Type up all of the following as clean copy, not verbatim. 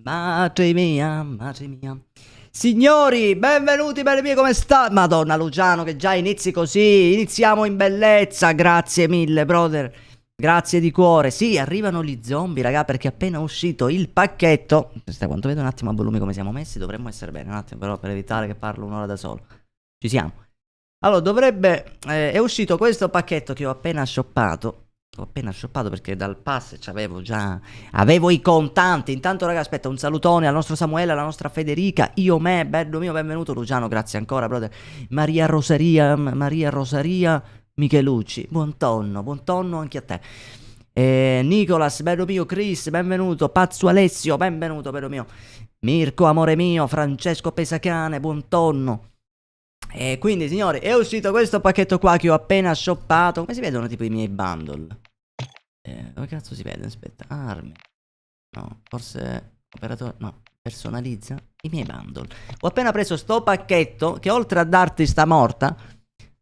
Madre mia, madre mia. Signori, benvenuti belli miei, come sta? Madonna Luciano, che già inizi così. Iniziamo in bellezza. Grazie mille, brother. Grazie di cuore. Sì, arrivano gli zombie, raga, perché è appena uscito il pacchetto. Stai, quanto vedo un attimo a volumi come siamo messi, dovremmo essere bene. Un attimo, però, per evitare che parlo un'ora da solo. Ci siamo. Allora, dovrebbe... è uscito questo pacchetto che ho appena shoppato. Ho appena shoppato perché dal pass c'avevo già... Avevo i contanti. Intanto, raga, aspetta, un salutone al nostro Samuele, alla nostra Federica, io me, bello mio, benvenuto Luciano, grazie ancora, brother. Maria Rosaria, Michelucci, buon tonno anche a te. Nicolas, bello mio, Chris, benvenuto. Pazzo Alessio, benvenuto, bello mio. Mirko, amore mio, Francesco Pesacane, buon tonno. E quindi, signori, è uscito questo pacchetto qua che ho appena shoppato. Come si vedono tipo i miei bundle? Come cazzo si vede? Aspetta, armi. No, forse operatore. No, personalizza i miei bundle. Ho appena preso sto pacchetto che oltre a darti sta morta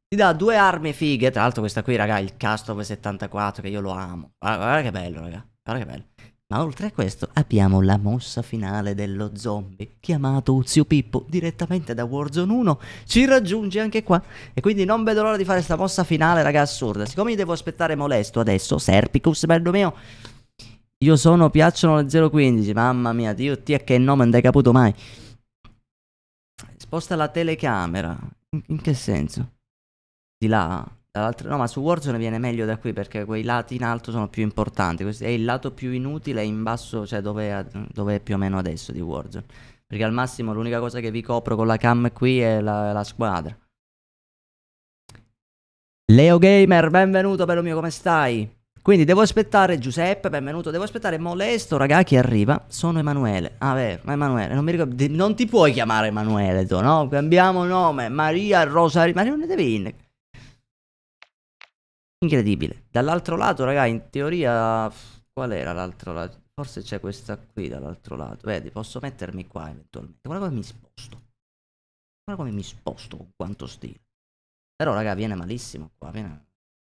ti dà due armi fighe. Tra l'altro questa qui, raga, il Custom 74 che io lo amo. Guarda che bello, raga. Guarda che bello. Ma oltre a questo abbiamo la mossa finale dello zombie, chiamato Uzio Pippo, direttamente da Warzone 1, ci raggiunge anche qua. E quindi non vedo l'ora di fare sta mossa finale, raga, assurda. Siccome mi devo aspettare molesto adesso, Serpicus, bello mio, io sono, piacciono le 015, mamma mia, Dio, ti è che nome non hai caputo mai. Sposta la telecamera, in che senso? Di là... No, ma su Warzone viene meglio da qui perché quei lati in alto sono più importanti. Questo è il lato più inutile in basso, cioè dove è più o meno adesso di Warzone. Perché al massimo l'unica cosa che vi copro con la cam qui è la squadra. Leo Gamer, benvenuto bello mio, come stai? Quindi devo aspettare Giuseppe, benvenuto. Devo aspettare Molesto, raga, che arriva. Sono Emanuele. Ah, vero, Emanuele. Non mi ricordo. Non ti puoi chiamare Emanuele, tu, no? Cambiamo nome. Maria Rosaria. Ma non ne devi... Incredibile. Dall'altro lato, raga, in teoria... Qual era l'altro lato? Forse c'è questa qui dall'altro lato. Vedi, posso mettermi qua eventualmente. Guarda come mi sposto. Guarda come mi sposto con quanto stile. Però, raga, viene malissimo qua.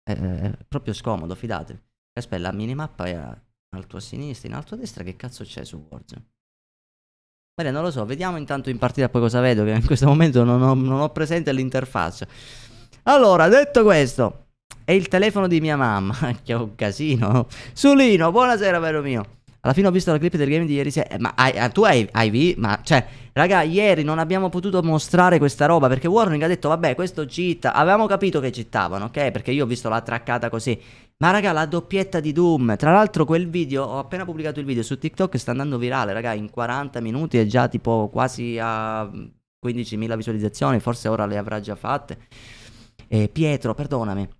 È proprio scomodo, fidatevi. Aspetta, la minimappa è in alto a sinistra, in alto a destra. Che cazzo c'è su Warzone? Bene, non lo so. Vediamo intanto in partita poi cosa vedo, che in questo momento non ho presente l'interfaccia. Allora, detto questo... È il telefono di mia mamma. Che è un casino. Sulino, buonasera, vero mio. Alla fine ho visto la clip del game di ieri sera. Ma tu hai visto? Ma cioè, raga, ieri non abbiamo potuto mostrare questa roba perché Warning ha detto, vabbè, questo cheat. Avevamo capito che cheatavano, ok? Perché io ho visto la traccata così. Ma raga, la doppietta di Doom. Tra l'altro quel video, ho appena pubblicato il video su TikTok, sta andando virale, raga. In 40 minuti è già tipo quasi a 15.000 visualizzazioni. Forse ora le avrà già fatte. Pietro, perdonami.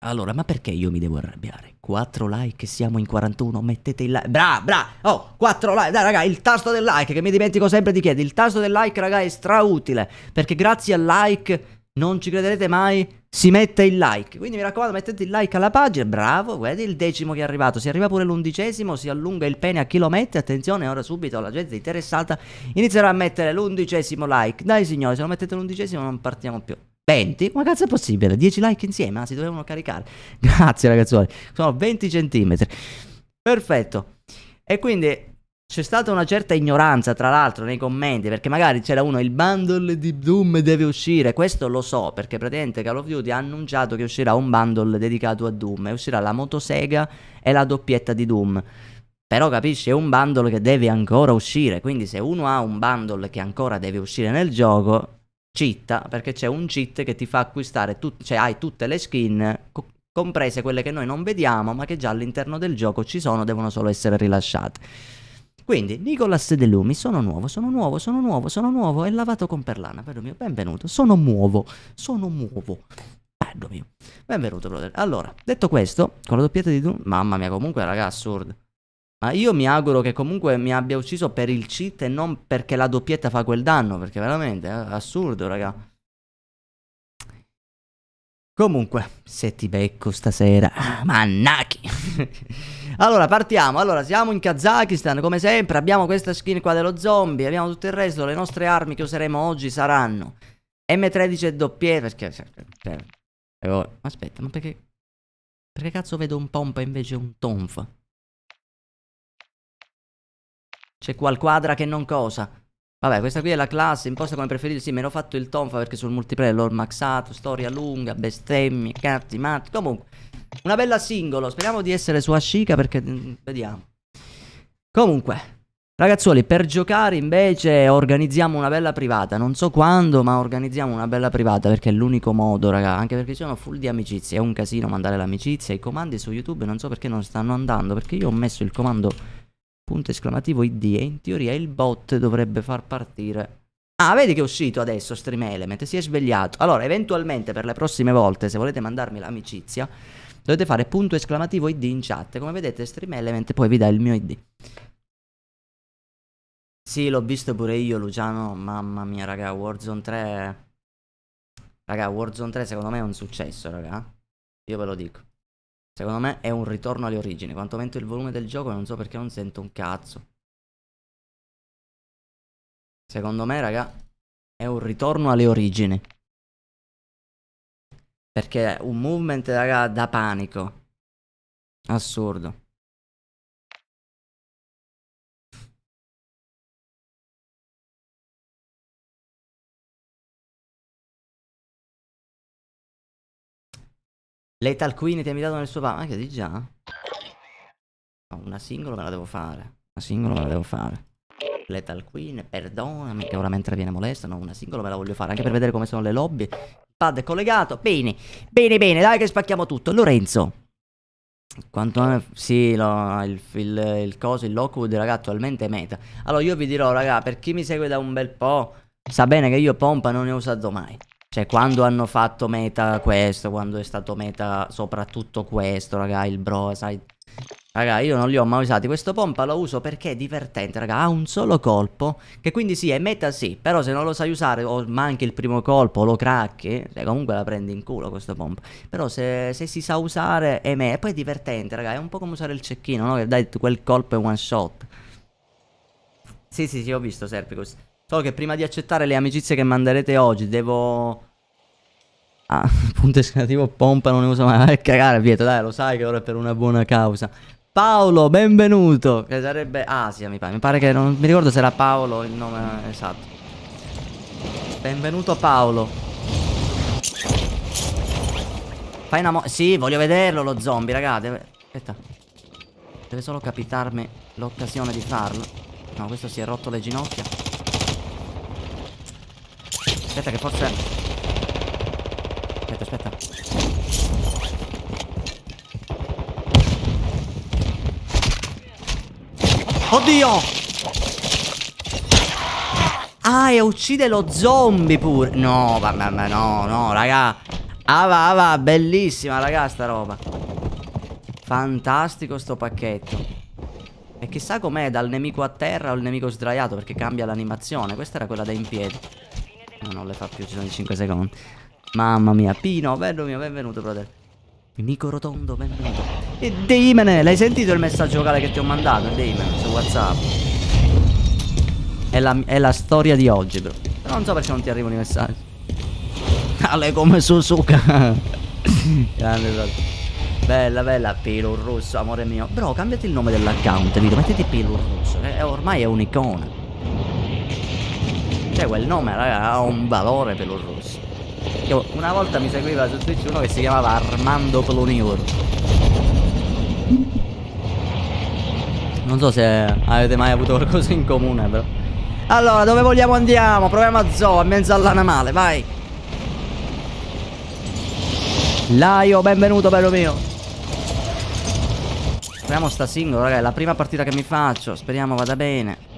Allora, ma perché io mi devo arrabbiare? 4 like, siamo in 41, mettete il like. Bra, oh, 4 like. Dai, raga, il tasto del like, che mi dimentico sempre di chiedere. Il tasto del like, raga, è strautile. Perché grazie al like, non ci crederete mai, si mette il like. Quindi mi raccomando, mettete il like alla pagina. Bravo, vedi il decimo che è arrivato. Si arriva pure l'11esimo, si allunga il pene a chilometri. Attenzione, ora subito la gente interessata inizierà a mettere l'11esimo like. Dai signori, se non mettete l'11esimo non partiamo più. 20? Come cazzo è possibile? 10 like insieme? Ah, si dovevano caricare. Grazie ragazzuoli. Sono 20 centimetri. Perfetto. E quindi c'è stata una certa ignoranza, tra l'altro, nei commenti, perché magari c'era uno, il bundle di Doom deve uscire. Questo lo so, perché praticamente Call of Duty ha annunciato che uscirà un bundle dedicato a Doom. E uscirà la motosega e la doppietta di Doom. Però capisci, è un bundle che deve ancora uscire. Quindi se uno ha un bundle che ancora deve uscire nel gioco... cheata, perché c'è un cheat che ti fa acquistare cioè hai tutte le skin comprese quelle che noi non vediamo ma che già all'interno del gioco ci sono, devono solo essere rilasciate. Quindi Nicolas De Lumi, sono nuovo e lavato con perlana, bello mio, benvenuto, sono nuovo, bello mio, benvenuto brother. Allora, detto questo, con la doppietta di Doom, mamma mia, comunque raga, assurdo. Ma io mi auguro che comunque mi abbia ucciso per il cheat e non perché la doppietta fa quel danno, perché veramente è assurdo, raga. Comunque, se ti becco stasera, mannaki. Allora, partiamo. Allora, siamo in Kazakistan, come sempre. Abbiamo questa skin qua dello zombie. Abbiamo tutto il resto. Le nostre armi che useremo oggi saranno M13 e doppie. Perché... aspetta, ma perché... Perché cazzo vedo un pompa invece un tonfa? C'è qua il quadra che non cosa. Vabbè, questa qui è la classe, imposta come preferito. Sì, me l'ho fatto il tonfa perché sul multiplayer l'ho maxato. Storia lunga, bestemmie, cazzi, matti. Comunque, una bella singolo. Speriamo di essere su Ashika perché... vediamo. Comunque, ragazzuoli, per giocare invece organizziamo una bella privata. Non so quando, ma organizziamo una bella privata perché è l'unico modo, raga. Anche perché ci sono full di amicizie. È un casino mandare l'amicizia. I comandi su YouTube non so perché non stanno andando. Perché io ho messo il comando... !ID e in teoria il bot dovrebbe far partire. Ah, vedi che è uscito adesso Stream Element, si è svegliato. Allora, eventualmente per le prossime volte, se volete mandarmi l'amicizia, dovete fare !ID in chat. Come vedete Stream Element poi vi dà il mio ID. Sì, l'ho visto pure io, Luciano. Mamma mia, raga, Warzone 3. Raga, Warzone 3 secondo me è un successo, raga. Io ve lo dico. Secondo me è un ritorno alle origini. Quanto aumento il volume del gioco non so perché non sento un cazzo. Secondo me, raga, è un ritorno alle origini. Perché un movement, raga, da panico. Assurdo. Lethal Queen ti ha invitato nel suo Ma che di già? No, una singola me la devo fare. Una singola me la devo fare. Lethal Queen, perdonami che ora mentre viene molesto. No, una singola me la voglio fare anche per vedere come sono le lobby. Il pad è collegato. Bene, bene, bene, dai che spacchiamo tutto. Lorenzo. Quanto sì, il coso, il Lockwood, raga, attualmente è meta. Allora io vi dirò, raga, per chi mi segue da un bel po', sa bene che io pompa non ne ho usato mai. Cioè, quando hanno fatto meta questo, quando è stato meta soprattutto questo, raga, il bro, sai. Raga, io non li ho mai usati. Questo pompa lo uso perché è divertente, raga. Ha un solo colpo. Che quindi sì, è meta sì. Però se non lo sai usare o manchi il primo colpo o lo cracchi, comunque la prendi in culo questo pompa. Però se si sa usare è meta. E poi è divertente, raga. È un po' come usare il cecchino, no? Che dai quel colpo è one shot. Sì, sì, sì, ho visto Serpicus. Solo che prima di accettare le amicizie che manderete oggi devo... Ah, punto esclamativo pompa non ne uso mai. Vai a cagare, Pietro, dai, lo sai che ora è per una buona causa. Paolo, benvenuto. Che sarebbe Asia, mi pare. Mi pare che non mi ricordo se era Paolo il nome esatto. Benvenuto Paolo. Fai una sì, voglio vederlo lo zombie, raga. Aspetta. Deve solo capitarmi l'occasione di farlo. No, questo si è rotto le ginocchia. Aspetta che forse... Aspetta. Oddio! Ah, e uccide lo zombie pure. No, vabbè, no, raga. Va, bellissima, raga, sta roba. Fantastico sto pacchetto. E chissà com'è dal nemico a terra o il nemico sdraiato, perché cambia l'animazione. Questa era quella da in piedi. No, non le fa più, ci sono i 5 secondi. Mamma mia, Pino, bello mio, benvenuto, brother. Nico Rotondo, benvenuto. E Deimene, l'hai sentito il messaggio vocale che ti ho mandato? Deimene, su WhatsApp. È la storia di oggi, bro. Però non so perché non ti arrivano i messaggi. Ale come Suzuka. Grande, brother. Bella, bella, pelo rosso, amore mio. Bro, cambiati il nome dell'account, Vito, mettiti pelo rosso. Ormai è un'icona. Cioè, quel nome, raga, ha un valore pelo rosso. Io, una volta mi seguiva su Twitch uno che si chiamava Armando Plonior. Non so se avete mai avuto qualcosa in comune, però. Allora, dove vogliamo andiamo? Proviamo a Zoo, a mezzo all'animale, vai. Laio, benvenuto, bello mio. Proviamo sta singola, raga, è la prima partita che mi faccio. Speriamo vada bene.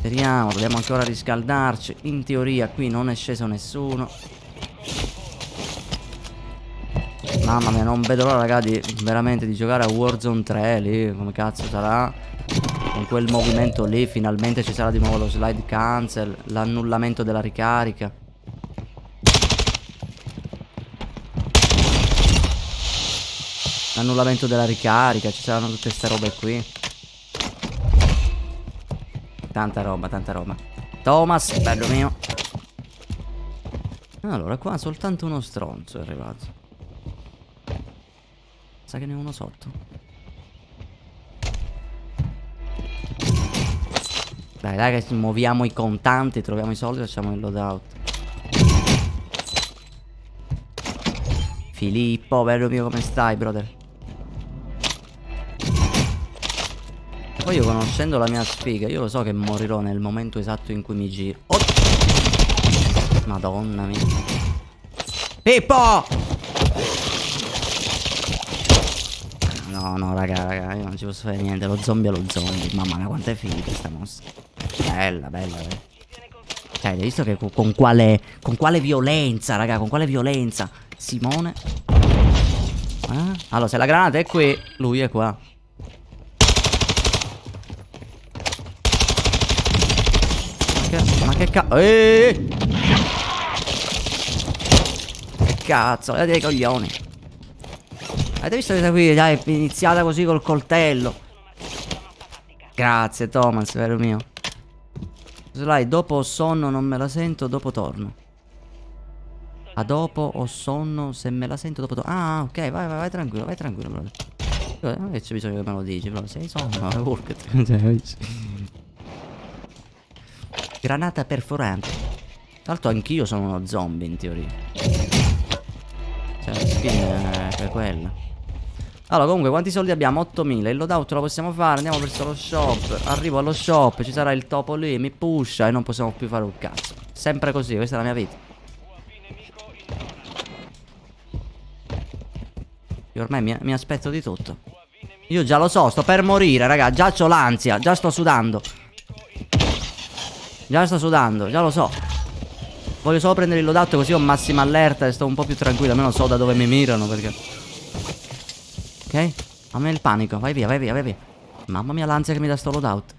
Speriamo, dobbiamo ancora riscaldarci. In teoria qui non è sceso nessuno. Mamma mia, non vedo l'ora, raga, veramente di giocare a Warzone 3 lì. Come cazzo sarà? Con quel movimento lì finalmente ci sarà di nuovo lo slide cancel, l'annullamento della ricarica. L'annullamento della ricarica, ci saranno tutte ste robe qui. Tanta roba, tanta roba. Thomas, bello mio. Allora, qua soltanto uno stronzo è arrivato. Sa che ne ho uno sotto. Dai, dai che muoviamo i contanti, troviamo i soldi e facciamo il loadout. Filippo, bello mio, come stai, brother? Poi io, conoscendo la mia sfiga, io lo so che morirò nel momento esatto in cui mi giro. Oh! Madonna mia. Pippo! No, no, raga, io non ci posso fare niente. Lo zombie è lo zombie. Mamma mia, quanto è figa questa mossa. Bella, bella, bella. Cioè, hai visto che con quale violenza, raga, con quale violenza. Simone. Allora, se la granata è qui, lui è qua. Ma che cazzo? Che cazzo, guardate i coglioni. Avete visto questa qui? Dai, è iniziata così col coltello. Grazie Thomas, vero mio. Slide, dopo ho sonno, non me la sento, dopo torno. A dopo ho sonno, se me la sento, dopo torno. Ah, ok, vai tranquillo, brother. Non che c'è bisogno che me lo dici, però sei sonno, Granata perforante. Tra l'altro anch'io sono uno zombie in teoria. Cioè, la skin è quella. Allora, comunque, quanti soldi abbiamo? 8000. Il loadout lo possiamo fare. Andiamo verso lo shop. Arrivo allo shop. Ci sarà il topo lì. Mi pusha. E non possiamo più fare un cazzo. Sempre così. Questa è la mia vita. Io ormai mi aspetto di tutto. Io già lo so. Sto per morire, raga. Già c'ho l'ansia. Già sto sudando. Già lo so. Voglio solo prendere il loadout così ho massima allerta e sto un po' più tranquillo. Almeno so da dove mi mirano, perché... Ok? A me il panico. Vai via. Mamma mia l'ansia che mi dà sto loadout.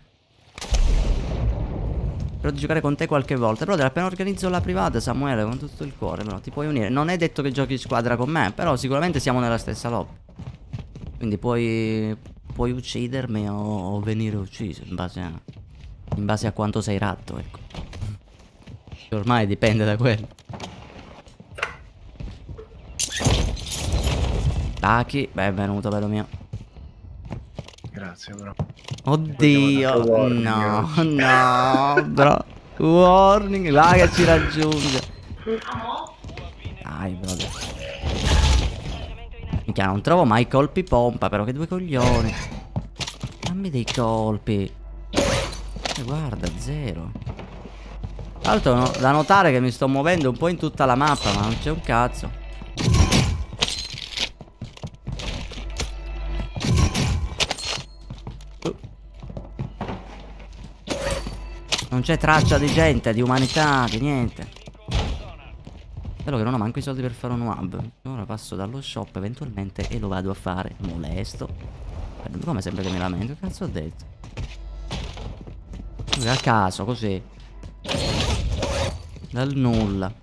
Spero di giocare con te qualche volta. Però appena organizzo la privata, Samuele, con tutto il cuore, però ti puoi unire. Non è detto che giochi in squadra con me, però sicuramente siamo nella stessa lobby. Quindi puoi uccidermi o venire ucciso in base a quanto sei ratto, ecco. Ormai dipende da quello. Taki, benvenuto, bello mio. Grazie, bro. Oddio, no, bro. Warning, là che ci raggiunge. Dai, brother. Minchia, non trovo mai colpi pompa, però che due coglioni. Dammi dei colpi. Guarda, zero. Tra l'altro da notare che mi sto muovendo un po' in tutta la mappa, ma non c'è un cazzo. Non c'è traccia di gente, di umanità, di niente. Quello che non ho manco i soldi per fare un hub. Ora passo dallo shop eventualmente e lo vado a fare. Molesto. Come sempre che mi lamento. Che cazzo ho detto? A caso, così. Dal nulla.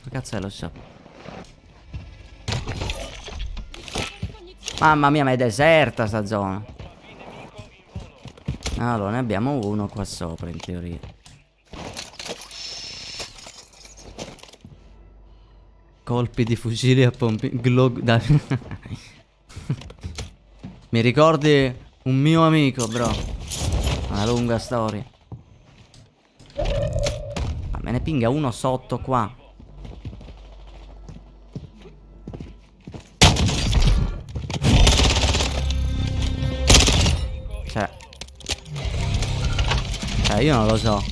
Che cazzo è lo shop? Mamma mia, ma è deserta sta zona. Allora, ne abbiamo uno qua sopra, in teoria. Colpi di fucili a pompi... Mi ricordi un mio amico, bro. Una lunga storia. Ma me ne pinga uno sotto qua. Io non lo so.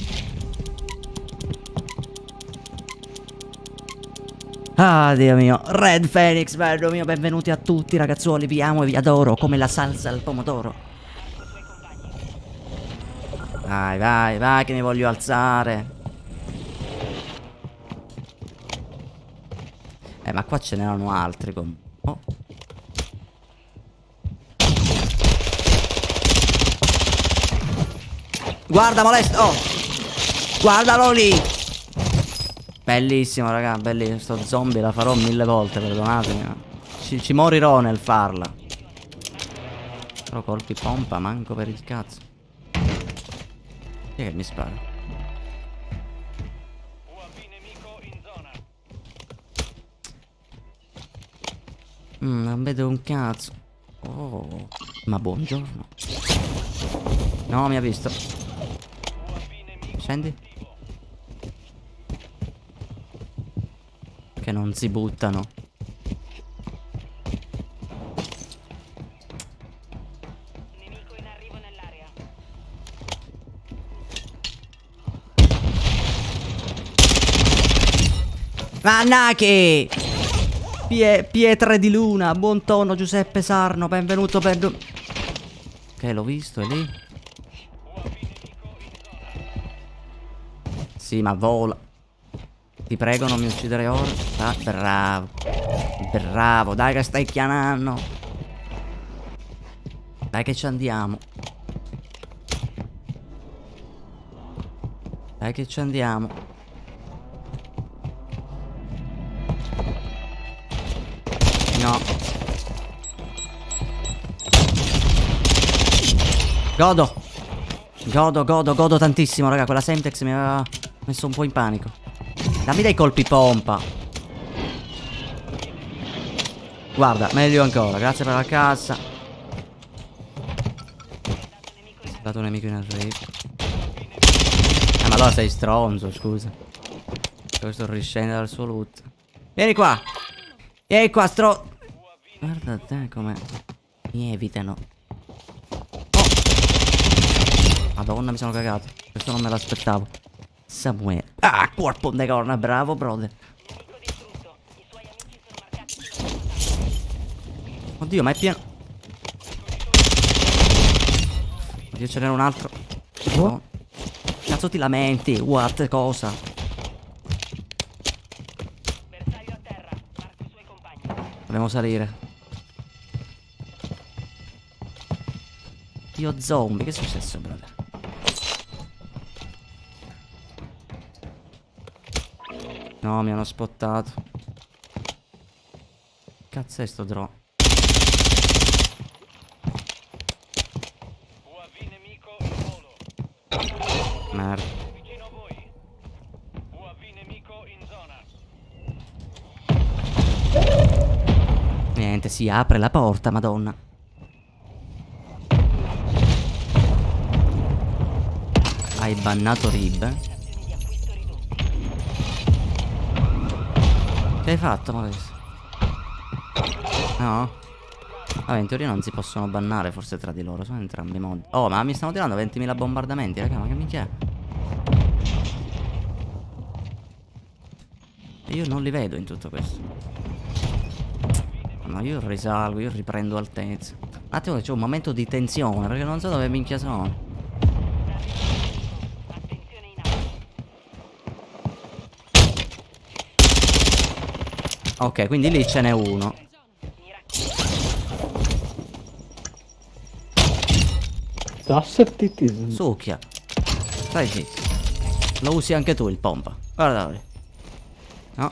Ah, Dio mio. Red Phoenix, bello mio. Benvenuti a tutti, ragazzuoli. Vi amo e vi adoro come la salsa al pomodoro. Vai, che mi voglio alzare. Ma qua ce n'erano altri comunque. Oh. Guarda, molesto. Oh. Guardalo lì. Bellissimo, raga, bellissimo. Sto zombie la farò 1000 volte, perdonatemi. Ci morirò nel farla. Però colpi pompa, manco per il cazzo. Chi è che mi spara? Non vedo un cazzo. Oh, ma buongiorno. No, mi ha visto. Scendi. Che non si buttano. Nemico in arrivo nell'area. Mannaki! Pietre di luna, buon tono Giuseppe Sarno, benvenuto per... Ok, l'ho visto, è lì. Sì, ma vola. Ti prego non mi uccidere ora. Ah, bravo. Bravo, dai che stai chiamando. Dai che ci andiamo. Dai che ci andiamo. No. Godo. Godo tantissimo, raga. Quella Semtex mi aveva messo un po' in panico. Dammi dei colpi pompa. Guarda, meglio ancora. Grazie per la cassa. È dato un nemico in arrivo. Ma allora sei stronzo, scusa. Questo riscende dal suo loot. Vieni qua. Vieni qua, Guarda te come mi evitano. Oh. Madonna, mi sono cagato. Questo non me l'aspettavo. Samuele. Ah, corpo de corna, bravo, brother. Nemico distrutto. I suoi amici sono marcati. Oddio, ma è pieno. Oddio, ce n'era un altro. Oh. Cazzo ti lamenti? What? Cosa? Bersaglio a terra. Marco i suoi compagni. Dobbiamo salire. Dio zombie, che è successo, brother? No, mi hanno spottato. Cazzo è sto drone? UAV nemico in volo. Merda. Vicino a voi. UAV nemico in zona. Niente, si apre la porta, madonna. Hai bannato Rib? Azioni di acquisto ridotte. Che hai fatto, Maurizio? No? Vabbè, in teoria non si possono bannare forse tra di loro, sono entrambi i mod. Oh, ma mi stanno tirando 20.000 bombardamenti, raga, ma che minchia è? E io non li vedo in tutto questo. Ma io risalgo, io riprendo altezza. Un attimo che c'è un momento di tensione, perché non so dove minchia sono. Attenzione in alto. Ok, quindi lì ce n'è uno. Succhia. Stai zitto. Lo usi anche tu il pompa. Guarda lì. No.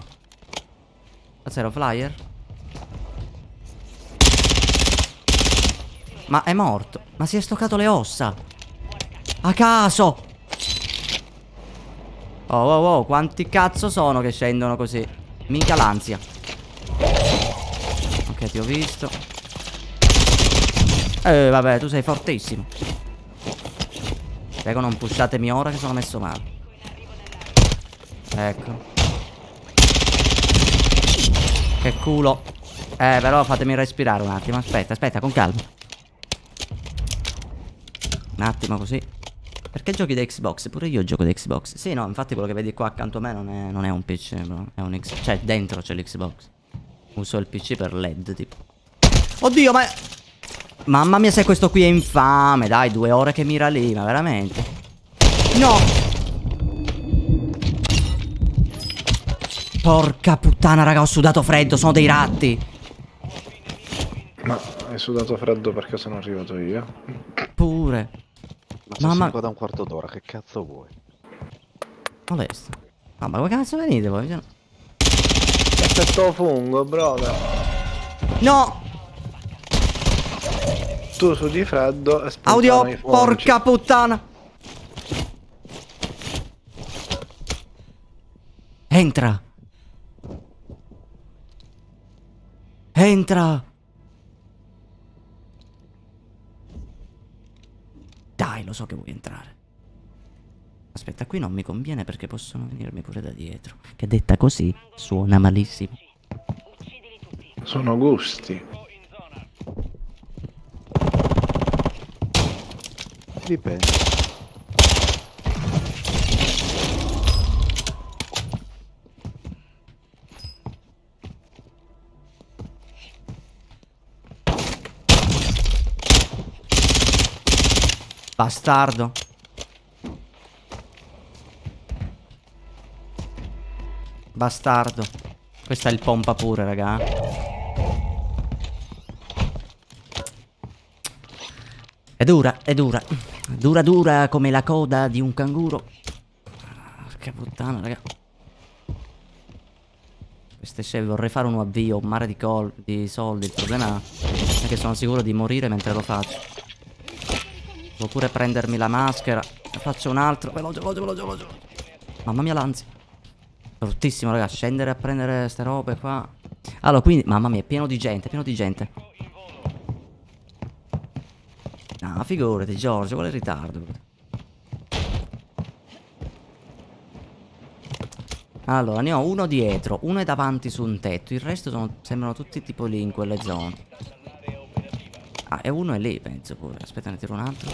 Cazzo, flyer? Ma è morto. Ma si è stoccato le ossa. A caso. Oh, oh, oh. Quanti cazzo sono che scendono così? Minchia l'ansia. Ok, ti ho visto. Vabbè, tu sei fortissimo. Prego, non pushatemi ora che sono messo male. Ecco. Che culo. Però fatemi respirare un attimo. Aspetta, aspetta, con calma. Un attimo così. Perché giochi da Xbox? Pure io gioco da Xbox. Sì, no, infatti quello che vedi qua accanto a me non è un PC, bro. È un Xbox. Cioè, dentro c'è l'Xbox. Uso il PC per LED, tipo. Oddio, ma... Mamma mia, se questo qui è infame. Dai, 2 ore che mira lì, ma veramente. No! Porca puttana, raga, ho sudato freddo, sono dei ratti. Ma hai sudato freddo perché sono arrivato io? Pure. Ma sono Mamma... qua da un quarto d'ora, che cazzo vuoi? Molesto. No, ma come cazzo venite voi? Effetto fungo, brother. No! Tu sudi freddo e spuntano Audio, i funghi. porca puttana. Entra. Entra. Dai. Dai, lo so che vuoi entrare. Aspetta, qui non mi conviene perché possono venirmi pure da dietro. Che detta così suona malissimo. Uccidili tutti. Sono gusti. In zona. Dipende. Bastardo. Bastardo. Questo è il pompa pure, raga. È dura, è dura. Dura dura come la coda di un canguro. Porca puttana, raga. Queste se vorrei fare un avvio, un mare di soldi. Il problema è che sono sicuro di morire mentre lo faccio. Devo pure prendermi la maschera. Ne faccio un altro. Veloce, veloce, veloce, veloce. Mamma mia, l'ansia. Bruttissimo, raga. Scendere a prendere ste robe qua. Allora, quindi, mamma mia, è pieno di gente, pieno di gente. No, figurati, Giorgio, quale ritardo. Allora, ne ho uno dietro, uno è davanti su un tetto. Il resto sembrano tutti tipo lì in quelle zone. Ah, e uno è lì, penso pure. Aspetta, ne tiro un altro.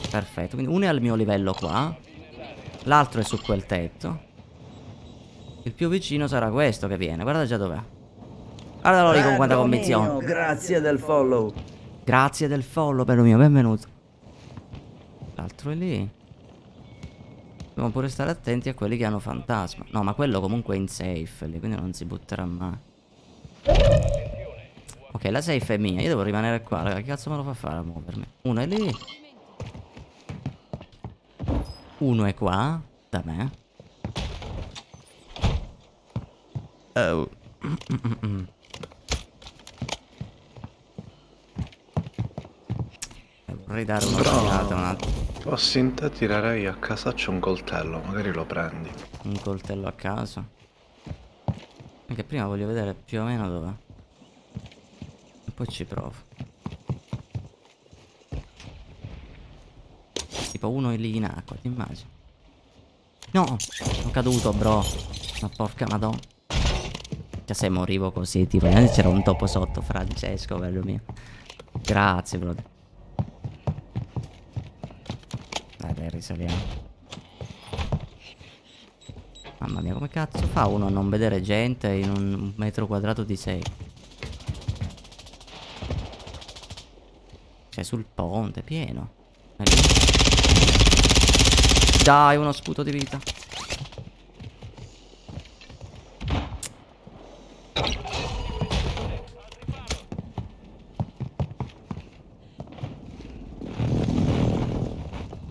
Perfetto, quindi uno è al mio livello qua. L'altro è su quel tetto. Il più vicino sarà questo che viene. Guarda già dov'è. Guardalo lì con quanta convinzione. Grazie del follow. Grazie del follow, bello mio, benvenuto. L'altro è lì. Dobbiamo pure stare attenti a quelli che hanno fantasma. No, ma quello comunque è in safe lì, quindi non si butterà mai. Ok, la safe è mia. Io devo rimanere qua, raga. Che cazzo me lo fa fare a muovermi? Uno è lì. Uno è qua, da me. Oh. Vorrei dare un'occhiata un attimo. Fossi in te tirerei a casaccio un coltello, magari lo prendi. Un coltello a caso. Anche prima voglio vedere più o meno dov'è. E poi ci provo. Tipo uno è lì in acqua, ti immagini? No, sono caduto, bro. Ma porca madonna. Cioè, se morivo così, tipo, c'era un topo sotto, Francesco, bello mio. Grazie, brother. Dai, risaliamo. Mamma mia, come cazzo fa uno a non vedere gente in un metro quadrato di 6? Cioè, sul ponte, pieno. È lì. Dai, uno sputo di vita.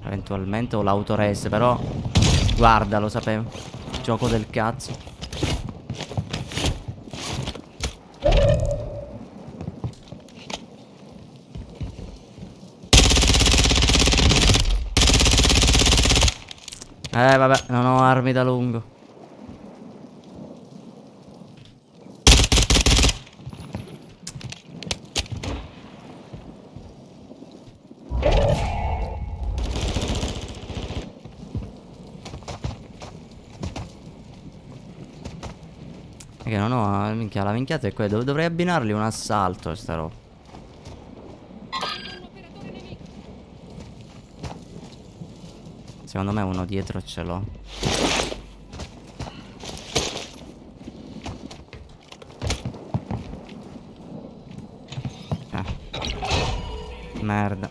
Eventualmente ho l'autorest, però guarda, lo sapevo. Gioco del cazzo. Vabbè, non ho armi da lungo. Che non ho, minchia, la minchiata è quella. Dovrei abbinargli un assalto a sta roba. Secondo me uno dietro ce l'ho. Merda.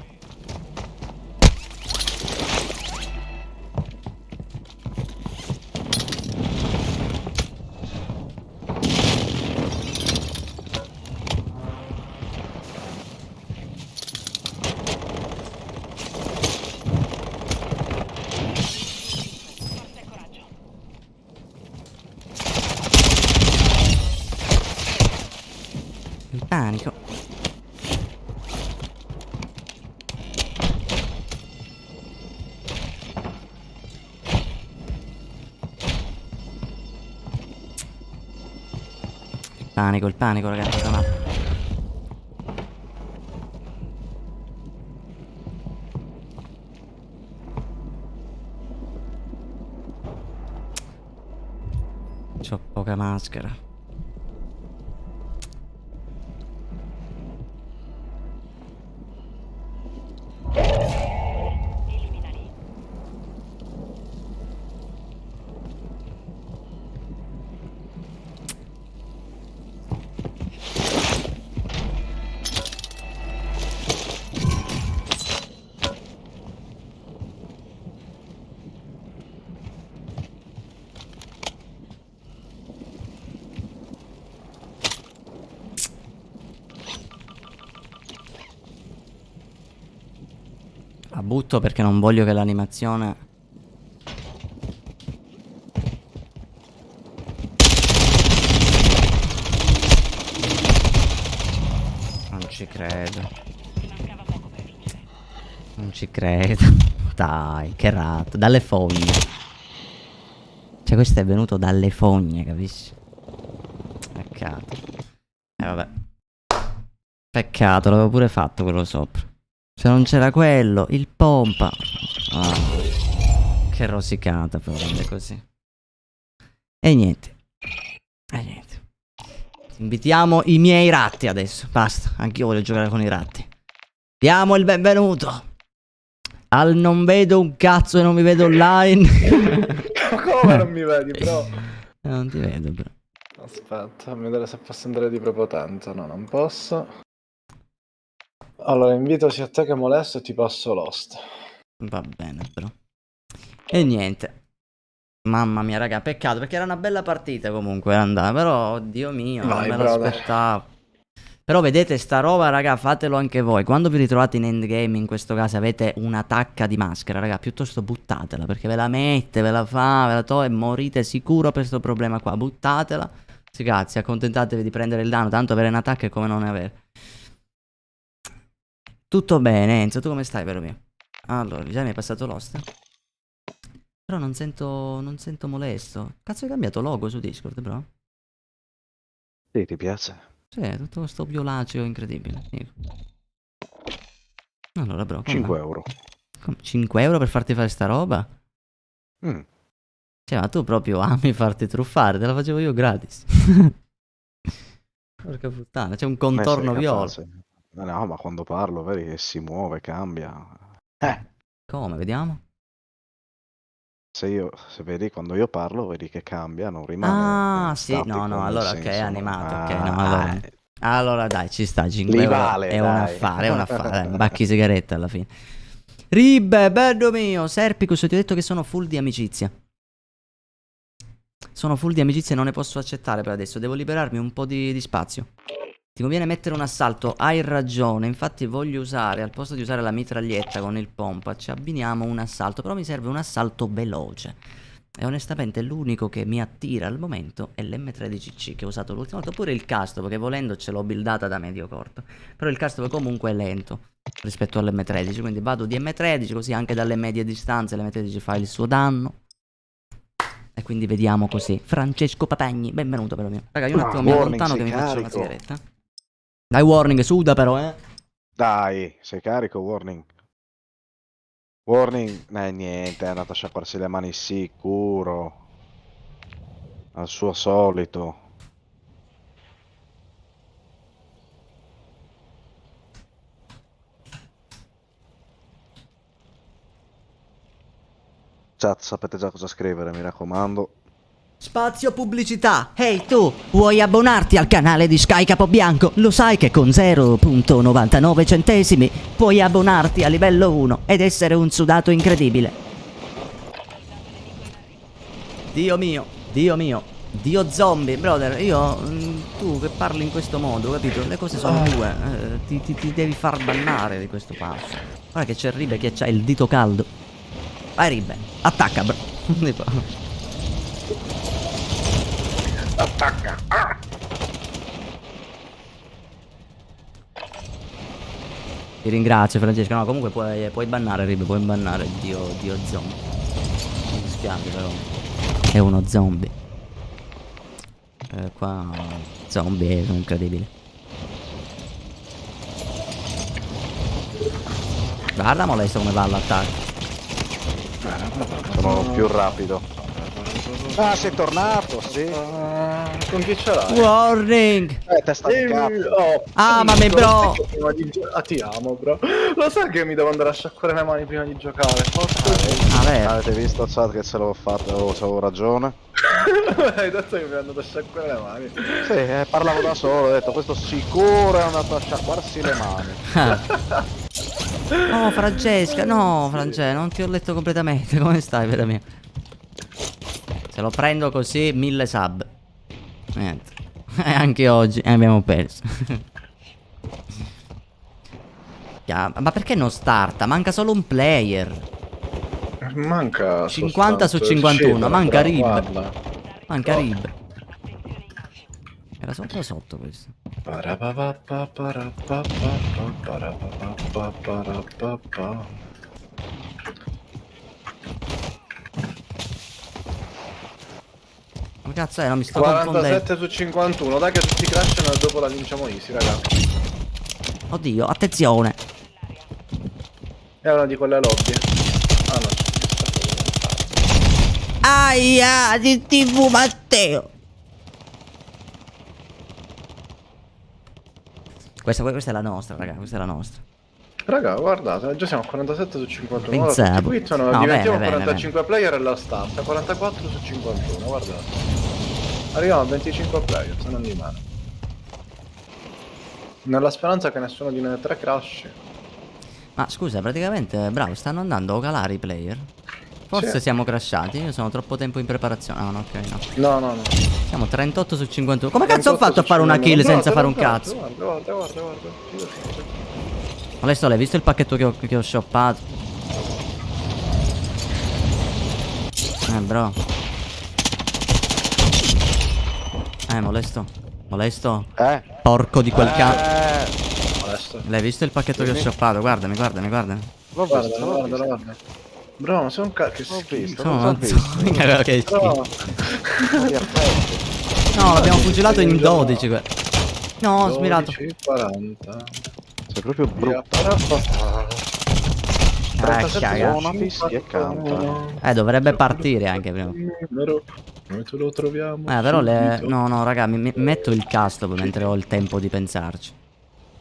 Il panico. Il panico, ragazzi. C'ho poca maschera. La butto perché non voglio che l'animazione... Non ci credo. Non ci credo. Dai, che ratto. Dalle fogne. Cioè questo è venuto dalle fogne, capisci? Peccato. Vabbè. Peccato, l'avevo pure fatto quello sopra. Se non c'era quello, il pompa. Ah, che rosicata però rende così. E niente. E niente. Invitiamo i miei ratti adesso. Basta, anch'io voglio giocare con i ratti. Diamo il benvenuto al non vedo un cazzo e non mi vedo online. Come non mi vedi, bro? Non ti vedo, bro. Aspetta, fammi vedere se posso andare di prepotenza. No, non posso. Allora, invito sia te che molesto e ti passo l'host. Va bene, bro. E niente. Mamma mia, raga, peccato perché era una bella partita comunque andava. Però, Dio mio, Vai, non me brother. l'aspettavo. Però vedete sta roba, raga, fatelo anche voi. Quando vi ritrovate in endgame, in questo caso avete una tacca di maschera, raga, piuttosto buttatela. Perché ve la mette, ve la fa, ve la toglie e morite sicuro per questo problema qua. Buttatela. Sì, cazzi, accontentatevi di prendere il danno. Tanto avere una tacca è come non ne avere. Tutto bene, Enzo, tu come stai, vero mio? Allora, già mi hai passato l'host? Però non sento molesto. Cazzo hai cambiato logo su Discord, bro? Sì, ti piace? Sì, tutto questo violaceo incredibile. Figo. Allora, bro, 5 euro. 5 euro per farti fare sta roba? Mm. Cioè, ma tu proprio ami farti truffare, te la facevo io gratis. Porca puttana, c'è un contorno viola. No, ma quando parlo, vedi che si muove, cambia. Come, vediamo? Se vedi quando io parlo, vedi che cambia, non rimane Ah, sì, statico, no, nel allora ok, è senso, no? animato, ok, no, allora... Allora dai, ci sta, 5 Li euro vale, è un dai. affare, è un affare, dai, un bacchi sigaretta alla fine. Ribbe, bello mio, Serpicus, ti ho detto che sono full di amicizia. Sono full di amicizia e non ne posso accettare per adesso, devo liberarmi un po' di spazio. Ti conviene mettere un assalto, hai ragione, infatti voglio usare, al posto di usare la mitraglietta con il pompa, ci abbiniamo un assalto, però mi serve un assalto veloce. E onestamente l'unico che mi attira al momento è l'M13C che ho usato l'ultima volta, oppure il Castov che volendo ce l'ho buildata da medio corto. Però il Castov comunque è lento rispetto all'M13, quindi vado di M13 così anche dalle medie distanze l'M13 fa il suo danno. E quindi vediamo così. Francesco Papagni, benvenuto per lo mio. Raga, io un attimo mi Warning, allontano che sei mi faccio una carico. sigaretta. Dai warning, suda però, Dai, sei carico, warning. Warning, niente, è andato a sciacquarsi le mani sicuro. Al suo solito. Chat, sapete già cosa scrivere, mi raccomando. Spazio pubblicità. Ehi tu, vuoi abbonarti al canale di Sky Capobianco? Lo sai che con 0,99 centesimi puoi abbonarti a livello 1 ed essere un sudato incredibile. Dio mio, Dio mio, Dio zombie, brother, io, tu che parli in questo modo, capito? Le cose sono due, ti devi far bannare di questo passo. Guarda che c'è Ribe che c'ha il dito caldo. Vai Ribe, attacca, bro. Attacca! Ah! Ti ringrazio Francesco, no comunque puoi bannare Ribe, puoi bannare Dio zombie. Mi dispiace però, è uno zombie. Qua zombie sono incredibili. Guarda molesto come va all'attacco. Sono più rapido. Ah, sei tornato, sì. Con chi ce l'hai? Warning! Testa di cazzo. Oh, Amami, lo bro! sai che prima di ti amo, bro. Lo sai che mi devo andare a sciacquare le mani prima di giocare? Porca Ah, vero. Avete visto, chat, che ce l'avevo fatta, avevo ragione. hai detto che mi hanno da sciacquare le mani. Sì, parlavo da solo, ho detto questo sicuro è andato a sciacquarsi le mani. Oh, Francesca, no, Francesca, non ti ho letto completamente. Come stai, vita mia? Se lo prendo così, 1000 sub. Niente. E anche oggi abbiamo perso. Ma perché non starta? Manca solo un player. Manca 50 su soltanto 51, Scivolo, manca però, Rib. guarda. Manca Rib. Era sopra o sotto questo? Come cazzo è? Non mi sto confondendo. 47 su 51, dai che tutti crashano e dopo la vinciamo easy, raga. Oddio, attenzione. È una di quelle lobby. Ah no, Aia, di TV Matteo. Questa è la nostra, raga, questa è la nostra. raga, guardate, già siamo a 47 su 51. Pensavo. Ora tutti quitano, No, diventiamo bene, 45 player e la starta. 44 su 51, guardate. Arriviamo a 25 player, se non di meno. Nella speranza che nessuno di noi tre crash. Ma scusa, praticamente, bravo, stanno andando a calare i player. Forse Sì. siamo crashati, io sono troppo tempo in preparazione. Ah, no, ok, no. No, no, no. Siamo 38 su 51. Come cazzo ho fatto a 38 fare una su kill 51. senza No, fare un te l'ho cazzo? fatto, guarda. Molesto, l'hai visto il pacchetto che ho shoppato? Bro. Molesto. Molesto. Porco di quel cazzo. Adesso. L'hai visto il pacchetto che ho shoppato? Guardami. L'ho visto, l'ho visto. Guarda. Bro, ma sei un cazzo che L'ho schifo. visto, Sono l'ho una visto. zona che Bro. No, l'abbiamo fucilato in 12. No, ho smirato. 40. Sei proprio brutto. Zona fissi e canta. Dovrebbe partire anche prima. Noi te lo troviamo. Però le... subito. No, raga, mi metto il custom mentre ho il tempo di pensarci.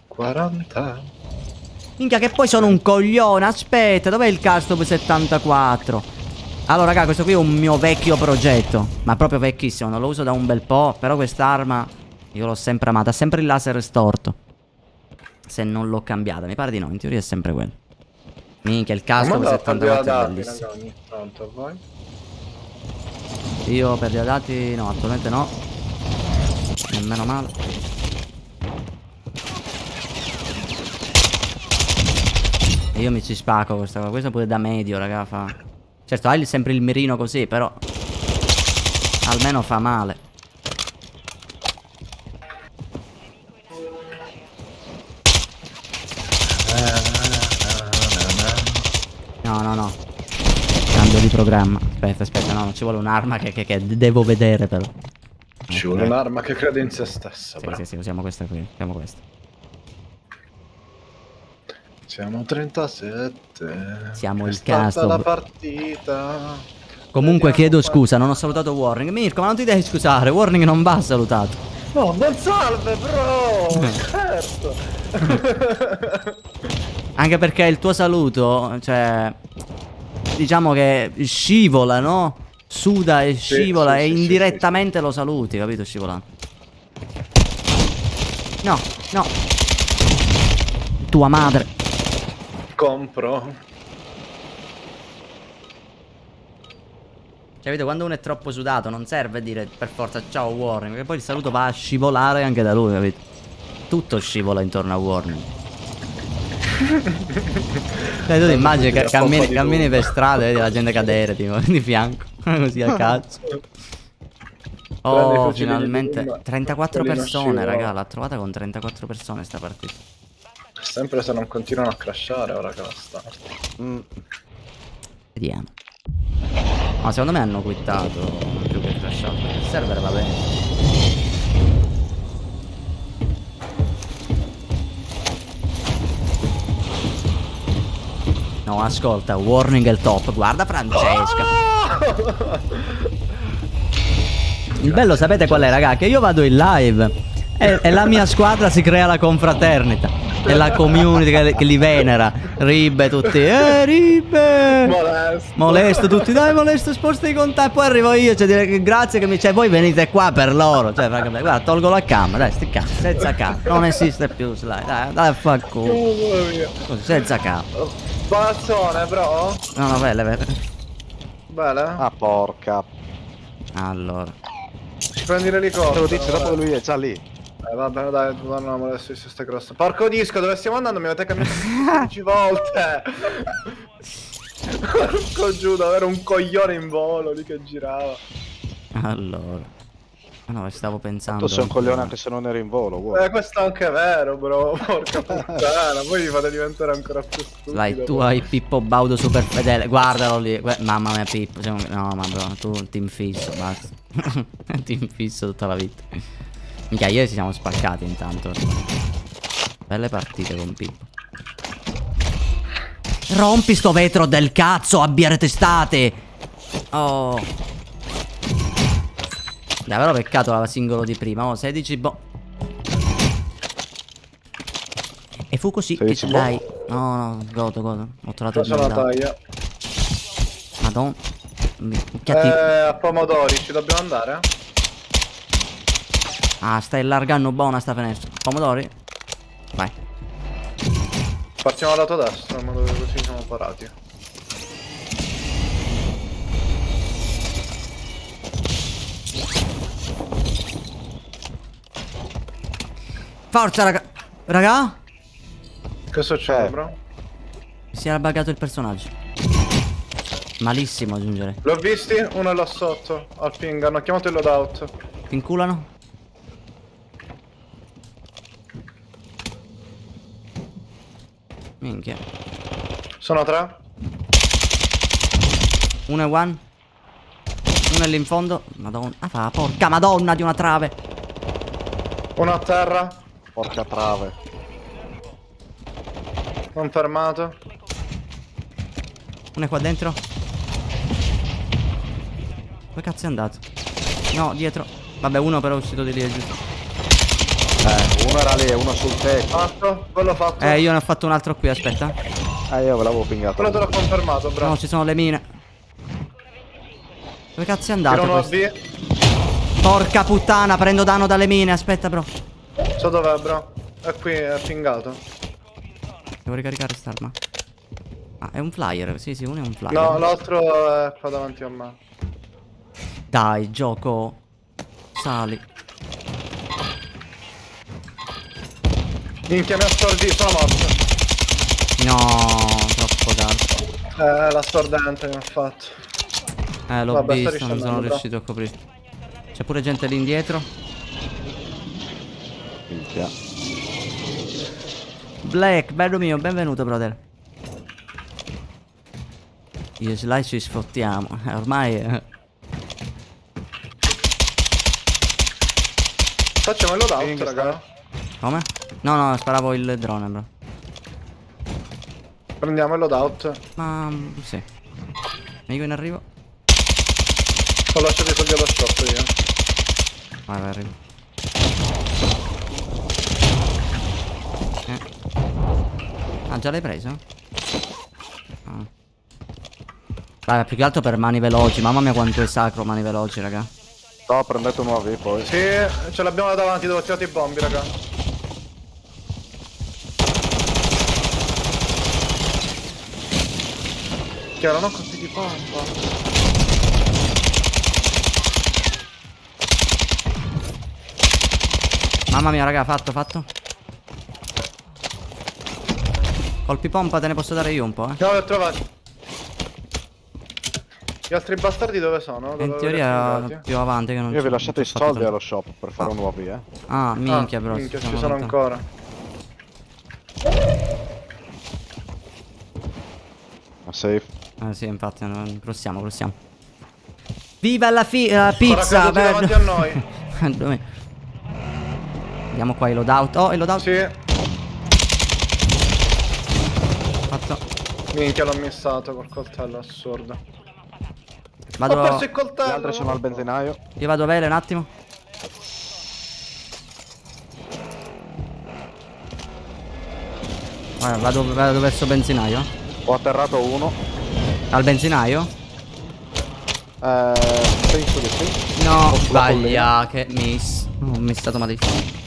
40. Minchia che poi sono un coglione. Aspetta, dov'è il custom 74? Allora raga, questo qui è un mio vecchio progetto. Ma proprio vecchissimo, non lo uso da un bel po'. Però quest'arma io l'ho sempre amata. Ha sempre il laser storto. Se non l'ho cambiata, mi pare di no, in teoria è sempre quello. Minchia, il custom 74 è bellissimo. Ogni tanto, a voi? Io per gli dati no, attualmente no. Nemmeno male. Io mi ci spacco questa cosa. Questo pure da medio, raga, fa. Certo, hai sempre il mirino così, però almeno fa male. No. Cambio di programma. Aspetta, no, ci vuole un'arma che devo vedere però. Ci vuole un'arma che crede in se stessa, bro. Sì, usiamo questa qui. Usiamo questa. Siamo 37. Siamo È il stata custom. la partita. Comunque Vediamo chiedo qua. scusa, non ho salutato Warning. Mirko, ma non ti devi scusare, Warning non va salutato. No, buon salve, bro! Certo! Anche perché il tuo saluto, cioè, diciamo che scivola, no? Suda e scivola sì, e sì, indirettamente lo saluti, capito? Scivolando. No. Tua madre. Compro. Cioè, capito? Quando uno è troppo sudato non serve dire per forza ciao Warning, perché poi il saluto va a scivolare anche da lui, capito? Tutto scivola intorno a Warning. Cioè, tu ti immagini che cammini per strada e vedi la gente cadere tipo di fianco. Così a cazzo. Oh, finalmente 34 persone, raga. L'ha trovata con 34 persone sta partita. Sempre se non continuano a crashare ora che la start. Vediamo. No, secondo me hanno quittato più che crashato. Il server va bene. No, ascolta, Warning è il top. Guarda Francesca. Il bello sapete qual è, raga? Che io vado in live e la mia squadra si crea la confraternita. E la community che li venera. Ribbe tutti. Ribbe! Molesto tutti. Dai, molesto, sposta i contatti. Poi arrivo io, cioè dire che grazie che mi... Cioè, voi venite qua per loro. Cioè, francamente, guarda, tolgo la cam. Dai, sti cam. Senza cam. Non esiste più, Sly. Dai a fa culo. Così, senza cam. Balazzone, bro. No, belle. Bene. Ah, porca. Allora. Ci prendi Te l'elicottero. lo dice dopo che lui è già lì. Vabbè, dai, torniamo adesso su sta crosta. Porco disco, dove stiamo andando? Mi avete cambiato 15 volte. Porco Giuda, era un coglione in volo lì che girava. Allora. No, stavo pensando. Tu sei un coglione anche se non eri in volo, vuoi? Questo è anche vero, bro. Porca puttana, voi mi fate diventare ancora più stupido. Dai, tu hai Pippo Baudo super fedele. Guardalo lì. Mamma mia, Pippo. No, ma bro, tu team fisso, basta. Team fisso tutta la vita. Minchia, ieri ci siamo spaccati intanto. Belle partite con Pippo. Rompi sto vetro del cazzo, abbiare testate. Oh. Dai, però peccato la singolo di prima. Oh, 16 E fu così che dai. No, godo. Ho trovato il Faccio la taglia. Madonna. A pomodori, ci dobbiamo andare? Ah, stai allargando buona sta finestra. Pomodori? Vai. Partiamo dal lato destro, in modo che così siamo parati. Forza, raga. Che succede, bro? Si era buggato il personaggio. Malissimo aggiungere. L'ho visti, uno è là sotto, al ping, hanno chiamato il loadout. Ti inculano? Minchia. Sono tre. Uno è one. Uno è lì in fondo. Madonna. Ah, porca madonna di una trave. Uno a terra, Porca trave. non fermato. Uno è qua dentro. Dove cazzo è andato? No, dietro. Vabbè, uno però è uscito di lì, è giusto. Uno era lì e uno sul tetto. Fatto, quello fatto. Io ne ho fatto un altro qui, aspetta. Io ve l'avevo pingato. Quello te l'ho confermato, bro. No, ci sono le mine. Dove cazzo è andato Tiro uno a questo? B. Porca puttana, prendo danno dalle mine. Aspetta, bro. So dov'è, bro? È qui, è pingato. Devo ricaricare st'arma. Ah, è un flyer. Sì, uno è un flyer. No, l'altro è qua davanti a me. Dai, gioco. Sali. Minchia, mi ha stordito, sono morto. No, troppo tardi. La stordente mi ha fatto. L'ho Vabbè, sta visto, non riscendendo, sono bro. riuscito a coprire. C'è pure gente lì indietro. Minchia. Black, bello mio, benvenuto, brother. Io e Sly ci sfottiamo. Ormai. Facciamo il loadout, Ping, raga. Come? No, sparavo il drone, bro. Prendiamo il loadout. Ma sì. Amico in arrivo. Ho lasciato i soldi allo shop io. Vai, arrivo. Ah, già l'hai preso? Ah. Vai, più che altro per mani veloci. Mamma mia quanto è sacro mani veloci, raga. No, prendete un UAV poi. Sì, ce l'abbiamo là davanti dove ho tirato i bombi, raga. Che erano colpi di pompa. Mamma mia, raga, fatto. Colpi pompa te ne posso dare io un po', No, li ho trovati. Gli altri bastardi dove sono? Dove In li teoria ho trovati? più avanti che non Io vi ho ci- lasciato non i ci ho fatto soldi tanto. allo shop per fare un UAV, Ah, minchia, bro. Minchia, ci siamo sono lontani. ancora. Ma safe. Sì, infatti, crossiamo. Viva la Sono pizza! caduti davanti a noi. Dove? Vediamo qua il loadout. Oh, il loadout. Sì, Fatto. minchia l'ho missato col coltello, assurdo. Ho perso Vado. il coltello. Gli altri sono al benzinaio. Io vado a vele un attimo. Guarda, vado verso benzinaio. Ho atterrato uno. Al benzinaio? Penso di sì. No, Sulla sbaglia, che miss. Ho missato malissimo.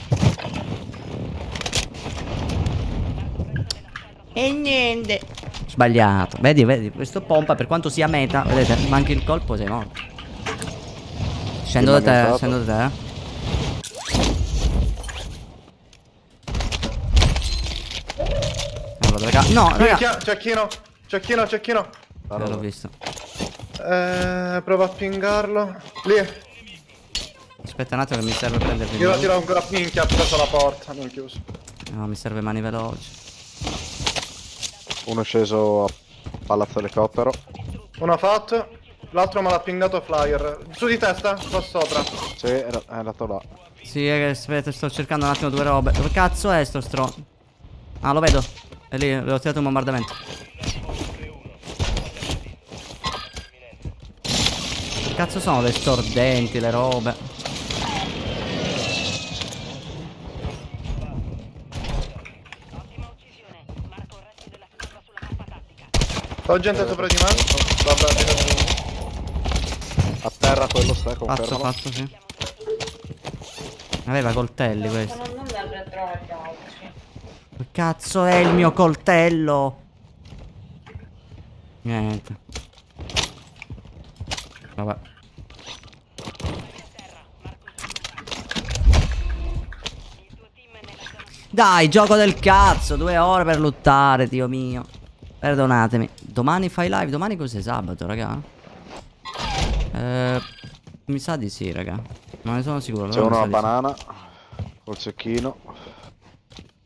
E niente. Sbagliato. Vedi, questo pompa per quanto sia meta. Vedete, manchi il colpo, sei morto. Scendo da te, mancato. scendo da te. Allora, raga. No, raga. Minchia, cecchino. L'ho visto. Prova a pingarlo. Lì. Aspetta un attimo che mi serve prendermi. Io la tiro ancora. Minchia, ha preso la porta, non chiuso. No, mi serve mani veloci. Uno è sceso a palazzo elicottero. Uno fatto. L'altro me l'ha pingato flyer. Su di testa? Qua sopra. Sì, è andato là. Sì, aspetta, sto cercando un attimo due robe. Dove cazzo è sto stron? Ah, lo vedo. È lì, le ho tirato un bombardamento. Che cazzo sono le stordenti, le robe? Ho gente sopra di me. Vabbè, tiro. A terra quello sta, Fatto, confermalo. fatto, sì. Aveva coltelli questo. Non dare trovare gli altri. Che cazzo è il mio coltello? Niente. Vabbè. Dai, gioco del cazzo, 2 ore per lottare, Dio mio. Perdonatemi. Domani fai live? Domani cos'è sabato, raga? Mi sa di sì, raga. Non ne sono sicuro. C'è però mi uno sa a di sì. banana. Col cecchino.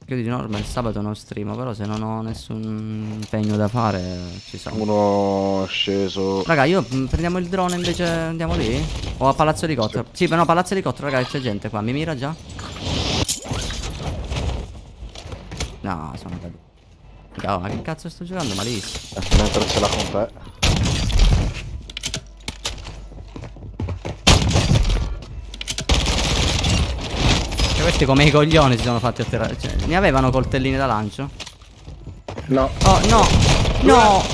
Io di norma il sabato non streamo, però se non ho nessun impegno da fare ci sono. Uno è sceso. Raga, prendiamo il drone invece andiamo lì? O a Palazzo Elicottero? Sì, però no, Palazzo Elicottero, raga, c'è gente qua. Mi mira già? No, sono caduto. Raga, ma che cazzo sto giocando? Malissimo. Mentre ce l'ha con te. Cioè, questi come i coglioni si sono fatti atterrare. Cioè, ne avevano coltellini da lancio? No. Oh, no! No!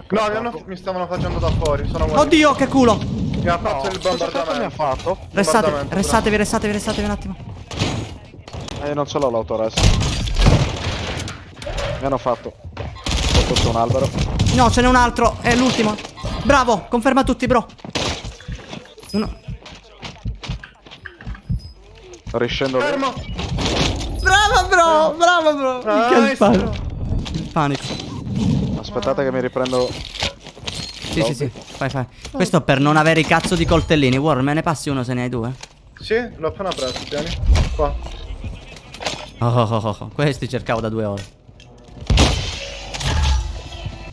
No, mi stavano facendo da fuori. Sono guarito. Oddio, che culo! Mi ha fatto il Mi ha bombardamento. fatto? Restatevi un attimo. Non ce l'ho l'autorest. Mi hanno fatto. Sotto c'è un albero. No, ce n'è un altro, è l'ultimo. Bravo, conferma tutti, bro. Uno. Riscendo lì. Fermo. Bravo, bro. Minchia, il Nice, panico. bro. Il panico. Aspettate che mi riprendo. Sì. Fai. Questo per non avere i cazzo di coltellini. War, me ne passi uno se ne hai due? Sì, l'ho appena preso, tieni. Qua. Oh. Questi cercavo da 2 ore.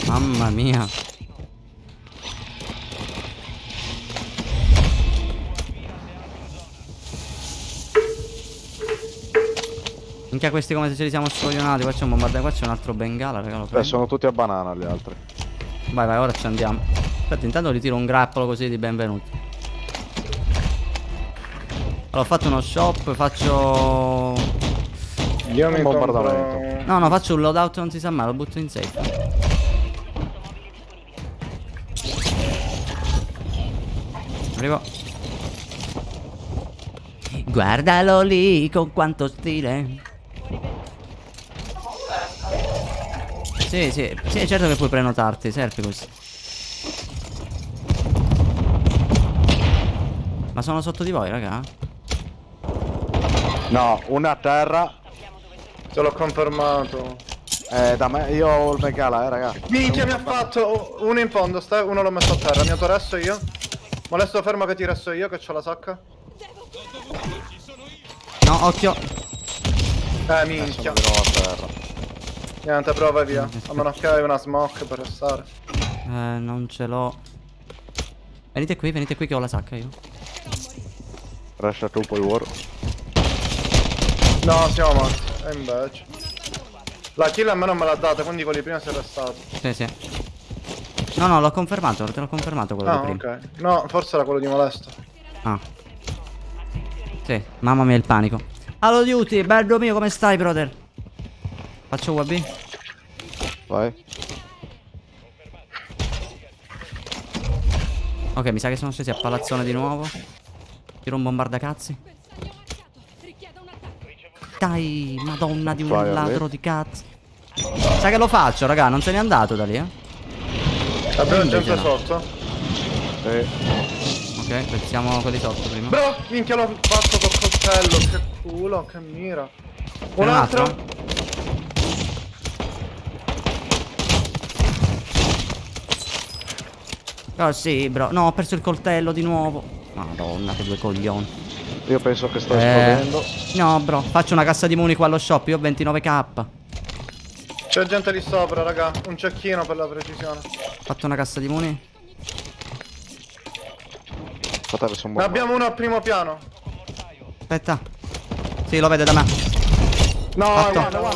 Mamma mia. Minchia, questi come se ce li siamo scoglionati. Qua c'è un bombardamento, qua c'è un altro bengala, raga, lo prendo. Sono tutti a banana gli altri. Vai, ora ci andiamo. Aspetta, intanto ritiro un grappolo così di benvenuti. Allora, ho fatto uno shop, faccio... Io mi bombardamento. compro... No, faccio un loadout, non si sa mai, lo butto in safe. Arrivo. Guardalo lì con quanto stile. Sì, certo che puoi prenotarti, serve così. Ma sono sotto di voi, raga? No, una a terra. Te l'ho confermato. Da me, io ho il bengala, raga. Minchia, mi ha fatto uno in fondo, uno l'ho messo a terra. Mi autoresto io. Molesto fermo che ti resto io, che c'ho la sacca. No, occhio. Minchia. Sono di nuovo a terra. Niente, prova via. A meno che hai una smoke per restare. Non ce l'ho. Venite qui che ho la sacca io. Resta tu poi war. No, siamo morti. E invece. La kill a me non me l'ha data, quindi quelli prima si è arrestato. Sì, sì. No, no, l'ho confermato, te l'ho confermato quello Ah, di prima. ok. No, forse era quello di Molesto. Ah. Sì, mamma mia il panico. Allo Duty, bello mio, come stai, brother? Faccio UAB? Vai. Ok, mi sa che sono scesi a palazzone di nuovo. Tiro un bombardacazzi. Dai, madonna di un Fire ladro lì. di cazzo. Sai che lo faccio, raga, non se n'è andato da lì, eh. Abbiamo invece gente no. sotto. Sì. Ok, pensiamo quelli sotto prima. Bro, minchia l'ho fatto col coltello. Che culo, che mira. Un altro? Oh sì, bro. No, ho perso il coltello di nuovo. Madonna, che due coglioni. Io penso che sto esplodendo. No, bro. Faccio una cassa di muni qua allo shop. Io ho 29k. C'è gente lì sopra, raga. Un cecchino per la precisione. Ho fatto una cassa di muni. Aspetta che sono Ne abbiamo uno al primo piano. Aspetta. Sì, lo vede da me. No, Fatto. guarda.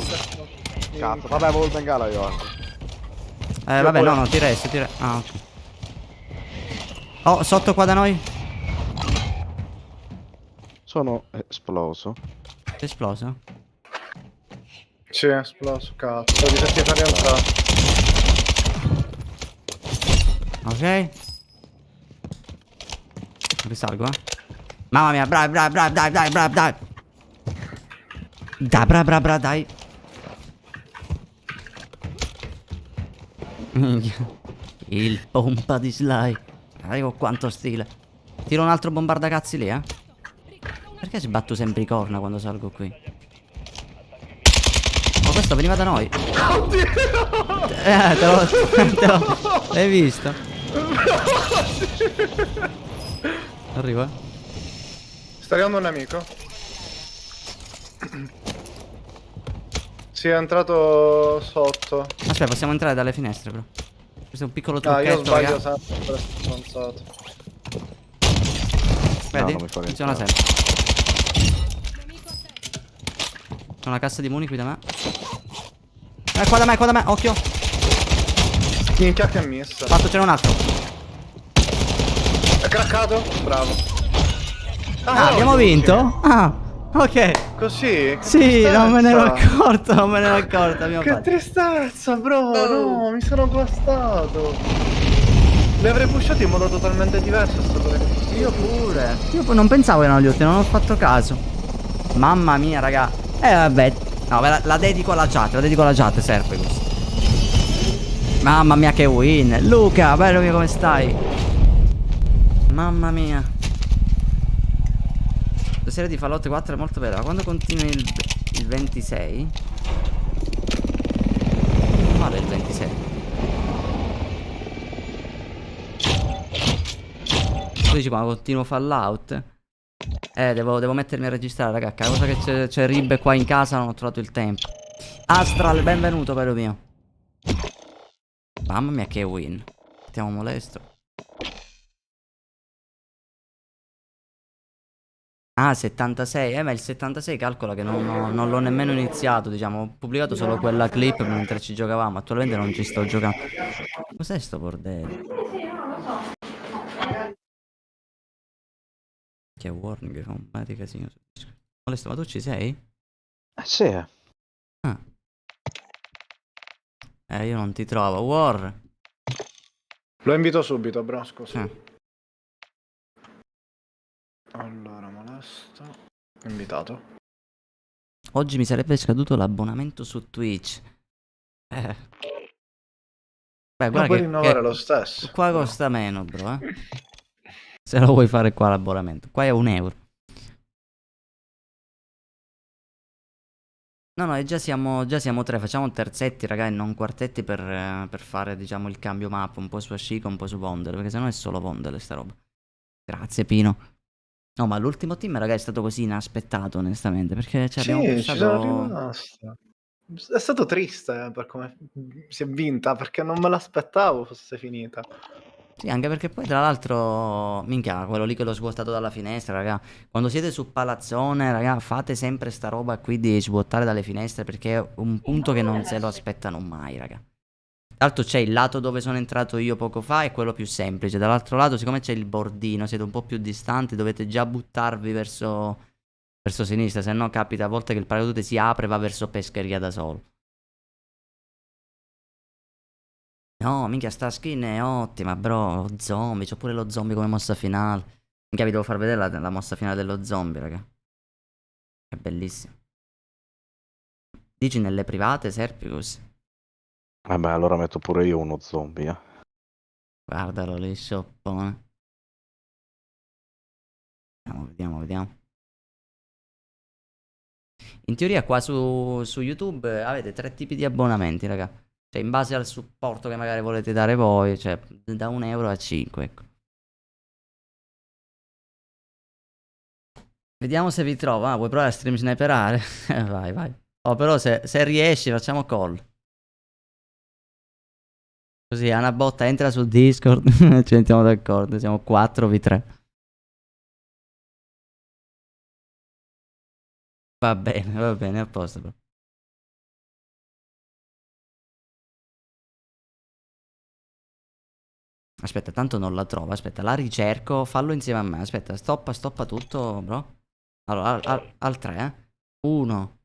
Cazzo, vabbè, avevo il bengala io anche. Vabbè, pure. no, ti resti, Ah, ok. Oh, sotto qua da noi. Sono esploso. È esploso? Sì, è esploso, cazzo. Devi sentire rientrare. Ok. Risalgo, eh. Mamma mia, dai. Dai. Minchia. Il pompa di Sly. Con quanto stile. Tiro un altro bombardacazzi lì, eh. Perché sbatto sempre i corna quando salgo qui? Oh, questo veniva da noi. Oddio! Te l'ho. L'hai visto? Arrivo, eh. Sta arrivando un nemico. Si è entrato sotto. Aspetta, possiamo entrare dalle finestre, bro. Questo è un piccolo Ah, io trucchetto, sbaglio raga. sempre, stronzato. Vedi? non mi fa Funziona rientrare. sempre. C'è una cassa di muni qui da me. Qua da me, occhio. Minchia che miss. Fatto, c'era un altro. È craccato? Bravo. Ah, abbiamo vinto? Ah, ok. Così? Che Sì, non me ne ero tristezza. accorto, non me ne ero accorto. Abbiamo Che fatto. tristezza, bro. No, mi sono guastato. Li avrei pushato in modo totalmente diverso. È stato Io pure. Io non pensavo che erano gli ultimi, non ho fatto caso. Mamma mia, raga. Vabbè. No, la dedico alla chat, serve questo. Mamma mia che win. Luca, bello mio, come stai? Mamma mia. La serie di Fallout 4 è molto bella. Ma quando continui il 26? Qual è il 26? Tu dici quando continuo Fallout? Devo mettermi a registrare, raga. Cosa che c'è Rib qua in casa, non ho trovato il tempo. Astral, benvenuto, bello mio. Mamma mia che win. Mettiamo molesto. Ah, 76. Ma il 76 calcola che non l'ho nemmeno iniziato, diciamo. Ho pubblicato solo quella clip mentre ci giocavamo. Attualmente non ci sto giocando. Cos'è sto bordello? Che warning, fa un po' di casino. Molesto, ma tu ci sei? Sì. Ah. Io non ti trovo. War. Lo invito subito, bro, scusa. Eh. Allora, molesto. Invitato. Oggi mi sarebbe scaduto l'abbonamento su Twitch. Beh, Ma guarda puoi che rinnovare lo stesso. qua costa meno, bro, eh. Se lo vuoi fare qua l'abbonamento. Qua è €1. No, già siamo tre. Facciamo terzetti, raga, e non quartetti per fare, diciamo, il cambio map. Un po' su Ashika, un po' su Vondel. Perché sennò è solo Vondel sta roba. Grazie, Pino. No, ma l'ultimo team, raga, è stato così inaspettato, onestamente. Perché abbiamo Sì, ci sono pushato... rimasto. È stato triste per come si è vinta, perché non me l'aspettavo fosse finita. Sì, anche perché poi tra l'altro, minchia, quello lì che l'ho svuotato dalla finestra, raga. Quando siete su palazzone, raga, fate sempre sta roba qui di svuotare dalle finestre perché è un punto che non se lo aspettano mai, raga. Tra l'altro c'è il lato dove sono entrato io poco fa è quello più semplice. Dall'altro lato, siccome c'è il bordino, siete un po' più distanti, dovete già buttarvi verso sinistra, se no capita a volte che il paracadute si apre e va verso pescheria da solo. No, minchia, sta skin è ottima, bro. Lo zombie, c'ho pure lo zombie come mossa finale. Minchia, vi devo far vedere la mossa finale dello zombie, raga. È bellissimo. Dici nelle private, Serpicus? Vabbè, allora metto pure io uno zombie, Guardalo lì, scioppone. Vediamo. In teoria qua su YouTube avete 3 tipi di abbonamenti, raga. Cioè, in base al supporto che magari volete dare voi, cioè da 1 euro a 5, ecco. Vediamo se vi trovo. Ah, vuoi provare a stream sniperare? Vai. Oh, però se riesci facciamo call. Così, a una botta, entra su Discord. Ci mettiamo d'accordo, siamo 4v3. Va bene, a posto, bro. Aspetta, tanto non la trovo. Aspetta, la ricerco. Fallo insieme a me. Aspetta, stoppa tutto, bro. Allora, al 3, eh. 1,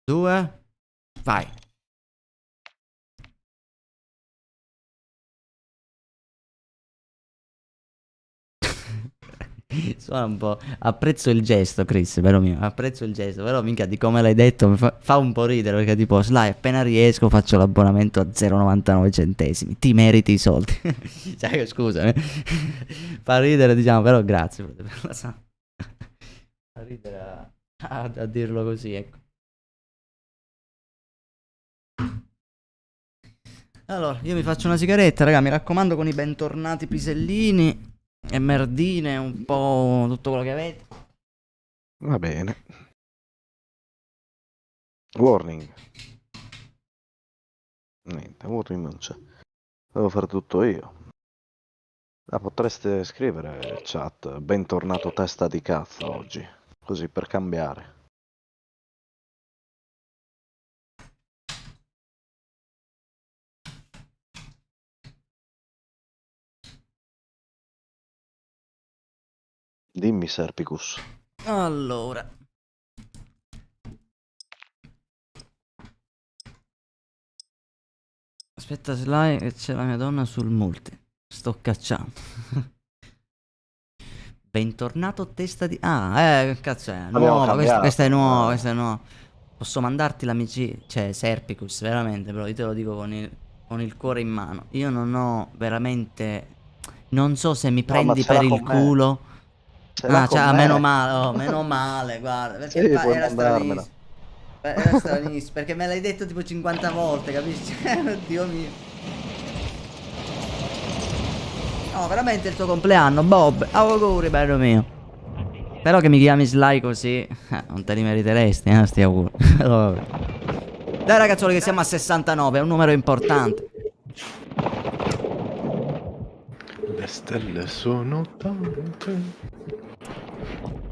2, vai. Suona un po'. Apprezzo il gesto, Chris, vero mio. Apprezzo il gesto, però minchia di come l'hai detto mi fa un po' ridere perché tipo, Sly, appena riesco faccio l'abbonamento a 0,99 centesimi. Ti meriti i soldi. Cioè, scusami. Fa ridere, diciamo, però grazie per la fa ridere a dirlo così, ecco. Allora, io mi faccio una sigaretta, raga, mi raccomando, con i bentornati pisellini e merdine, un po' tutto quello che avete. Va bene. Warning. Niente, warning non c'è. Devo fare tutto io. Potreste scrivere chat, bentornato testa di cazzo oggi, così per cambiare. Dimmi Serpicus. Allora, aspetta Sly che c'è la mia donna sul multi. Sto cacciando. Bentornato testa di... Ah, cazzo è nuova, questa è nuova, questa è nuova. Posso mandarti l'amici... Cioè, Serpicus, veramente, però io te lo dico con il cuore in mano. Io non ho veramente... Non so se mi prendi per il culo. Ah, meno male, guarda. Perché sì, era stranissimo. Era stranissimo, perché me l'hai detto tipo 50 volte, capisci? Dio mio. No, veramente il tuo compleanno, Bob. Auguri, bello mio. Però che mi chiami Sly così, non te li meriteresti, sti auguri. Dai ragazzoli che siamo a 69, è un numero importante. Le stelle sono tante.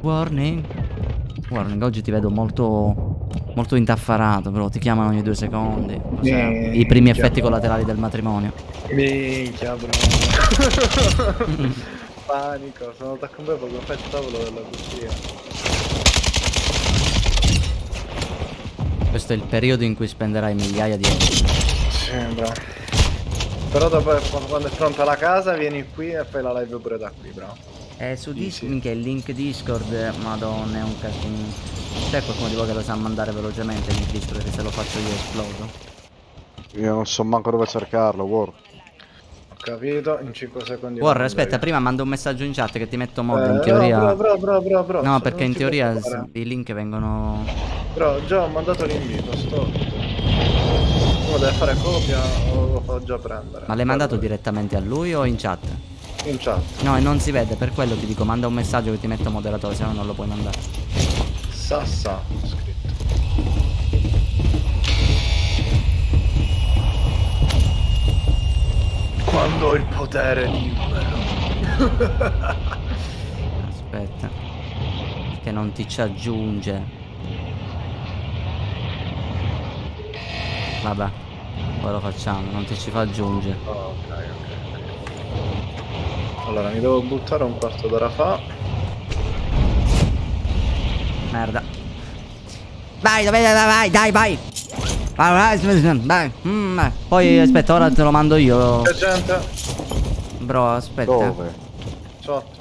Warning, oggi ti vedo molto intaffarato, però ti chiamano ogni 2 secondi. Cioè, i primi effetti collaterali del matrimonio. Minchia, bro. Panico, sono andato a comprare poco fa il tavolo della cucina. Questo è il periodo in cui spenderai migliaia di euro. Sì, bro. Però dopo quando è pronta la casa vieni qui e fai la live pure da qui, bro. Su Discord, che il link Discord, madonna, è un casino. C'è qualcuno di voi che lo sa mandare velocemente il link Discord, che se lo faccio io esplodo? Io non so manco dove cercarlo, War. Ho capito, in 5 secondi. War, aspetta, prima mando un messaggio in chat che ti metto mod, in teoria... Bro. No, perché in teoria i link vengono... Bro, già ho mandato l'invito, sto. Uno deve fare copia o lo fa già prendere. Ma l'hai mandato direttamente a lui o in chat? In chat. No, e non si vede, per quello ti dico, manda un messaggio che ti metto moderatore, se no non lo puoi mandare. Sassa, ho scritto. Quando il potere libero. Aspetta. Che non ti ci aggiunge. Vabbè. Poi lo facciamo, non ti ci fa aggiungere. Ok. Allora, mi devo buttare un quarto d'ora fa. Merda. Vai, vai, dai, vai. Vai. Poi aspetta, ora te lo mando io. C'è gente? Bro, aspetta. Dove? Sotto.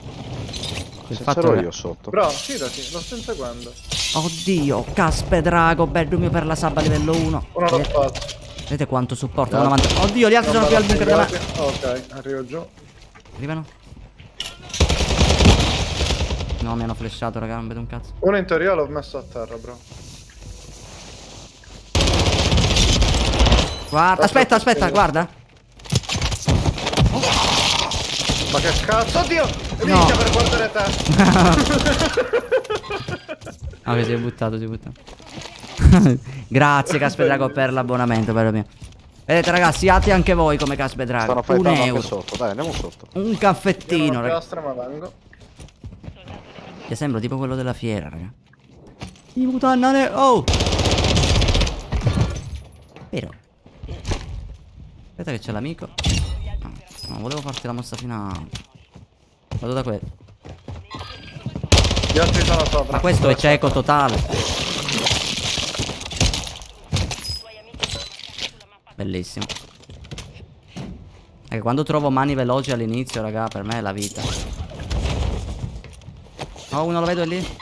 Il Se fatto c'ero che... io sotto. Bro, fidati, lo sto inseguendo. Oddio, caspe drago, bello mio per la sabba livello 1. Uno l'ho fatto. Vedete quanto supporta? 90. Oddio, gli altri sono più al bunker da me. Ok, arrivo giù. Arrivano. No, mi hanno flashato, raga, non vedo un cazzo. Uno in teoria l'ho messo a terra, bro. Guarda, aspetta, guarda. Ma che cazzo? Oddio! No. Minchia per guardare te! Ah, che si è buttato. Grazie Caspe Drago per l'abbonamento, bello mio. Vedete ragazzi, siate anche voi come Caspe Drago. Stanno Un fightando anche euro. sotto. Dai, andiamo sotto. Un Io caffettino, non raga. piastra, ma vengo. Ti sembra tipo quello della fiera, raga. I mutannane. Oh! Però. Aspetta che c'è l'amico. No, volevo farti la mossa finale. Vado da quello. Gli altri sono sopra. Ma questo è cieco totale. Bellissimo. Ecco, quando trovo mani veloci all'inizio, raga, per me è la vita. Oh, uno lo vedo è lì.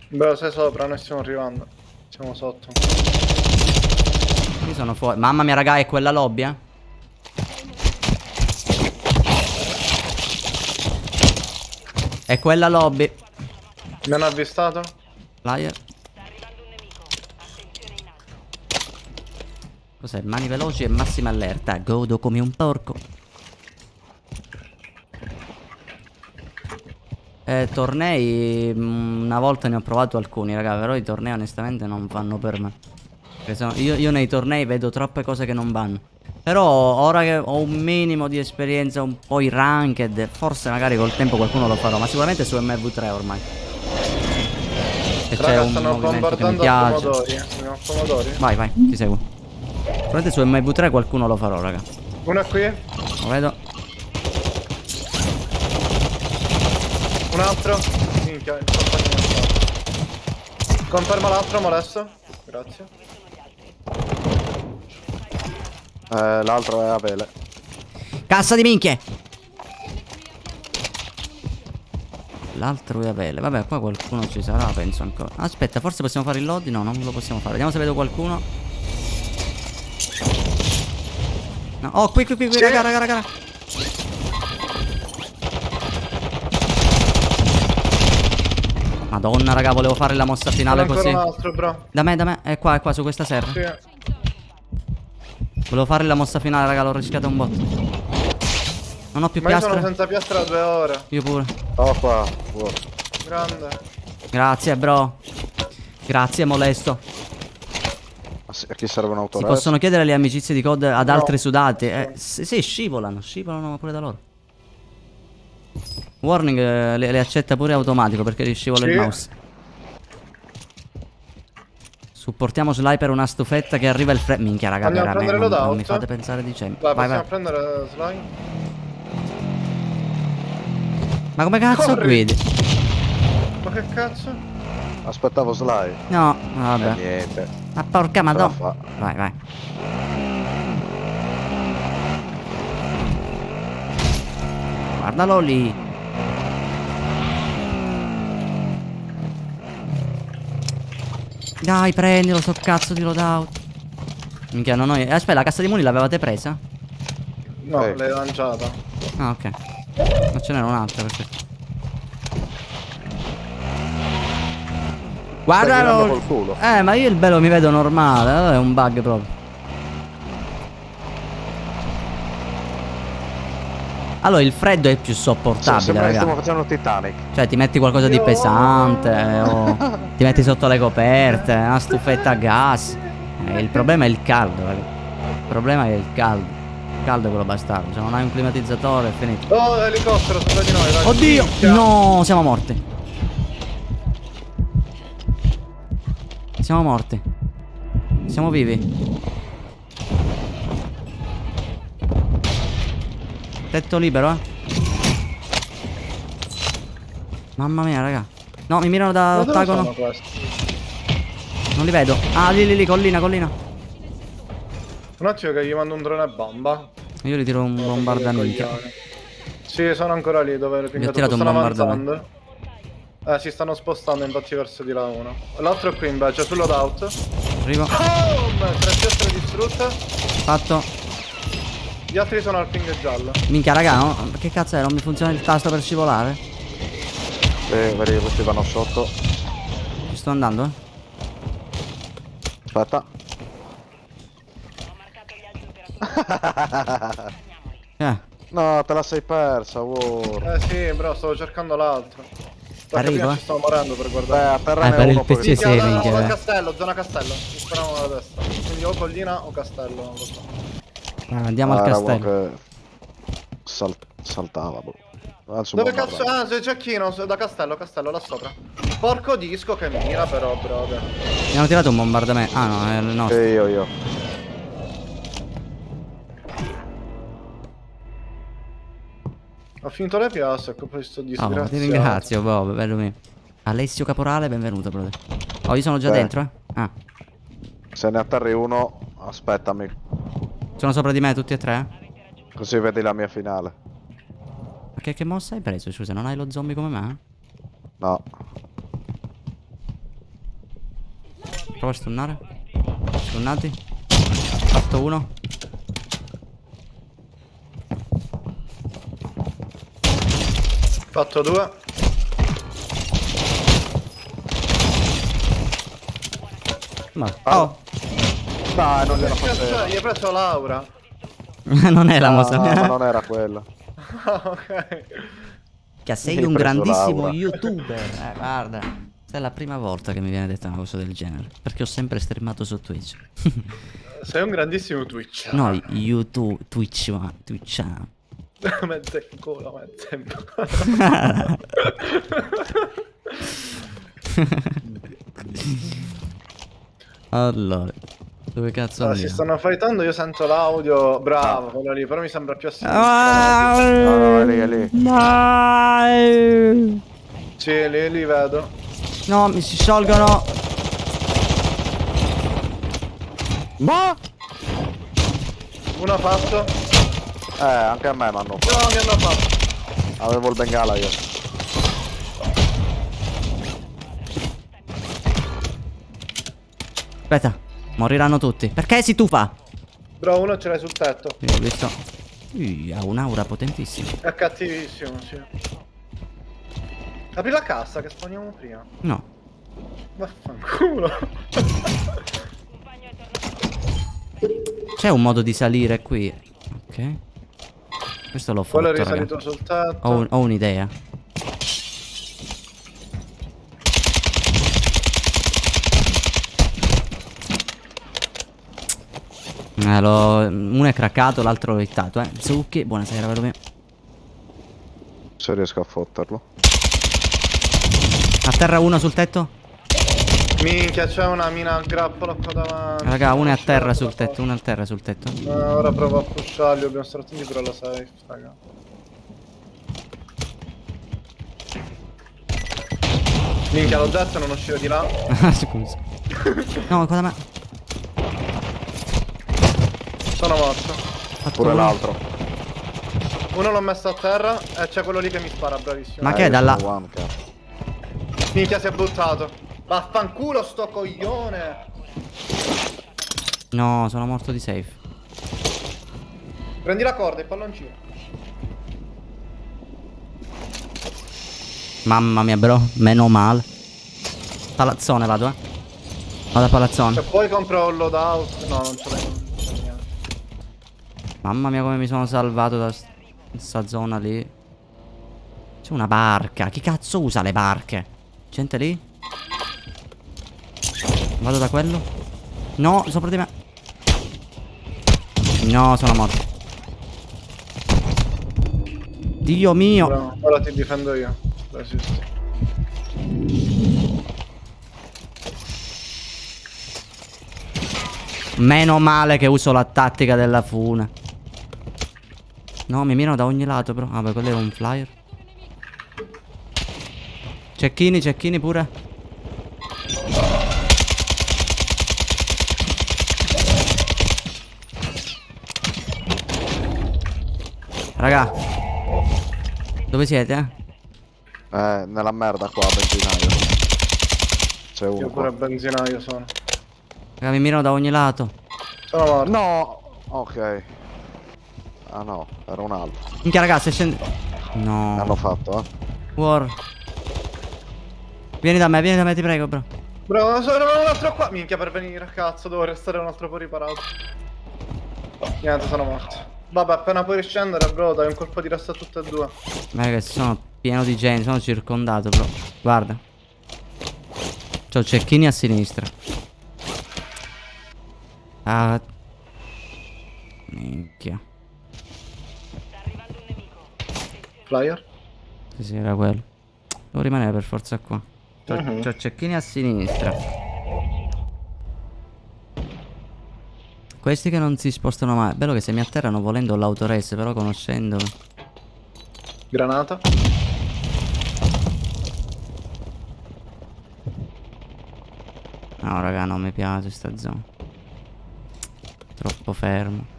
Beh, sei sopra, noi stiamo arrivando. Siamo sotto. Io sono fuori. Mamma mia, raga, è quella lobby, eh? È quella lobby. Mi hanno avvistato? Flyer. Cos'è? Mani veloci e massima allerta. Godo come un porco. Tornei. Una volta ne ho provato alcuni, raga. Però i tornei onestamente non vanno per me. Io nei tornei vedo troppe cose che non vanno. Però ora che ho un minimo di esperienza, un po' i ranked, forse magari col tempo qualcuno lo farò. Ma sicuramente su MV3 ormai. E c'è Raga, un stanno movimento che mi bombardando a piace. pomodori. Andiamo a pomodori. Vai, ti seguo. Sicuramente su MV3 qualcuno lo farò, raga. Uno è qui. Lo vedo. Un altro. Minchia, il compagno non sta. Conferma l'altro, molesto. Grazie. L'altro è a vele. Cassa di minchie. L'altro è a vele. Vabbè, qua qualcuno ci sarà, penso ancora. Aspetta, forse possiamo fare il loading? No, non lo possiamo fare. Vediamo se vedo qualcuno. No. Oh, qui, Sì. raga. Madonna, raga, volevo fare la mossa finale Ancora così. un altro, bro. Da me. È qua, su questa serra. Sì. Volevo fare la mossa finale, raga, l'ho rischiata un botto. Non ho più Ma io sono piastre. senza piastra da 2 ore. Io pure. Oh qua. Wow. Grande. Grazie, bro. Grazie, molesto. A chi serve un Si autorest? possono chiedere le amicizie di COD ad No. altri sudati? Sì, scivolano pure da loro. Warning le accetta pure automatico perché gli scivola il Sì. mouse. Supportiamo Sly per una stufetta che arriva il minchia, raga, Andiamo a veramente prendere non mi loadout? fate pensare di sempre. Vai, Vai. possiamo prendere slime? Ma come cazzo Corri. guidi? Ma che cazzo? Aspettavo Sly. No, vabbè. Niente. Ma porca Ce la madonna. fa. Vai. Guardalo lì. Dai, prendilo sto cazzo di loadout. Minchia, non ho... aspetta, la cassa di muni l'avevate presa? No, Sì. l'hai lanciata. Ah, ok. Ma ce n'era un'altra perché... Stai Guardalo! girando col culo. Ma io il bello mi vedo normale, è un bug proprio. Allora, il freddo è più sopportabile, Sembra che raga. stiamo facendo Titanic. Cioè, ti metti qualcosa di pesante, o ti metti sotto le coperte, una stufetta a gas. Il problema è il caldo, raga. Il problema è il caldo. caldo quello bastardo. Se non hai un climatizzatore è finito. Oh, elicottero sopra di noi, ragazzi. Oddio! No, siamo morti. Siamo morti. Siamo vivi. Tetto libero, Mamma mia, raga. No, mi mirano da Ma dove ottagono. sono questi? Non li vedo. Ah, lì, collina. Un attimo che gli mando un drone a bomba. Io li tiro un bombardamento. Sì, sono ancora lì dove Gli ho tirato un stanno bombardamento. avanzando. Si stanno spostando infatti verso di là uno. L'altro è qui invece, sul loadout. Arrivo. Boom! 3 piastre distrutte. Fatto. Gli altri sono al ping giallo. Minchia, raga, no? Che cazzo è? Non mi funziona il tasto per scivolare? Vedi che questi vanno sotto. Ci sto andando, Aspetta. No, te la sei persa, wow. Sì, bro, stavo cercando l'altro. Perché Arrivo, prima ci stavo morendo per Beh, guardare. a terra ne per il uno poi PC vedi. sì. Minchia, minchia, no, eh. castello, zona castello. Mi sparano alla destra. Quindi o collina o castello, non lo so. Andiamo al Era uno castello. che saltava, boh. Anzi, Dove un cazzo? bombardato. Ah, c'è Cecchino, da castello, là sopra. Porco disco che mira però, brother. Mi hanno tirato un bombardamento. Ah no, è il nostro. Io. Ho finito le piazze, ecco poi sto Oh, disgraziato. ti ringrazio, Bob, bello mio. Alessio Caporale, benvenuto, brother. Oh, io sono già Beh. dentro, Ah, Se ne atterri uno, aspettami. sono sopra di me tutti e tre? Così vedi la mia finale. Ma che mossa hai preso? Scusa, non hai lo zombie come me? No. Prova a stunnare. Stunnati. Fatto uno. Fatto 2. Ma... Oh! Dai, non gliela Cazzo, facevo. gli hai preso Laura. Non è la mossa No, ma mia. non era quella. Ah, ok. Che sei Mi hai un preso grandissimo Laura. youtuber. Guarda. Questa è la prima volta che mi viene detta una cosa del genere. Perché ho sempre streamato su Twitch. Sei un grandissimo Twitch. No, YouTube, Twitch, ma Twitch. Mette in culo, mette in culo. Allora, dove cazzo Allora, si andiamo? stanno fightando, io sento l'audio. Bravo, quello lì, però mi sembra più a sinistra. No, è lì. Sì, li vedo. No, mi si sciolgono. Ma? Uno fatto. Anche a me m'hanno fatto. No, mi hanno fatto. Avevo il bengala io. Aspetta, moriranno tutti. Perché si tufa? Bro, uno ce l'hai sul tetto. Io ho visto. Ha un'aura potentissima. È cattivissimo, sì. Apri la cassa che spawniamo prima. No. Vaffanculo. C'è un modo di salire qui. Ok. Questo l'ho Quello è fatto, raga. risalito sul tetto. Ho un'idea. Uno è craccato, l'altro l'ho hittato, Zucchi, buonasera, vero mio. Se riesco a fotterlo. A terra uno sul tetto? Minchia, c'è una mina al grappolo qua davanti. Raga, uno è a terra sul Uscire tetto, uno è a terra sul tetto. Ora provo a pusharli, dobbiamo stare attenti per la safe, raga. Minchia, l'ho detto, non uscire di là. Scusa. No, qua da me. Sono morto. Fatto Pure uno. l'altro. Uno l'ho messo a terra e c'è quello lì che mi spara, bravissimo. Ma che è io dalla... sono one, cazzo. Minchia, si è buttato. Vaffanculo sto coglione. No, sono morto di safe. Prendi la corda e palloncino. Mamma mia, bro, meno male. Palazzone vado, Vado a palazzone. Se poi compro un loadout. No, non ce l'hai. Non c'è niente. Mamma mia come mi sono salvato da questa zona lì. C'è una barca. Chi cazzo usa le barche? Gente lì? Vado da quello. No, sopra di me. No, sono morto. Dio mio. Bravo, ora ti difendo io. Resisto. Meno male che uso la tattica della fune. No, mi mirano da ogni lato però. Vabbè, quello era un flyer. Cecchini pure. Raga, dove siete? Nella merda qua, benzinaio. C'è uno Io pure qua. benzinaio sono. Raga, mi mirano da ogni lato. Sono morto. No! Ok. Ah no, era un altro. Minchia raga, se scende... No. L'hanno fatto, War. Vieni da me, ti prego, bro. Bro, sono un altro qua. Minchia per venire, cazzo, devo restare un altro po' riparato. Niente, sono morto. Vabbè, appena puoi riscendere, bro, dai un colpo di resta a tutte e due. Raga, sono pieno di gente, sono circondato, bro. Guarda. C'ho cecchini a sinistra. Ah. Minchia. Flyer? Sì, era quello. Devo rimanere per forza qua. C'ho cecchini a sinistra. Questi che non si spostano mai. Bello che se mi atterrano volendo l'autoresse, però conoscendomi. Granata? No, raga, non mi piace sta zona. Troppo fermo.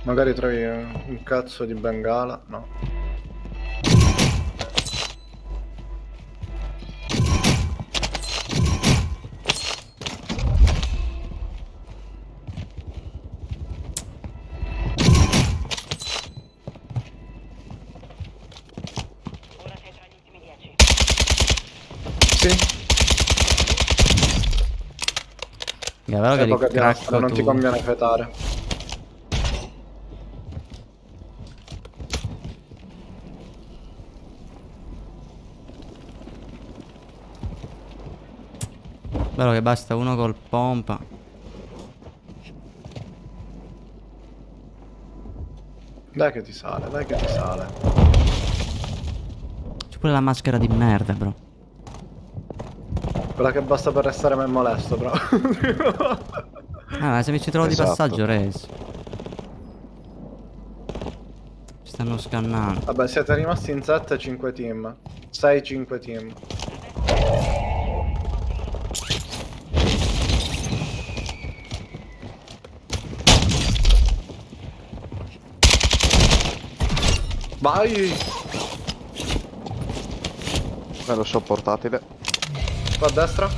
Magari trovi un cazzo di bengala. No. Sì, È vero che c'è li poca piastra, cracco non ti tu. conviene fetare. Bello che basta uno col pompa. Dai che ti sale, dai che ti sale. C'è pure la maschera di merda, bro. Quella che basta per restare me molesto, bro. Ah, ma se mi ci trovo Esatto. di passaggio, Rez. Ci stanno scannando. Vabbè, siete rimasti in 7 5 team. 6 5 team. Vai! Bello shop portatile. Qua a destra.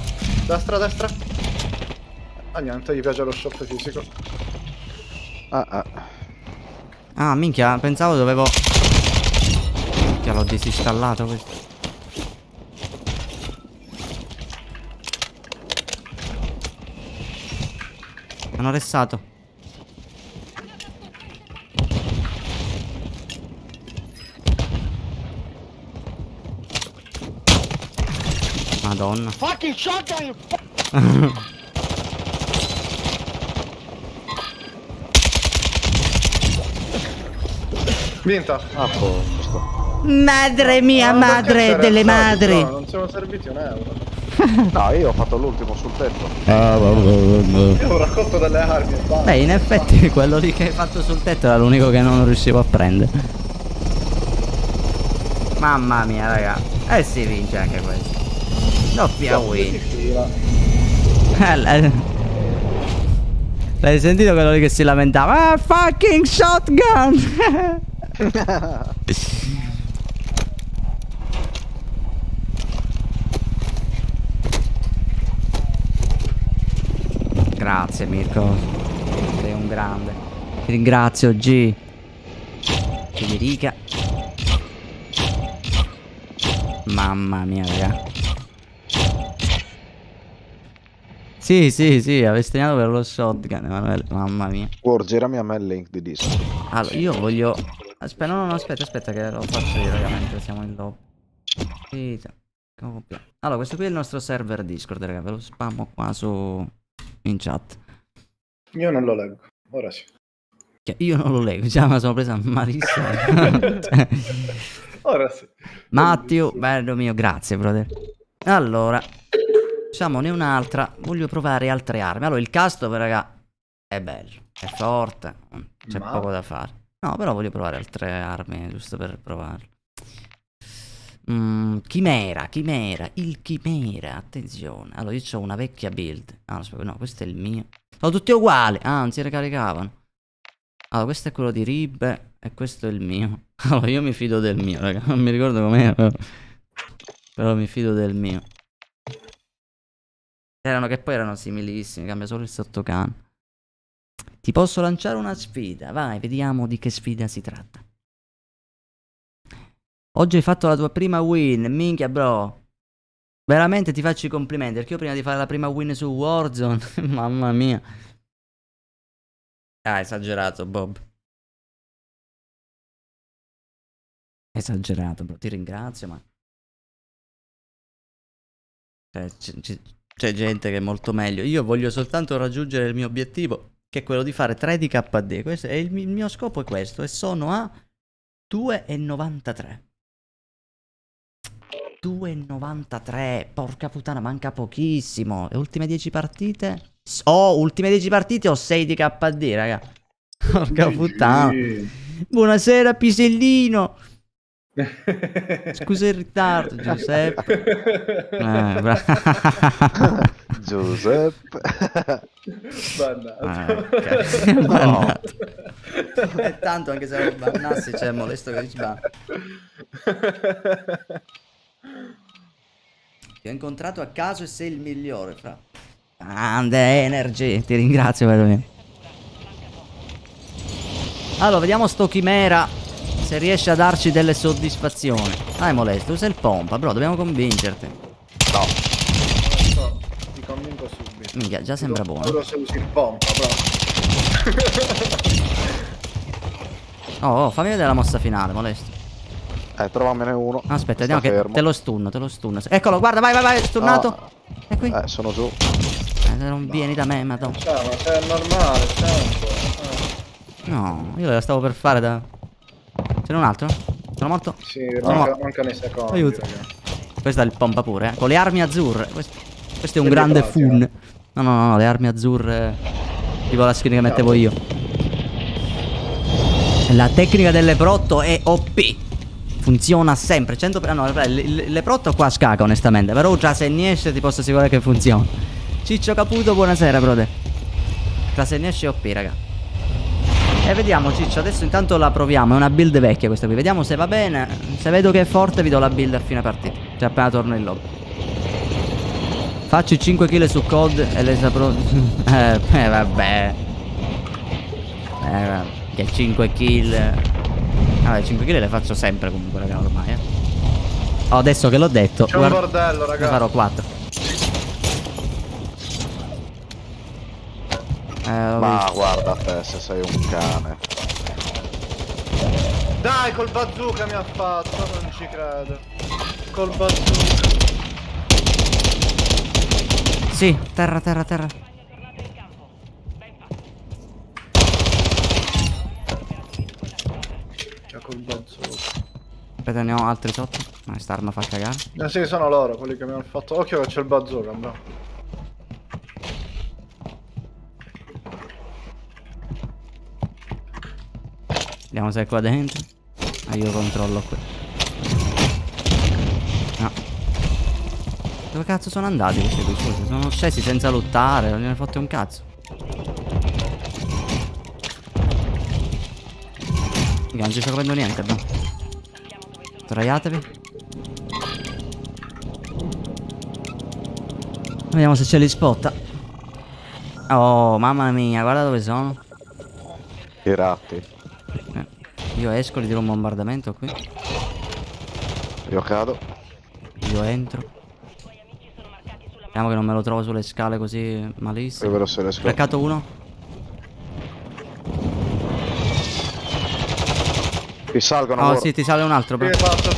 Destra, destra. Ah niente, gli piace lo shop fisico. Ah, minchia, pensavo dovevo... Minchia, l'ho disinstallato questo. Hanno ressato. Madonna. Fucking shotgun, you Vinta! Ah, posto. Madre mia, Ma perché madre sei delle arrestato, madri. bro? Non siamo serviti un euro. No, io ho fatto l'ultimo sul tetto. Io ho raccolto delle armi e basta. Beh, in effetti quello lì che hai fatto sul tetto era l'unico che non riuscivo a prendere. Mamma mia, raga. E si vince anche questo. Doppia win. L'hai sentito quello lì che si lamentava? Ah, fucking shotgun! Grazie Mirko. Sei un grande. Ti ringrazio G. Federica. Mamma mia, raga. Sì, avevo segnato per lo shotgun, Emanuele. Mamma mia. War, girami a me il link di Discord. Allora, io voglio... Aspetta, no, aspetta che lo faccio io, raga, mentre siamo in lobby. Allora, questo qui è il nostro server Discord, raga, ve lo spammo qua su... in chat. Io non lo leggo, ora sì. Che io non lo leggo, già me la sono presa malissimo. Ora sì. Matteo, bello mio, grazie, brother. Allora, facciamone un'altra. Voglio provare altre armi. Allora, il custom, raga, è bello, è forte, c'è Ma- poco da fare. No, però voglio provare altre armi, giusto per provarlo. Chimera, il chimera, attenzione. Allora, io ho una vecchia build. Ah, aspetta, no, questo è il mio. Sono tutti uguali, ah, non si ricaricavano. Allora, questo è quello di Rib e questo è il mio. Allora, io mi fido del mio, raga. Non mi ricordo com'era, però mi fido del mio. Erano che poi erano similissimi, cambia solo il sottocano. Ti posso lanciare una sfida, vai, vediamo di che sfida si tratta. Oggi hai fatto la tua prima win, minchia bro. Veramente ti faccio i complimenti, perché io prima di fare la prima win su Warzone, mamma mia. Ah, esagerato, Bob. Esagerato, bro, ti ringrazio, ma... C'è gente che è molto meglio. Io voglio soltanto raggiungere il mio obiettivo, che è quello di fare 3 di KD. Questo è il mio scopo è questo, e sono a 2,93. 2,93. Porca puttana, manca pochissimo. Le ultime 10 partite? Ultime 10 partite ho 6 di KD, raga. Porca puttana. Buonasera, pisellino. Scusa il ritardo, Giuseppe. Giuseppe. Bannato. Ok. Bannato. E tanto anche se lo bannassi c'è molesto che ci va. Ti ho incontrato a caso e sei il migliore, fra. Grande energy, ti ringrazio veramente. Allora, vediamo sto chimera se riesce a darci delle soddisfazioni. Dai, molesto, usa il pompa, bro, dobbiamo convincerti. No. Ti convinco subito. Minchia, già sembra buono. Solo se usi il pompa, bro. Oh, fammi vedere la mossa finale, molesto. Trovamene uno. Aspetta, Sta vediamo che fermo. te lo stunno. Eccolo, guarda, vai, stunnato. No. È qui. Sono giù. Non vieni da me, madonna. Cioè, ma è normale, tempo. No, io la stavo per fare da... C'è un altro? Sono morto? Sì, Sono mancano i secondi. Aiuto. Raga. Questo è il pompa pure, Con le armi azzurre. Questo è un Quindi grande pratica. fun. No, le armi azzurre. Tipo la skin che mettevo io. La tecnica delle protto è OP. Funziona sempre. 100%. No, le protto qua scacca onestamente. Però già se ne esce ti posso assicurare che funziona. Ciccio Caputo, buonasera, brother. Già se ne esce OP, raga. E vediamo, Ciccio, adesso intanto la proviamo. È una build vecchia questa qui. Vediamo se va bene. Se vedo che è forte vi do la build a fine partita. Cioè appena torno in lobby. Faccio i 5 kill su COD e le saprò... vabbè. Che 5 kill... Vabbè, 5 kill le faccio sempre comunque, raga, ormai, Oh, adesso che l'ho detto... C'è un bordello, ne raga. farò 4. Ma guarda te se sei un cane. Dai, col bazooka mi ha fatto, non ci credo. Col bazooka. Sì, terra. Cioè, col bazooka. Aspetta, ne ho altri sotto. Ma sta arma fa cagare. Sì, sono loro quelli che mi hanno fatto. Occhio che c'è il bazooka, bro. Vediamo se è qua dentro. Io controllo qui. No. Dove cazzo sono andati questi qui? Scusa, sono scesi senza lottare. Non gliene fotte un cazzo. Non ci sto capendo niente, no. Sdraiatevi. Vediamo se ce li spotta. Oh, mamma mia, guarda dove sono. I ratti. Io esco, gli tiro un bombardamento qui. Io cado. Io entro. Vediamo che non me lo trovo sulle scale così malissimo. Io vedo se riesco. Peccato uno. Ti salgono. Oh loro. sì, ti sale un altro, Sì, bro. esatto.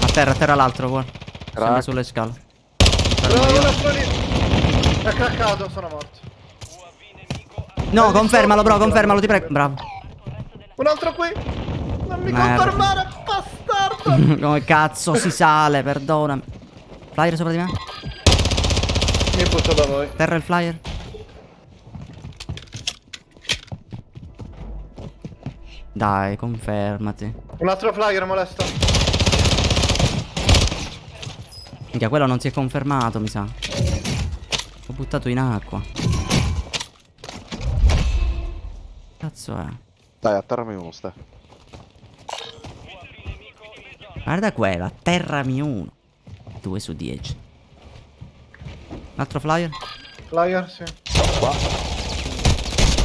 A terra l'altro, guarda. Sempre Crack. sulle scale. Bravo, fuori. È craccato, sono morto. No, confermalo, bro, confermalo, ti prego. Bravo. Un altro qui. Non mi Merda. confermare, bastardo. Come cazzo si sale, perdonami. Flyer sopra di me? Mi butto da voi. Terra il flyer. Dai, confermati. Un altro flyer molesta. Minchia, quello non si è confermato, mi sa. L'ho buttato in acqua. Cazzo è? Dai, atterrami uno, Ste. Guarda quella, atterrami uno. 2 su 10. Un altro flyer? Flyer, sì.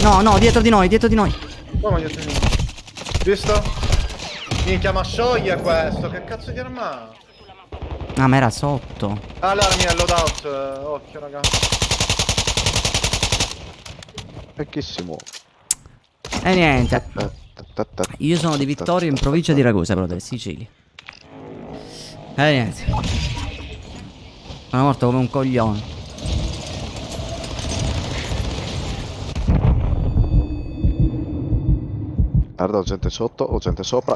No, no, dietro di noi, dietro di noi. Come gli ho visto? Minchia, ma scioglie questo. Che cazzo di arma? Ah, ma era sotto. Ah, l'armi è loadout. Occhio, raga. E chi si muove? E niente. Io sono di Vittorio in provincia di Ragusa, però delle Sicilia. E niente. Sono morto come un coglione. Guarda, ho gente sotto, ho gente sopra.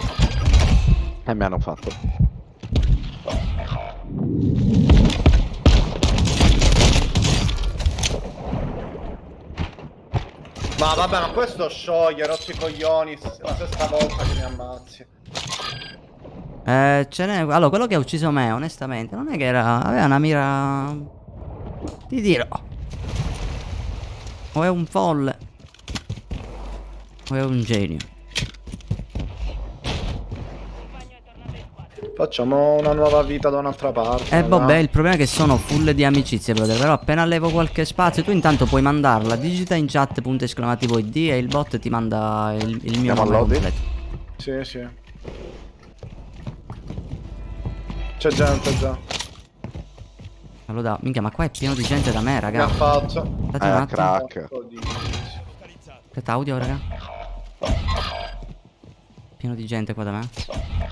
E mi hanno fatto. Ma vabbè, ma questo scioglie, rotti i coglioni. La sesta volta che mi ammazzi. Ce n'è. Allora, quello che ha ucciso me, onestamente, non è che era. Aveva una mira. Ti dirò. O è un folle. O è un genio. Facciamo una nuova vita da un'altra parte. Vabbè, il problema è che sono full di amicizie, brother. Però appena levo qualche spazio, tu intanto puoi mandarla. Digita in chat !ID e il bot ti manda il mio Andiamo nome al lobby? completo. Sì, sì. C'è gente già. Allora, minchia, ma qua è pieno di gente da me, Mi ha raga. fatto. Date un attimo. Crack. Aspetta, audio, raga. Pieno di gente qua da me.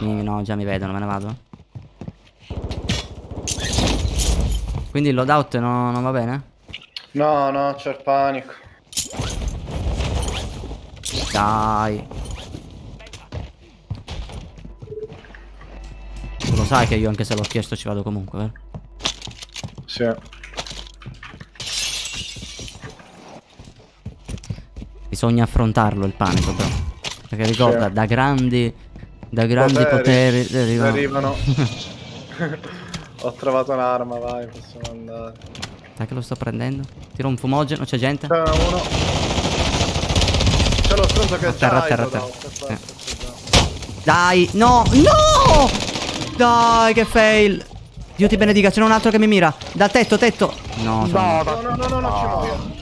No, già mi vedono, me ne vado. Quindi il loadout non va bene? No, no, c'è il panico. Dai. Tu lo sai che io anche se l'ho chiesto ci vado comunque, vero? Sì. Bisogna affrontarlo il panico però. Perché ricorda, Sì. da grandi poteri arrivano. Ho trovato un'arma, vai, possiamo andare. Sai che lo sto prendendo? Tiro un fumogeno, c'è gente? C'è uno. C'è lo stronzo che A terra, c'ha a terra, il a terra. loadout, aspetta. Dai, no, no! Dai, che fail. Dio ti benedica, c'è un altro che mi mira. Da tetto. No, No, ci muoio.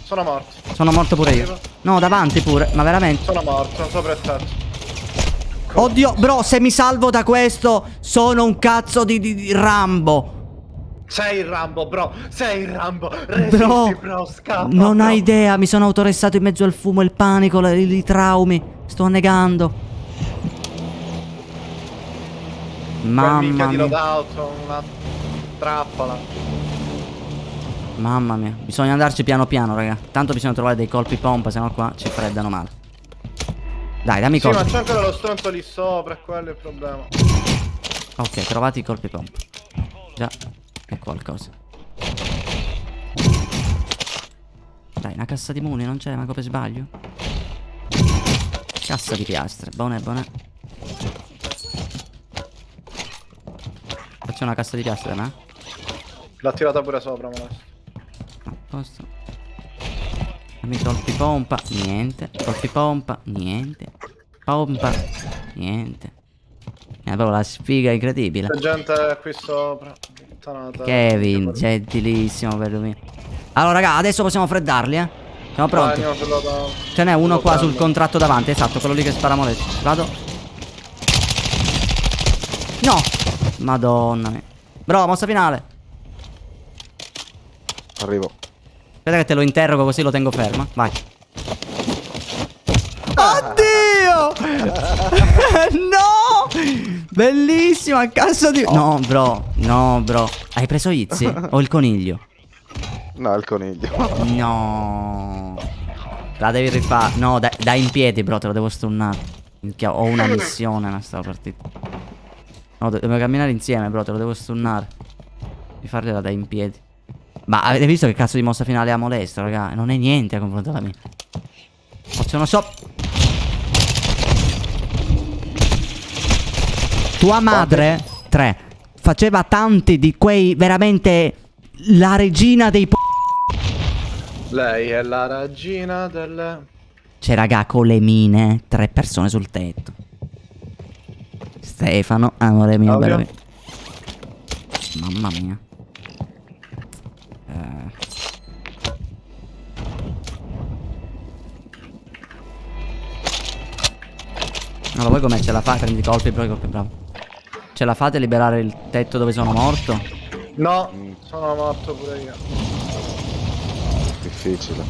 Sono morto. sono morto pure io. No, davanti pure, ma veramente. Sono morto, sopra il tetto. Oddio, bro, se mi salvo da questo, sono un cazzo di Rambo. Sei il Rambo, bro. Sei il Rambo. Resisti, bro, scappa. Non bro. hai idea, mi sono autorestato in mezzo al fumo, il panico, i traumi. Sto annegando. Quel minchia Mamma di mia. loadout, una trappola. Mamma mia. Bisogna andarci piano piano, raga. Tanto bisogna trovare dei colpi pompa, sennò qua ci freddano male. Dai, dammi i Sì, colpi. ma c'è ancora lo stronzo lì sopra, è quello il problema. Ok, trovati i colpi pompa. Già, è qualcosa. Dai, una cassa di muni non c'è, ma come sbaglio? Cassa di piastre, buone. Faccio una cassa di piastre da me? L'ha tirata pure sopra, molesto. A posto. Dammi colpi pompa, niente. Colpi pompa, niente. Pompa, niente. È proprio la sfiga incredibile. C'è gente qui sopra. Puttanata. Kevin, gentilissimo, bello mio. Allora, raga, adesso possiamo freddarli, eh. Siamo Vai, pronti. andiamo sul loadout. Ce n'è uno Lo qua prendo. sul contratto davanti, esatto, quello lì che spara moletti. Vado. No! Madonna mia. Bro, mossa finale. Arrivo. Aspetta che te lo interrogo così lo tengo fermo. Vai. Oddio! No! Bellissima, cazzo di... No, bro. Hai preso Izzy? O il coniglio? No, il coniglio. No. La devi rifare. No, dai in piedi, bro, te lo devo stunnare. Minchia, ho una missione in sta partita. No, dobbiamo camminare insieme, bro, te lo devo stunnare. Di fargliela dai in piedi. Ma avete visto che cazzo di mossa finale ha molesto, raga? Non è niente a confronto alla mia. Faccio so. Tua madre, 3, faceva tanti di quei veramente la regina dei Lei è la regina delle... C'è raga con le mine, 3 persone sul tetto. Stefano, amore mio, Audio. bello mio. Mamma mia. Allora, voi com'è? Ce la fate? Prendi colpi, bravo. Ce la fate a liberare il tetto dove sono morto? No, sono morto pure io. Difficile.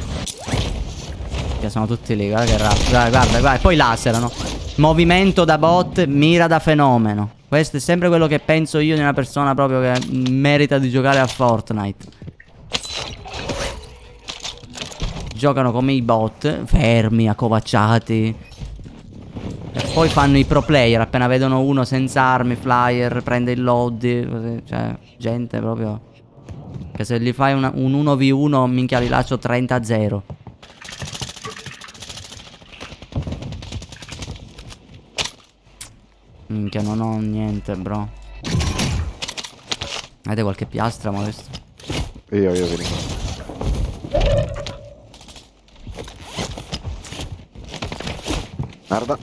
Che sono tutti lì, guarda che razzo. Guarda. E poi laserano. Movimento da bot, mira da fenomeno. Questo è sempre quello che penso io di una persona proprio che merita di giocare a Fortnite. Giocano come i bot, fermi, accovacciati. E poi fanno i pro player, appena vedono uno senza armi, flyer, prende il lobby, così, cioè, gente proprio... Che se gli fai un 1v1, minchia, li lascio 30-0. Minchia, non ho niente, bro. Avete qualche piastra, molesto? Io vieni. Guarda.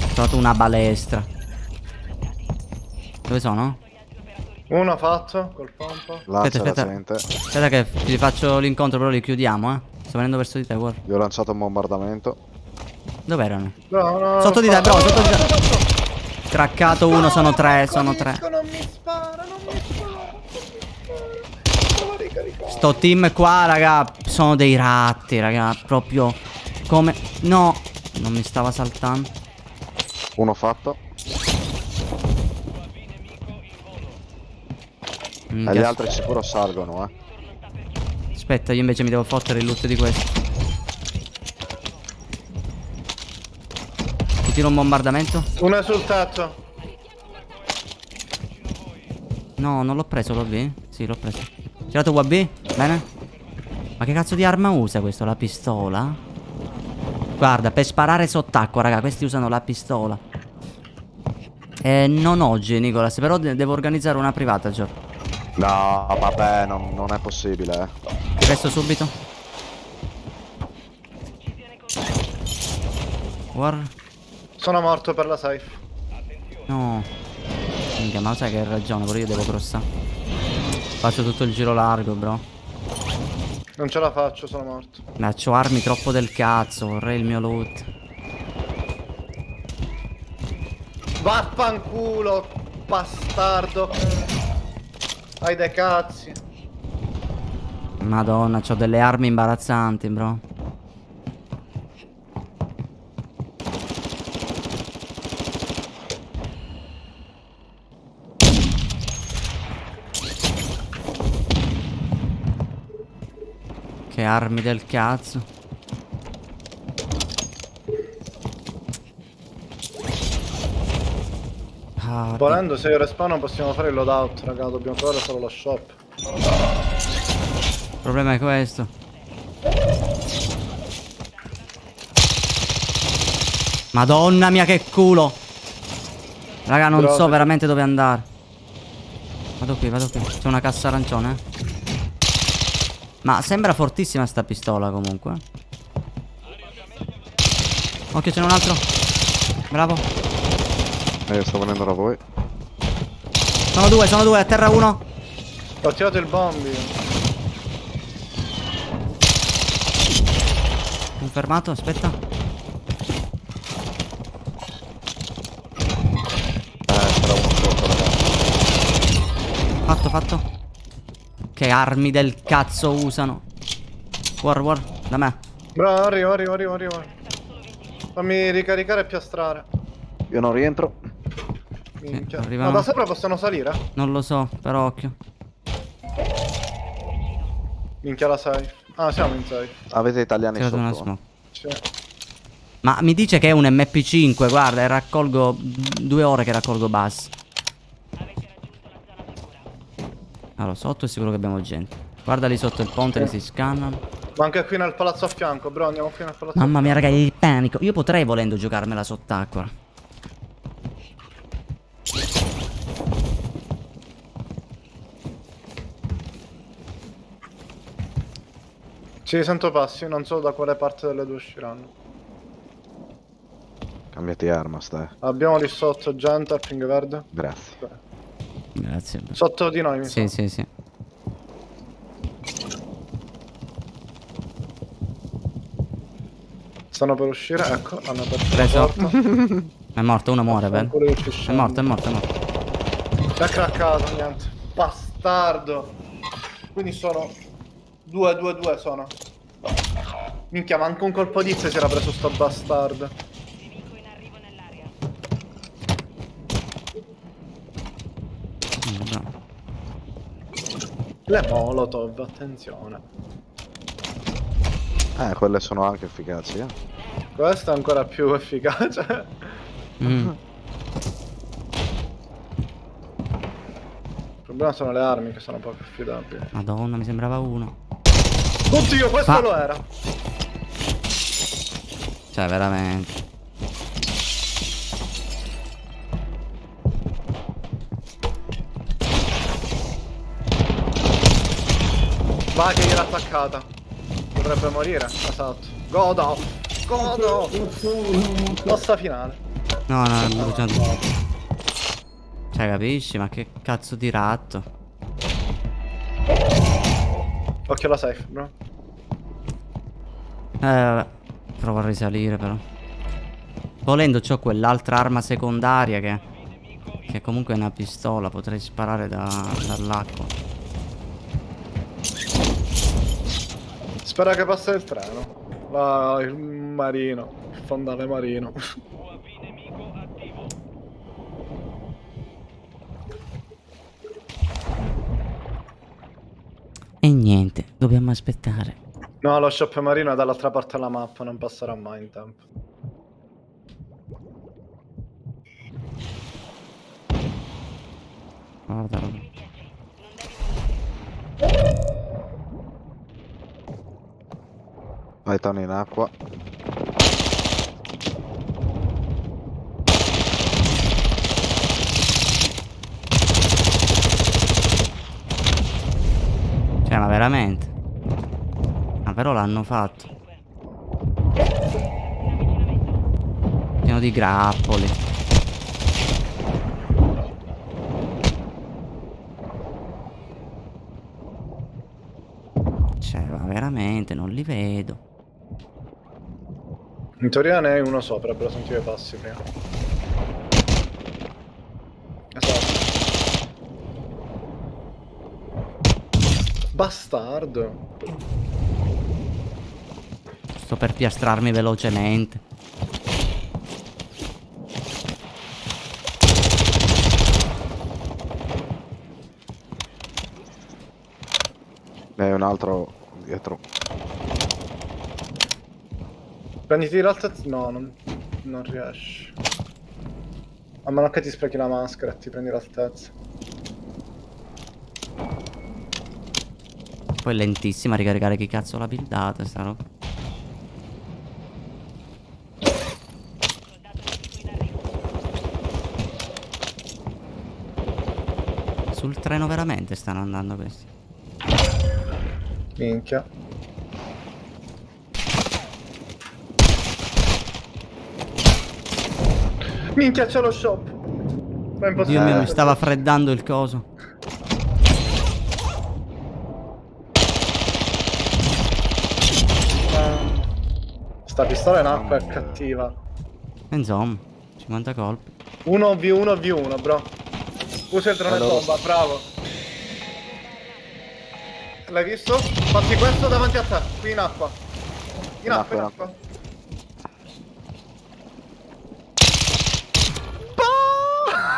Ho trovato una balestra. Dove sono? Uno fatto col pompo. Lancia la Aspetta. gente. Aspetta che ti faccio l'incontro, però li chiudiamo, Sto venendo verso di te, guarda. Gli ho lanciato un bombardamento. Dov'erano? No, Sotto di te, bro, sotto di te. Craccato uno, sono 3, sono 3. Non mi spara, non mi spara. Stavo ricaricando. Sto team qua, raga, sono dei ratti, raga, proprio come... No, non mi stava saltando. Uno fatto. E gli Minchia. altri sicuro salgono, Aspetta, io invece mi devo fottere il loot di questo. Ti tiro un bombardamento? Uno è sul tetto. No, non l'ho preso l'UAV? Sì, l'ho preso. Tirato UAV? Bene. Ma che cazzo di arma usa questo? La pistola? Guarda, per sparare sott'acqua, raga, questi usano la pistola. Non oggi, Nicolas, però devo organizzare una privata, Giorgio. No, vabbè, non è possibile, Ti resto subito. Guarda. Sono morto per la safe. No. Minchia, ma sai che hai ragione, pure io devo crossare. Faccio tutto il giro largo, bro. Non ce la faccio, sono morto. Ma c'ho armi troppo del cazzo, vorrei il mio loot. Vaffanculo, bastardo. Hai dei cazzi. Madonna, c'ho delle armi imbarazzanti, bro. Che armi del cazzo. Ah, Volendo, se io respawn possiamo fare il loadout, raga. Dobbiamo trovare solo lo shop. il problema è questo. Madonna mia, che culo. Raga, non Però so se- veramente dove andare. Vado qui. C'è una cassa arancione. Ma sembra fortissima sta pistola comunque. Occhio, ce n'è un altro. Bravo. Io sto venendo da voi. Sono due, a terra uno. Ho tirato il bombi. Confermato, aspetta. C'era uno sotto, ragazzi. Fatto. Che armi del cazzo usano. War, da me. Bravo, arrivo. Fammi ricaricare e piastrare. Io non rientro. Minchia. arrivano. Ma da sopra possono salire? Non lo so, però occhio. Minchia la safe. Ah, siamo in safe. Avete italiani Tirato una sotto? smoke. Sì. Ma mi dice che è un MP5, guarda, e raccolgo 2 ore che raccolgo bus. Allora, sotto è sicuro che abbiamo gente. Guarda lì sotto il ponte che si scannano. Ma anche qui nel palazzo a fianco, bro, andiamo qui nel palazzo a Mamma mia, raga, il panico. Io potrei volendo giocarmela sott'acqua. Sì, sento passi, non so da quale parte delle due usciranno. Cambiati arma, stai. Abbiamo lì sotto gente al ping verde. Grazie. Grazie. Sotto di noi, mi Sì, sa. sì, sì. Stanno per uscire, ecco, hanno aperto la Preso. porta. È morto, uno muore, vero? Ancora io ci È scendo. morto, è morto, è morto. È craccato, niente. Bastardo. Quindi sono 2-2-2 sono. Minchia, manco un colpo di si era preso sto bastardo. No. Le molotov, attenzione. Quelle sono anche efficaci, eh. Questa è ancora più efficace. Mm. Il problema sono le armi che sono poco affidabili. Madonna, mi sembrava uno. Oddio, questo Ma- lo era. Cioè, veramente. Va che gliel'ha attaccata. Dovrebbe morire, esatto. Godo! Godo! Mossa finale. No, no, è bruciato. Cioè, capisci? Ma che cazzo di ratto. Occhio alla safe, bro. Vabbè. Provo a risalire, però. Volendo c'ho quell'altra arma secondaria che comunque è una pistola. Potrei sparare dall'acqua. Spera che passa il treno. Il marino. Il fondale marino. UAV nemico attivo. E niente, dobbiamo aspettare. No, lo shop marino è dall'altra parte della mappa, non passerà mai in tempo. Guardalo. Vai Tony in acqua. Cioè, ma veramente. Ma però l'hanno fatto. Pieno di grappoli. Cioè, ma veramente, non li vedo. In teoria ne hai uno sopra, però sentivo i passi prima. Esatto. Bastardo. Sto per piastrarmi velocemente. Ne hai un altro dietro. Prenditi l'altezza. No, non riesci. A meno che ti sprechi la maschera e ti prendi l'altezza. Poi è lentissima a ricaricare chi cazzo l'ha buildata sta roba. Sul treno veramente stanno andando questi. Minchia. Minchia, c'è lo shop. Ma è impossibile. Dio mio, mi stava freddando il coso. Sta pistola in acqua è cattiva. Insomma, 50 colpi. 1v1v1, bro. Usa il drone Allora- bomba, bravo. L'hai visto? Fatti questo davanti a te, qui in acqua. In acqua, in acqua.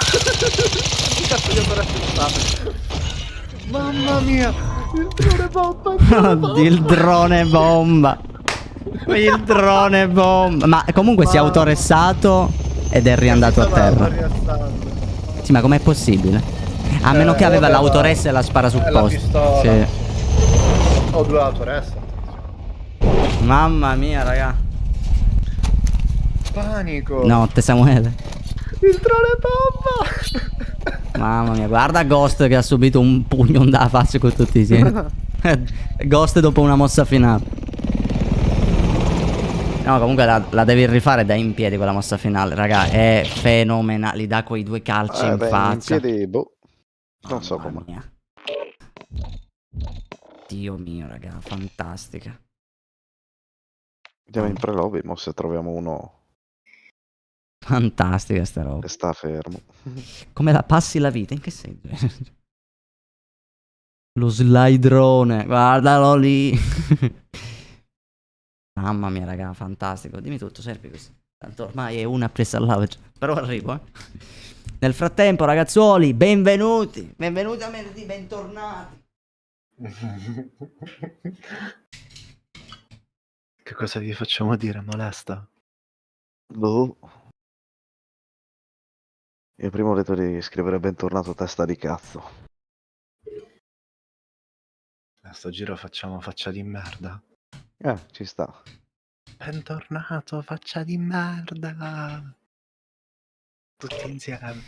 Che cazzo di odore è stato? Mamma mia! Il drone bomba. Oddio, il drone bomba. Il drone bomba. Ma comunque si è autoressato ed è riandato a terra. Sì, ma com'è possibile? A meno che aveva vabbè, l'autoressa e la spara sul la posto. pistola. Sì. Ho 2 autoressa. Mamma mia, raga. Panico. Notte, Samuele. Il drone bomba. Mamma mia, guarda Ghost che ha subito un pugno da faccia con tutti insieme. Ghost dopo una mossa finale. No, comunque la devi rifare da in piedi quella mossa finale, raga. È fenomenale. Gli dà quei 2 calci in beh, faccia. in piedi, boh. Non so Mamma come. mia. Dio mio, raga, fantastica. Andiamo in pre-lobby, mo se troviamo uno Fantastica sta roba. che sta fermo. Come la passi la vita? In che senso? Lo slidrone, guardalo lì. Mamma mia, raga, fantastico. Dimmi tutto, servi così. Tanto ormai è una presa all'altra. Però arrivo, Nel frattempo, ragazzuoli, benvenuti. Benvenuti a venerdì, bentornati. Che cosa vi facciamo dire? Molesta? Boh. Io prima ho detto di scrivere bentornato testa di cazzo. A sto giro facciamo faccia di merda. Ci sta. Bentornato, faccia di merda. Tutti insieme.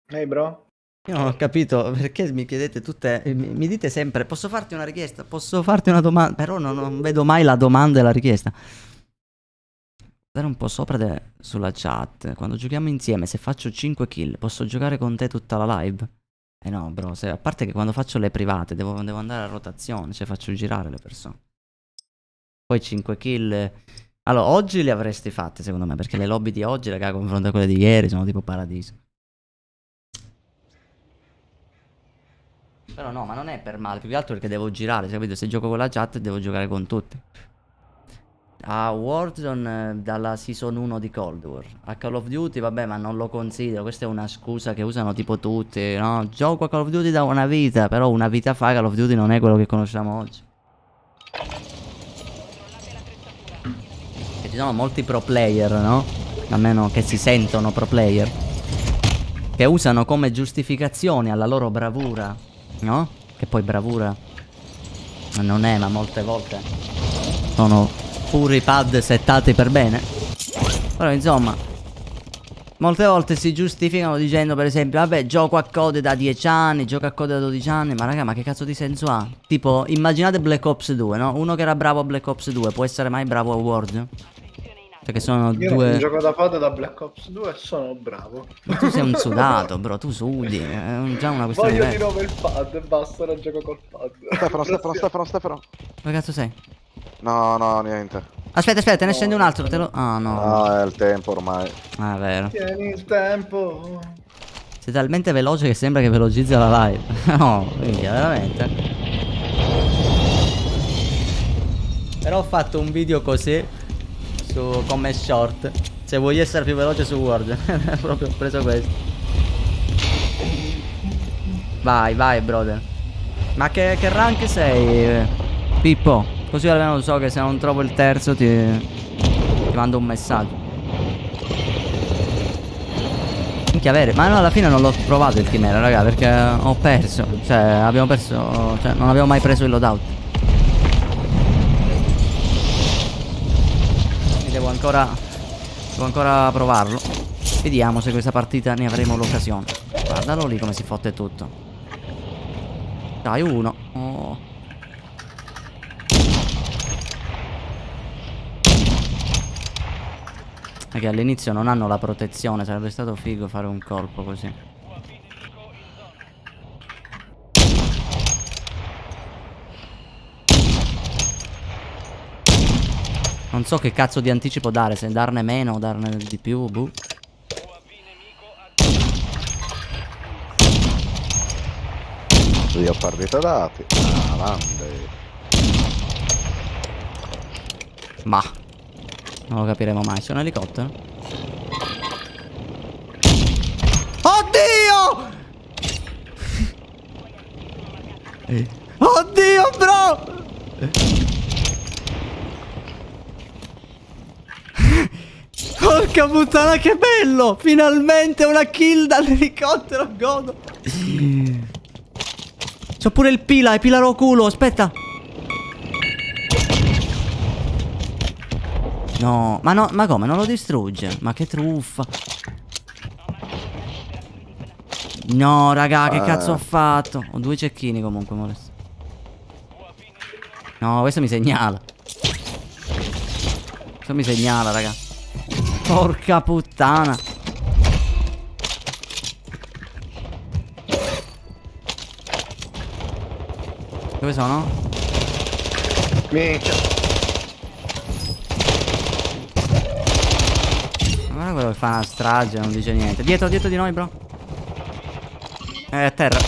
Ehi bro? Io non ho capito perché mi chiedete tutte. Mi dite sempre: posso farti una richiesta? Posso farti una domanda? Però non vedo mai la domanda e la richiesta. Guardare un po' sopra sulla chat. Quando giochiamo insieme, se faccio 5 kill, posso giocare con te tutta la live? Eh no, bro. A parte che quando faccio le private devo andare a rotazione, cioè faccio girare le persone. Poi 5 kill. Allora, oggi le avresti fatte, secondo me, perché le lobby di oggi, raga, confronto a quelle di ieri, sono tipo paradiso. Però no, ma non è per male, più che altro perché devo girare, capito? Se gioco con la chat devo giocare con tutti. A Warzone dalla season 1 di Cold War. A Call of Duty, vabbè, ma non lo considero, questa è una scusa che usano tipo tutti, no? Gioco a Call of Duty da una vita, però una vita fa Call of Duty non è quello che conosciamo oggi. E ci sono molti pro player, no? Almeno che si sentono pro player, che usano come giustificazione alla loro bravura, no? Che poi bravura non è, ma molte volte sono puri pad settati per bene. Però insomma, molte volte si giustificano dicendo per esempio: vabbè, gioco a code da 10 anni, gioco a code da 12 anni. Ma raga, ma che cazzo di senso ha? Tipo, immaginate Black Ops 2, no? Uno che era bravo a Black Ops 2 può essere mai bravo a Warzone? Perché sono Io due... non gioco da pod da Black Ops 2 e sono bravo. Ma tu sei un sudato, bro, tu sudi, è già una questione Voglio di diversa. nuovo il pad e basta, non gioco col pad. Stefano. Dove cazzo sei? No, niente. Aspetta, te ne scende un altro, te lo... Ah, no. No, è il tempo ormai. Ah, è vero. Tieni il tempo. Sei talmente veloce che sembra che velocizza la live. No, minchia, veramente. Però ho fatto un video così come short. Se vuoi essere più veloce su Word. Proprio ho preso questo. Vai, brother. Ma che rank sei, Pippo? Così almeno so che se non trovo il terzo ti mando un messaggio. Minchia, vero. Ma no, alla fine non l'ho provato il chimera, raga, perché ho perso. Cioè, abbiamo perso. Cioè, non abbiamo mai preso il loadout. Devo ancora provarlo. Vediamo se questa partita ne avremo l'occasione. Guardalo lì come si fotte tutto. Dai, uno. Oh. Perché all'inizio non hanno la protezione. Sarebbe stato figo fare un colpo così. Non so che cazzo di anticipo dare, se darne meno o darne di più, boh. Io ho partita dati. Grande. Ma non lo capiremo mai. C'è un elicottero? Oddio! Oddio, bro! Porca puttana, che bello! Finalmente una kill dall'elicottero, godo. C'ho pure il pila, pilaro culo, aspetta. No, ma no, ma come? Non lo distrugge? Ma che truffa. No, raga, che cazzo ho fatto? Ho 2 cecchini comunque, molesto. No, questo mi segnala. Questo mi segnala, raga. Porca puttana. Dove sono? Minchia. Guarda quello che fa una strage, non dice niente. Dietro di noi, bro. A terra.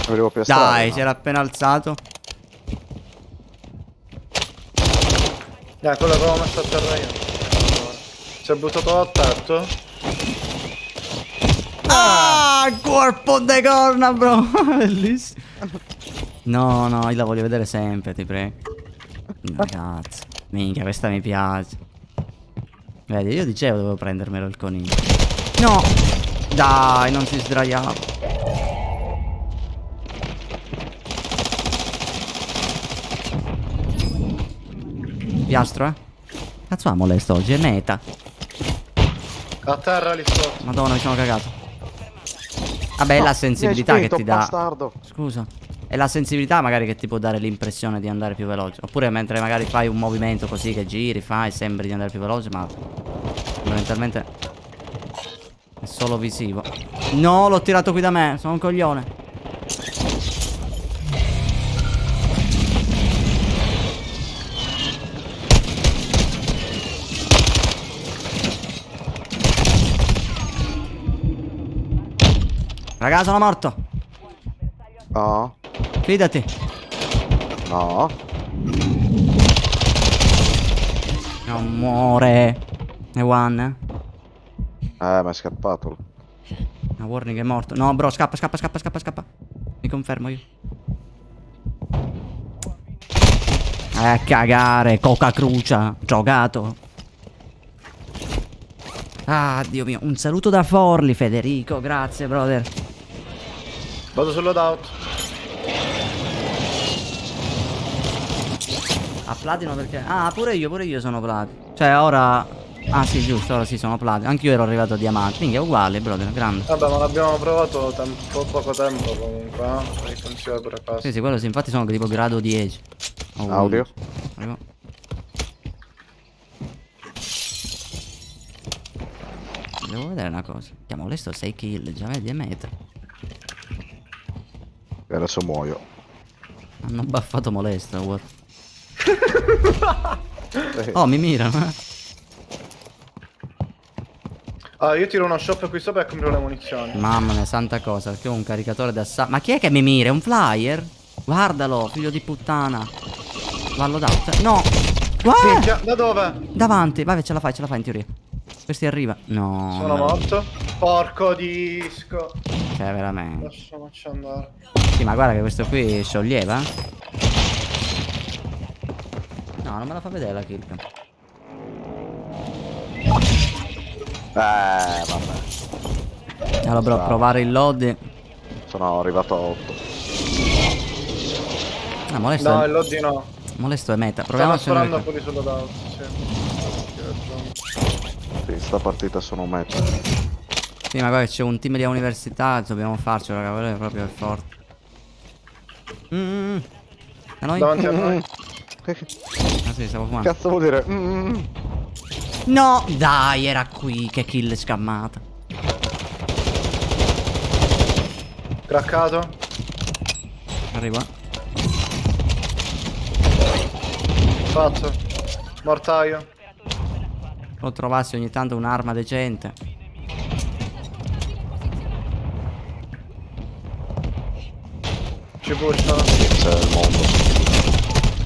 Volevo piastrare, Dai, no? si era appena alzato. Quello che avevo messo a terra io. Si è buttato a tetto. Ah, corpo de corna, bro. Bellissimo. No, no, io la voglio vedere sempre, ti prego. No, cazzo. Minchia, questa mi piace. Vedi, io dicevo dovevo prendermelo il coniglio. No. Dai, non si sdraiava. Piastro, eh? Cazzo ha molesto oggi, è meta. A terra lì sotto. Madonna, mi sono cagato. Vabbè, è la sensibilità che ti dà. Bastardo. Scusa. È la sensibilità magari che ti può dare l'impressione di andare più veloce. Oppure mentre magari fai un movimento così che giri, fai, sembri di andare più veloce, ma fondamentalmente è solo visivo. No, l'ho tirato qui da me, sono un coglione. Raga, sono morto. No, Fidati. no. Non muore. È one, Ma è scappato. Una warning è morto. No, bro, scappa, scappa, scappa, scappa, scappa. Mi confermo io. Cagare, coca crucia. Giocato. Ah, Dio mio. Un saluto da Forli, Federico. Grazie, brother. Vado sul loadout. A platino perché... Ah, pure io sono platino. Cioè, ora... Ah, sì, giusto, ora sì, sono platino. Anch'io ero arrivato a diamante. Minchia, uguale, brother, grande. Vabbè, ma l'abbiamo provato poco tempo comunque, eh? Mi funziona pure questo. Sì, sì, quello sì, infatti sono tipo grado 10. Oh, Audio. Arrivo. Devo vedere una cosa. Chiamo l'esto 6 kill, già vedi, è meta. E adesso muoio. Hanno baffato molesto, what? Oh, mi mirano, Ah, io tiro uno shop qui sopra e compro le munizioni. Mamma mia, santa cosa, perché ho un caricatore d'assalto. Ma chi è che mi mira? È un flyer? Guardalo, figlio di puttana. Vallo d'alto. No! Minchia, da dove? Davanti, vai, ce la fai in teoria. Questi arriva. No. Sono morto. Porco disco. Cioè, veramente. Lasciamoci andare. Sì, ma guarda che questo qui scioglieva. No, non me la fa vedere la kill. Vabbè. Allora, bro, provare il load. Sono arrivato a 8. Ah, molesto. No, è... il lobby no. Molesto è meta. Stanno Proviamo a sparando scendere quelli sul loadout, sì. Sì, sta partita sono match. Sì, ma guarda che c'è un team di università. Dobbiamo farcelo, raga. Quello è proprio forte. A noi? Davanti a noi. Ah sì, stavo fumando. Cazzo vuol dire? No, dai, era qui. Che kill scammata. Craccato. Arrivo. Fatto. Mortaio. Lo trovassi ogni tanto un'arma decente. Ci pushano. C'è il mondo.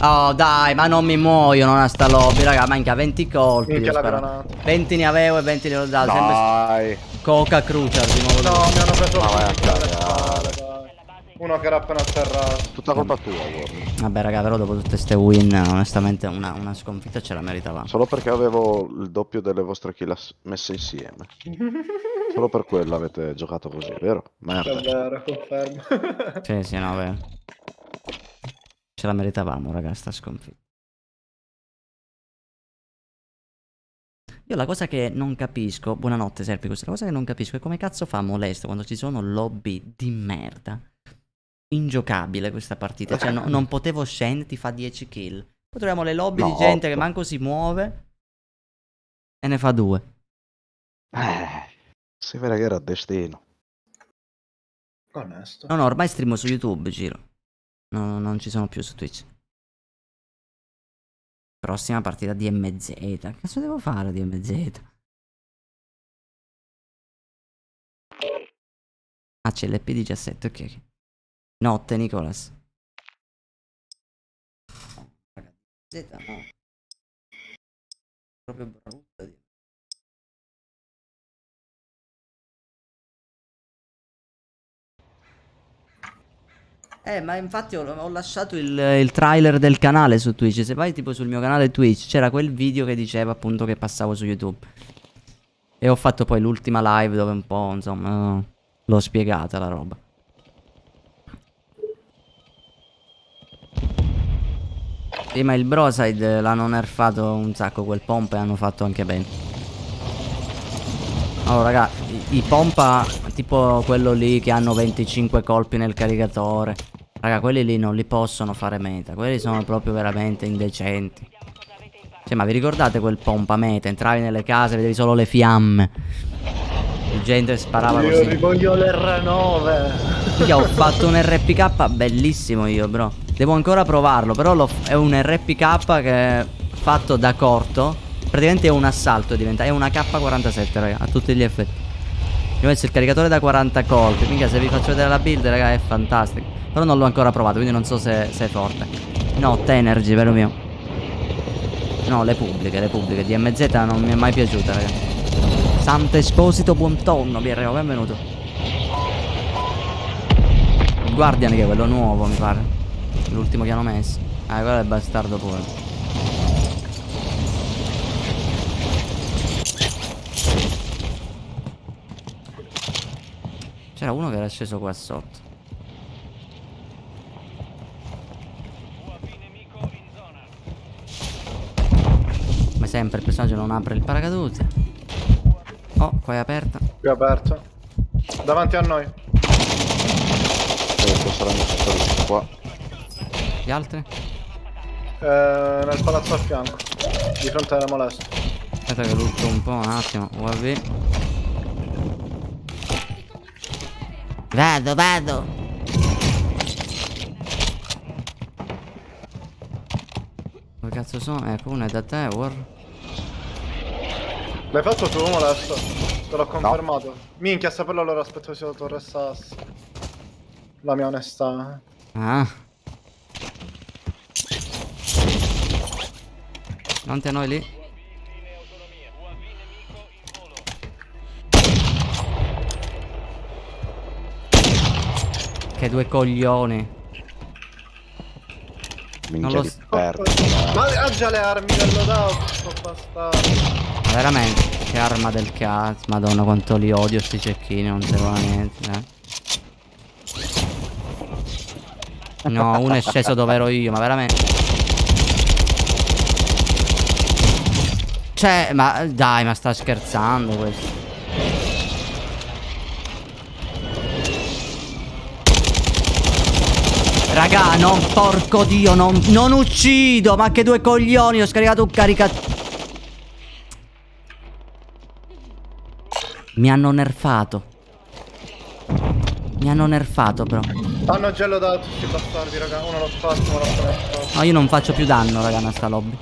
Oh dai, ma non mi muoiono a sta lobby, raga. Manca 20 colpi. Minchia Io la spero. granata. 20 ne avevo e 20 ne ho dati. Sempre Dai. Coca Crucial di nuovo. No, mi hanno preso Ma vai a il cagare. dai. Uno che era appena atterrato. Tutta colpa tua, Warren. Vabbè raga, però dopo tutte ste win, onestamente una sconfitta ce la meritavamo. Solo perché avevo il doppio delle vostre kill messe insieme. Solo per quello avete giocato così, vero? È Merda. vero, confermo. Sì, sì, no, vero. Ce la meritavamo, raga, sta sconfitta. Io la cosa che non capisco, buonanotte Serpicus, la cosa che non capisco è come cazzo fa Molesto quando ci sono lobby di merda. Ingiocabile questa partita, cioè non potevo scendere, ti fa 10 kill. Poi troviamo le lobby No, di gente 8. che manco si muove e ne fa 2. Si vede che era destino. Onesto. No, no, ormai streamo su YouTube, Giro. No, non ci sono più su Twitch. Prossima partita di MZ. Che cazzo devo fare di MZ? Ah, c'è l'EP17, ok. Notte, Nicolas. Z, no. Proprio brutta. Ma infatti ho lasciato il trailer del canale su Twitch. Se vai tipo sul mio canale Twitch c'era quel video che diceva appunto che passavo su YouTube. E ho fatto poi l'ultima live dove un po', insomma, l'ho spiegata la roba. Sì, ma il Broside l'hanno nerfato un sacco quel pompa e hanno fatto anche bene. Allora raga, i pompa tipo quello lì che hanno 25 colpi nel caricatore. Raga, quelli lì non li possono fare meta. Quelli sono proprio veramente indecenti. Cioè, ma vi ricordate quel pompa meta? Entravi nelle case, vedevi solo le fiamme. La gente sparava Io così. rivoglio l'R9. Io ho fatto un RPK bellissimo io, bro. Devo ancora provarlo, però è un RPK che è fatto da corto. Praticamente è un assalto, è una K47, raga, a tutti gli effetti. Io ho messo il caricatore da 40 colpi. Minchia, se vi faccio vedere la build, raga, è fantastico. Però non l'ho ancora provato, quindi non so se è forte. No, Tenergy, vero mio. No, le pubbliche, DMZ non mi è mai piaciuta, raga. Santo Esposito, buon tonno, BRO, benvenuto. Il Guardian che è quello nuovo, mi pare. L'ultimo che hanno messo. Quello è bastardo pure. C'era uno che era sceso qua sotto. UAV nemico in zona. Come sempre il personaggio non apre il paracadute. Oh, qua è aperta. Qui aperto. Davanti a noi. Saranno tutti qua. Gli altri? Nel palazzo a fianco. Di fronte alla molesta. Aspetta che lutto un po', un attimo. UAV. Vado. Dove cazzo sono? Ecco, uno è da Tower. L'hai fatto tu, molesto? Te l'ho confermato. Minchia, saperlo allora aspetto che sia la torre sassi. La mia onestà. Ah. Davanti a noi lì. Che due coglioni. Minchia lo di so. perdo. Ma ha già le armi del loadout, sto bastardo. Ma veramente, che arma del cazzo. Madonna quanto li odio sti cecchini, non servono a niente. No, uno è sceso dove ero io, ma veramente. Cioè, ma dai, ma sta scherzando questo. Raga, non, porco dio, non uccido, ma che due coglioni, ho scaricato un caricatore. Mi hanno nerfato, bro. Hanno già loadout questi bastardi, raga. Uno l'ho fatto, uno l'ho fatto. No, io non faccio più danno, raga, a sta lobby.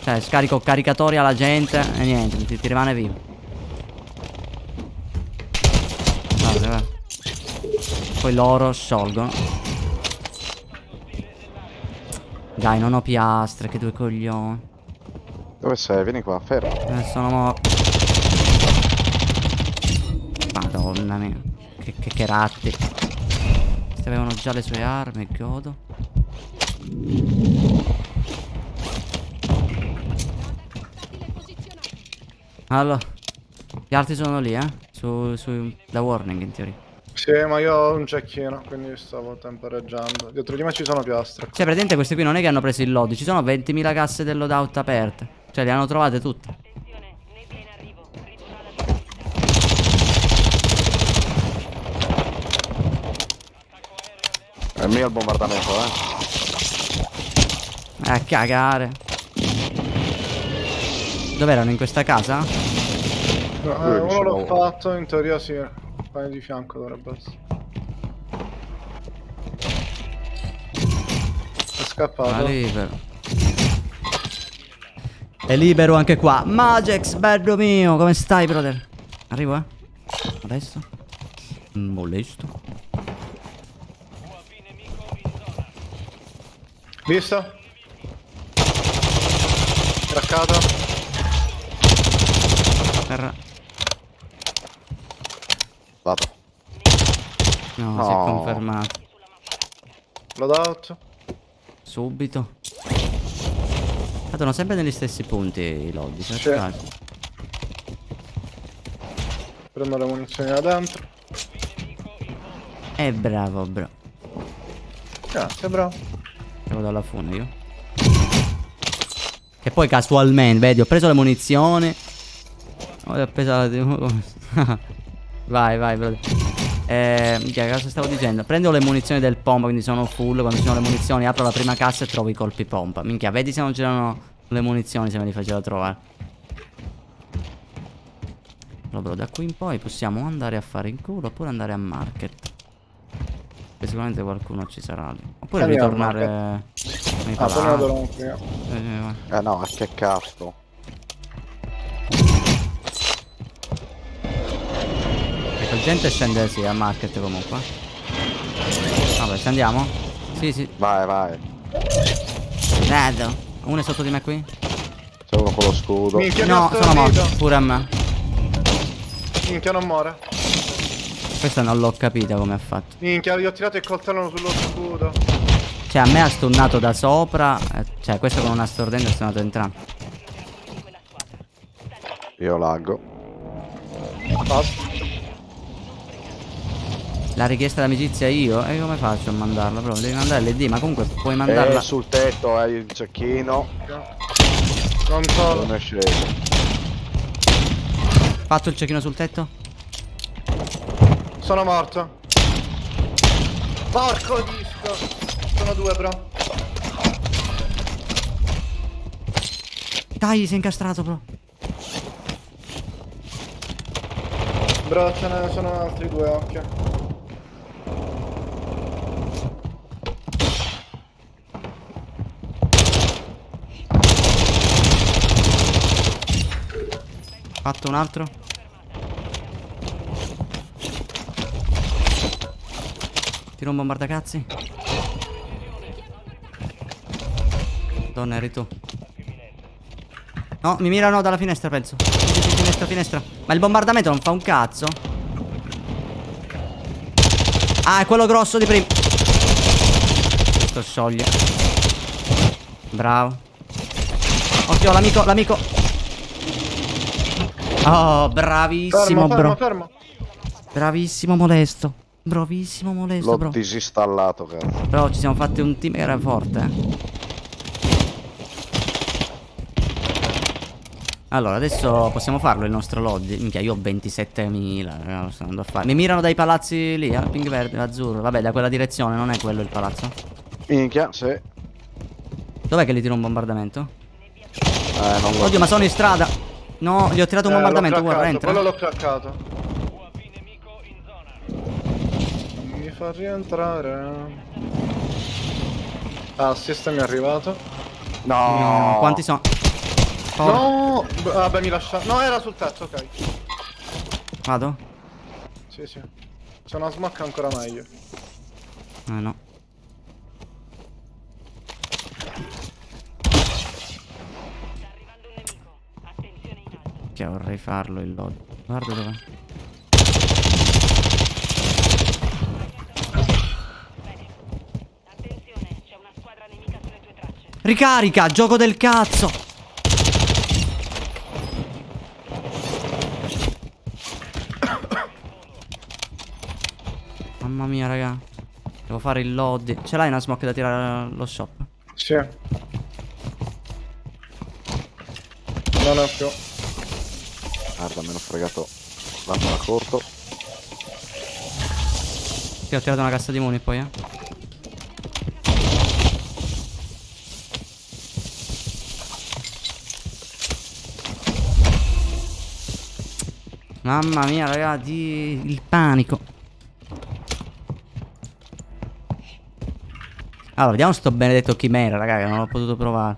Cioè, scarico caricatori alla gente e niente, ti rimane vivo. Guarda. Poi loro sciolgono. Dai, non ho piastre, che due coglioni. Dove sei? Vieni qua, fermo. Sono morto. Madonna mia. Che ratti. Questi avevano già le sue armi, godo. Allora, gli altri sono lì, da warning in teoria. Sì, ma io ho un cecchino, quindi stavo temporeggiando. Dietro di me ci sono piastre. Cioè, praticamente questi qui non è che hanno preso il load, ci sono 20.000 casse del loadout aperte. Cioè, le hanno trovate tutte. Attenzione, nebbia in arrivo. Ridurrà la distanza. È mio il bombardamento, A cagare. Dov'erano? In questa casa? No, uno l'ho fatto, in teoria sì. Pane di fianco dovrebbe essere. È scappato. Libero. È libero anche qua. Magex, bello mio, come stai, brother? Arrivo, Molesto. Molesto. Visto? Craccato. Terra. Vado. No, si è confermato. Loadout. Subito. Cadono sempre negli stessi punti i lobby. Sì. Prendo le munizioni da dentro. Bravo, bro. Grazie, bravo. Che vado alla fune io. E poi casualmente, vedi, ho preso le munizioni. Ho preso la... Vai, brother. Minchia, cosa stavo dicendo? Prendo le munizioni del pompa, quindi sono full. Quando ci sono le munizioni apro la prima cassa e trovo i colpi pompa. Minchia, vedi se non c'erano le munizioni, se me li faceva trovare. Allora, da qui in poi possiamo andare a fare in culo oppure andare a market. Che sicuramente qualcuno ci sarà lì. Oppure Andiamo ritornare nei poi palazzi. vado là prima. No, che cazzo. Ecco, gente scende sì a market comunque. Vabbè, ci andiamo? Sì. Vai. Vado. Uno è sotto di me qui? C'è uno con lo scudo. Minchia, No, mi ha sono morto. stordito. Pure a me. Minchia, non muore. Questa non l'ho capita come ha fatto. Minchia, gli ho tirato il coltello sullo scudo. Cioè, a me ha stunnato da sopra. Cioè, questo con una stordente ha stunnato entrambi. Io laggo. Basta. La richiesta d'amicizia io? E come faccio a mandarla? Proprio devi mandare l'ID, ma comunque puoi mandarla. Sul tetto hai il cecchino. Non solo. Non è sceso. Fatto il cecchino sul tetto? Sono morto. Porco disco. Sono due, bro. Dai, sei incastrato, bro. Bro, ce ne sono altri due, occhio. Fatto un altro. Tiro un bombardacazzi. Donna, eri tu. No, mi mirano dalla finestra, penso. Sì, finestra. Ma il bombardamento non fa un cazzo. Ah, è quello grosso di prima. Questo scioglie. Bravo. Occhio, l'amico. Oh, bravissimo, bro. Fermo. Bravissimo, molesto. Bravissimo, molesto, L'ho bro. disinstallato, cazzo. Però ci siamo fatti un team che era forte, Allora, adesso possiamo farlo il nostro lodge. Minchia, io ho 27.000. Sto andando a fare. Mi mirano dai palazzi lì, pink verde, azzurro. Vabbè, da quella direzione, non è quello il palazzo. Minchia, sì. Dov'è che gli tiro un bombardamento? Non lo Oddio, ma sono in strada. No, gli ho tirato un bombardamento, guarda, entra. Quello l'ho craccato. UAV nemico in zona. Non mi fa rientrare. Ah, assist mi è arrivato. No, quanti sono? No! Vabbè, mi lascia. No, era sul tetto, ok. Vado? Sì. C'è una smoke ancora meglio. No. Sta arrivando un nemico. Attenzione in alto. Che vorrei farlo il lodge. Guarda dov'è. Ricarica, gioco del cazzo. Mamma mia, raga. Devo fare il load. Ce l'hai una smoke da tirare allo shop? Sì. Non ho più. Guarda, me ne ho fregato l'arma da corto. Sì, ho tirato una cassa di muni poi, Mamma mia, ragazzi, il panico. Allora, vediamo sto benedetto chimera, raga, che non l'ho potuto provare.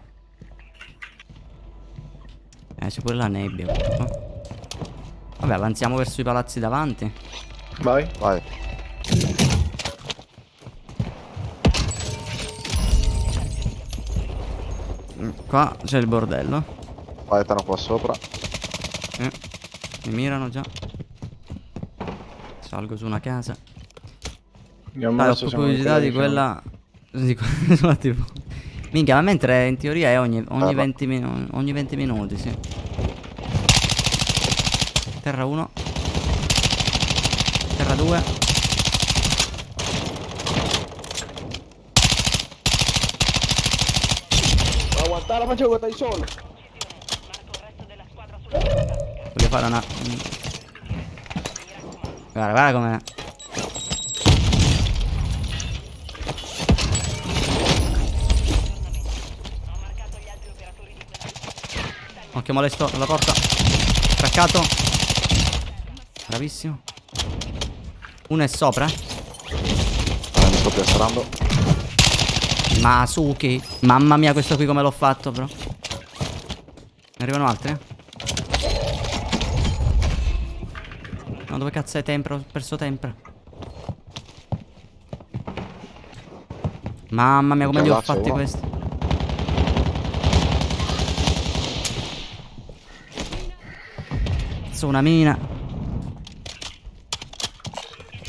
C'è pure la nebbia. Vabbè, avanziamo verso i palazzi davanti. Vai. Vai. Qua c'è il bordello. Paetano qua sopra. Mi mirano già. Salgo su una casa. Andiamo Dai, ho adesso, siamo curiosità di vicino. quella. Di quella tipo. Minchia, ma mentre in teoria è ogni va. 20 ogni 20 minuti, sì. Terra 1. Terra 2. Aguantar la faccia che stai solo. Voglio fare una. Guarda, guarda com'è. Occhio molesto alla porta. Traccato. Bravissimo. Uno è sopra. Mi sto piastrando. Masuki. Mamma mia, questo qui come l'ho fatto, bro. Ne arrivano altri? No, dove cazzo è Tempra? Ho perso Tempra. Mamma mia, come li ho Cavazzo, fatti uno. questi? Cazzo, una mina.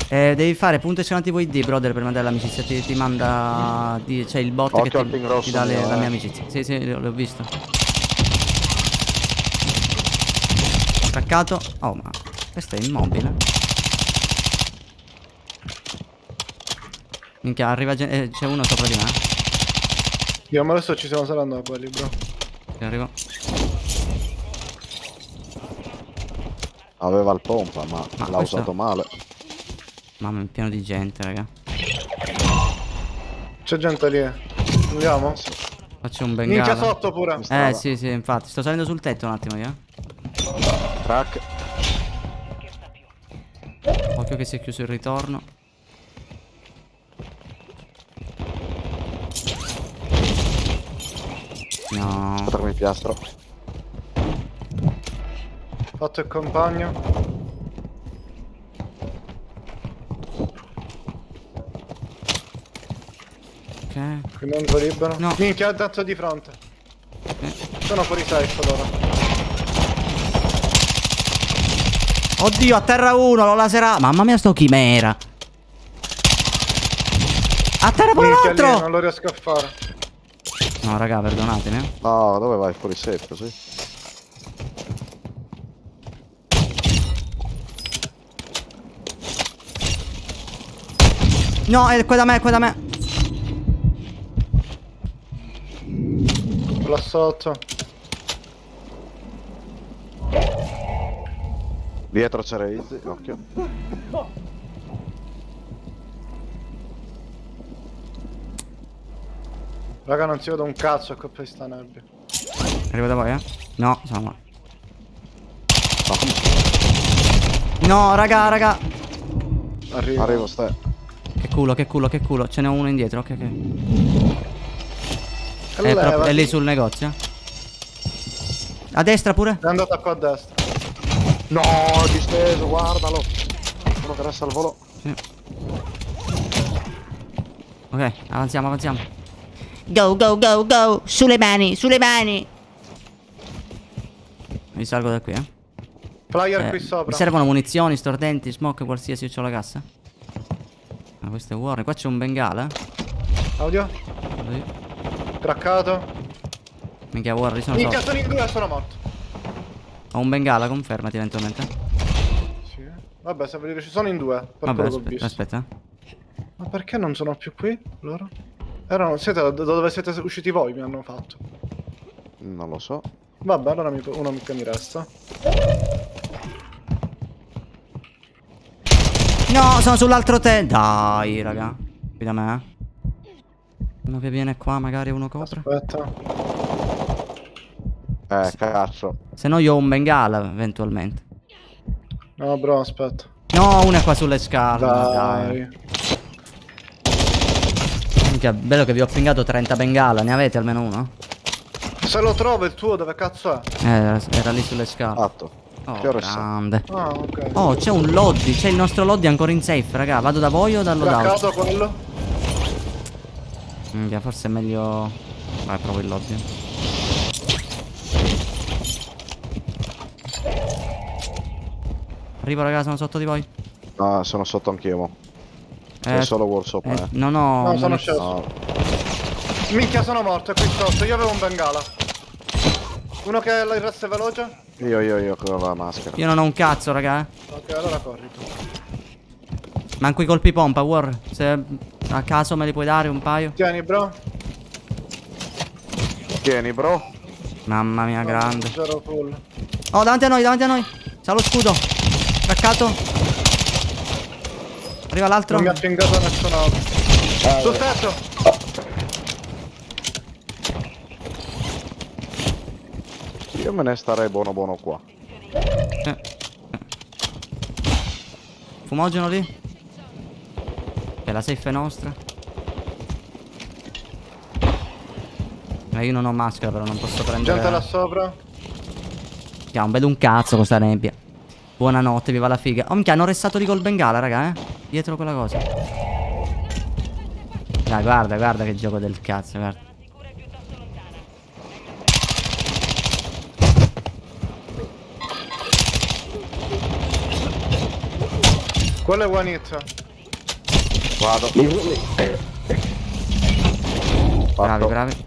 Devi fare punto esclamativo ID, brother, per mandare l'amicizia. Ti manda. C'è il bot Occhio che al ping rosso ti dà mio, la mia amicizia. Sì, sì, l'ho visto. Attaccato. Oh, ma questo è immobile. Minchia, arriva gente. C'è uno sopra di me. Io ma adesso ci stiamo salendo a quelli, bro. Che arrivo. Aveva il pompa, ma l'ha questo- usato male. Mamma, è pieno di gente, raga. C'è gente lì. Andiamo? Faccio un Minchia bengala. sotto pure. Strada. Sì, sì, infatti. Sto salendo sul tetto un attimo, io. Crack. Occhio che si è chiuso il ritorno. No. Aspetta che mi piastro. Fatto il compagno. Ok. Quindi entro libero. No. Minchia, tanto di fronte. Sono fuori safe allora. Oddio, a terra uno, l'ho laserato. Mamma mia, sto chimera. A terra pure Minchia lì, l'altro. non lo riesco a fare. No, raga, perdonatemi. No, dove vai? Fuori safe così? No, è qua da me, è qua da me. Là sotto. Dietro c'era Izzy, occhio. Raga, non si vede un cazzo a colpa di sta nebbia. Arrivo da voi, No, sono morto. No, come No, raga, raga. Arrivo. arrivo ste. Che culo, che culo, che culo. Ce n'è uno indietro, ok, ok. Levati. È lì sul negozio. A destra pure. È andata qua a destra. No, disteso, guardalo. Uno che resta al volo. Sì. Ok, avanziamo, avanziamo. Go, go, go, go. Sulle mani, sulle mani. Risalgo da qui, Flyer qui sopra. Mi servono munizioni, stordenti, smoke, qualsiasi. Io c'ho la cassa. Ah, questo è Warren. Qua c'è un bengala. Audio? Così. Craccato. Minchia, Warri, sono Minchia, sotto. sono in 2, sono morto. Ho un bengala, confermati eventualmente. Sì. Vabbè, se ci sono in 2. Per Vabbè, quello che ho visto. aspetta. Ma perché non sono più qui loro? Siete da dove siete usciti voi, mi hanno fatto. Non lo so. Vabbè, allora uno che mi resta. No, sono sull'altro te. Dai, raga. Qui da me, eh. Uno che viene qua, magari uno copre. Aspetta. Cazzo. Se no io ho un bengala, eventualmente. No, bro, aspetta. No, uno è qua sulle scale. Dai. Dai. Minchia, bello che vi ho pingato 30 bengala. Ne avete almeno uno? Se lo trovo il tuo, dove cazzo è? Era lì sulle scale. Fatto. Oh, Che ore sono? grande. Ah, ok. Oh, c'è un lobby. C'è il nostro lobby ancora in safe, raga. Vado da voi o dallo down? Craccato quello? Minchia, forse è meglio... Vai, provo il lobby. Arrivo, raga, sono sotto di voi. No, sono sotto anch'io, mo. C'è solo War sopra, Non ho... No, sono muniz- sceso. No. Minchia, sono morto, è qui sotto. Io avevo un bengala. Uno che il resto è veloce? Io con la maschera. Io non ho un cazzo, raga. Ok, allora corri tu. Manco i colpi pompa, War. Se a caso me li puoi dare un paio. Tieni, bro. Tieni, bro. Mamma mia, grande. Zero full. Oh, davanti a noi, davanti a noi. C'ha lo scudo. Craccato. Arriva l'altro. Non mi ha pingato nessun altro. Sul tetto. Io me ne starei buono buono qua. Fumogeno lì. E la safe è nostra. Io non ho maschera, però non posso prendere. Gente là sopra. Non vedo un cazzo con sta nebbia. Buonanotte, viva la figa. Oh, minchia, hanno restato lì col bengala, raga, dietro quella cosa. Dai, guarda, guarda che gioco del cazzo, guarda. Quello è one hit. Vado. Bravi, Fatto. bravi.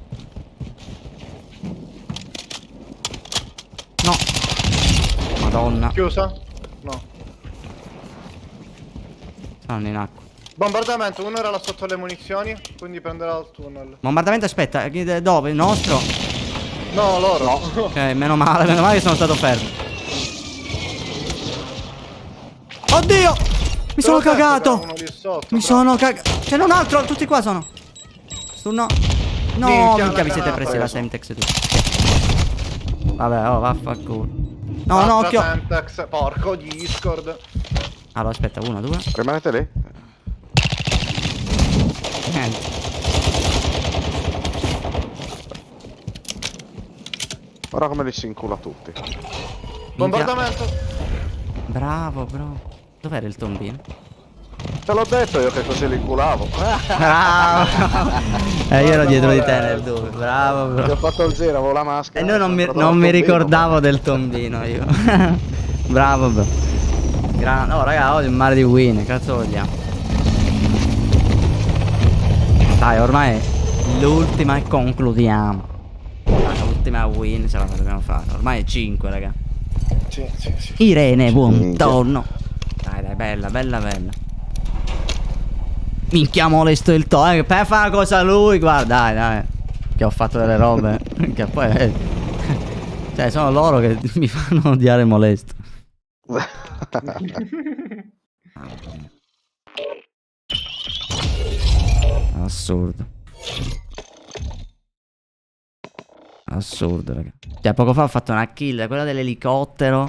No. Madonna. Chiusa? No. Stanno in acqua. Bombardamento, uno era là sotto le munizioni, quindi prenderà il tunnel. Bombardamento, aspetta, dove? Il nostro? No, loro. No. Ok, meno male che sono stato fermo. Oddio! Mi sono cagato! Mi sono cagato! Ce n'è un altro, tutti qua sono. No, Minchia, minchia, vi la siete granata presi la preso. Semtex tutti. Vabbè, oh, vaffanculo. No, no, occhio. Semtex, porco Discord. Allora, aspetta, 1, 2. Rimanete lì. Niente. Ora come li si incula tutti. Bombardamento. Bravo, bro. Dov'era il tombino? Te l'ho detto io che così li inculavo. Bravo. Io ero dietro di te nel dove. Bravo, Ti ho bro. fatto il giro, avevo la maschera. E noi non mi sono entrato non al mi tombino. ricordavo del tombino io. Bravo, bro. No, raga, oggi è un mare di win. Cazzo vogliamo? Dai, ormai è l'ultima e concludiamo. L'ultima win ce la dobbiamo fare. Ormai è 5, raga. Sì, sì, sì. Irene, buongiorno. Dai, bella, bella, bella. Minchia, molesto il to, per fare una cosa a lui, guarda, dai. Che ho fatto delle robe. Che poi cioè, sono loro che mi fanno odiare molesto. Assurdo. Assurdo, raga. Cioè, poco fa ho fatto una kill, quella dell'elicottero.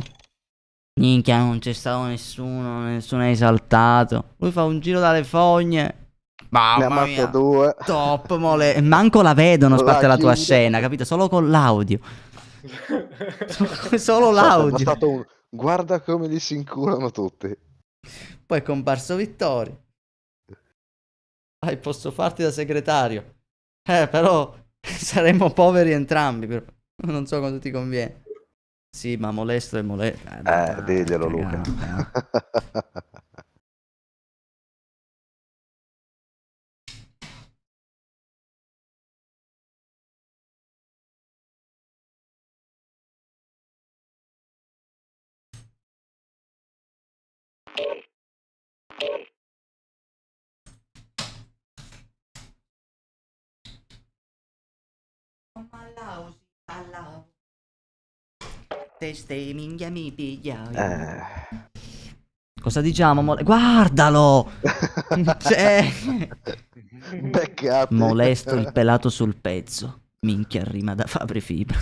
Minchia, non c'è stato nessuno è esaltato. Lui fa un giro dalle fogne. Ne Mamma ammazza mia. due. Top, mole. Manco la vedono sparte la tua scena, capito? Solo con l'audio. Solo È l'audio. stato un... Guarda come li si inculano tutti. Poi è comparso Vittorio. Posso farti da segretario. Però saremmo poveri entrambi. Però. Non so quanto ti conviene. Sì, ma molesto è molesto. Diglielo, Luca. Teste minchia mi pigliai. Cosa diciamo? Guardalo! Cioè... Beccati. Molesto il pelato sul pezzo. Minchia rima da Fabri Fibra.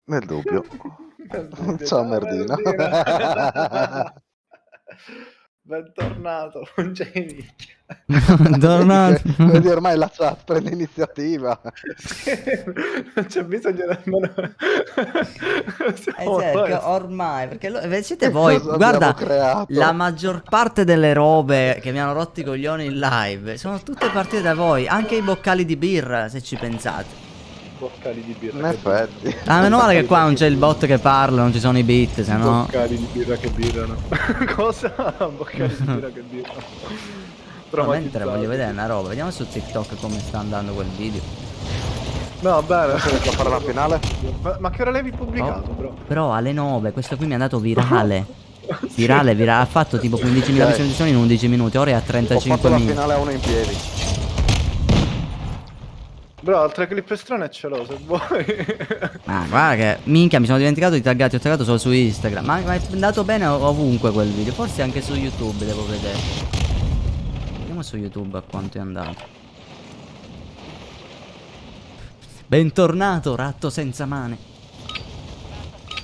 Nel dubbio. Ciao Merdino. Bentornato, non c'è minchia. Tornato. Vedi, ormai la chat prende iniziativa. Non c'è bisogno nemmeno. Siamo noi. Ormai, perché siete voi, Cosa guarda, abbiamo creato? la maggior parte delle robe che mi hanno rotto i coglioni in live sono tutte partite da voi, anche i boccali di birra, se ci pensate. Boccali di birra. In effetti. Ah, meno male che qua non c'è il bot che parla, non ci sono i beat, se no... Boccali di birra che birrano. Cosa? Boccali di birra che birrano. Però mentre voglio vedere una roba, vediamo su TikTok come sta andando quel video. No, bene. Adesso riesco a fare la finale? Ma che ora l'avevi pubblicato, Oh, bro? però alle 9, questo qui mi è andato virale. Virale, ha fatto tipo 15.000 visualizzazioni in 11 minuti, ora è a Ho fatto 35.000. la finale a uno in piedi. Bro, altre clip strane ce l'ho se vuoi. Ma guarda che minchia, mi sono dimenticato di taggarti, ho taggato solo su Instagram. Ma è andato bene ovunque quel video, forse anche su YouTube devo vedere. Vediamo su YouTube a quanto è andato. Bentornato, ratto senza mane.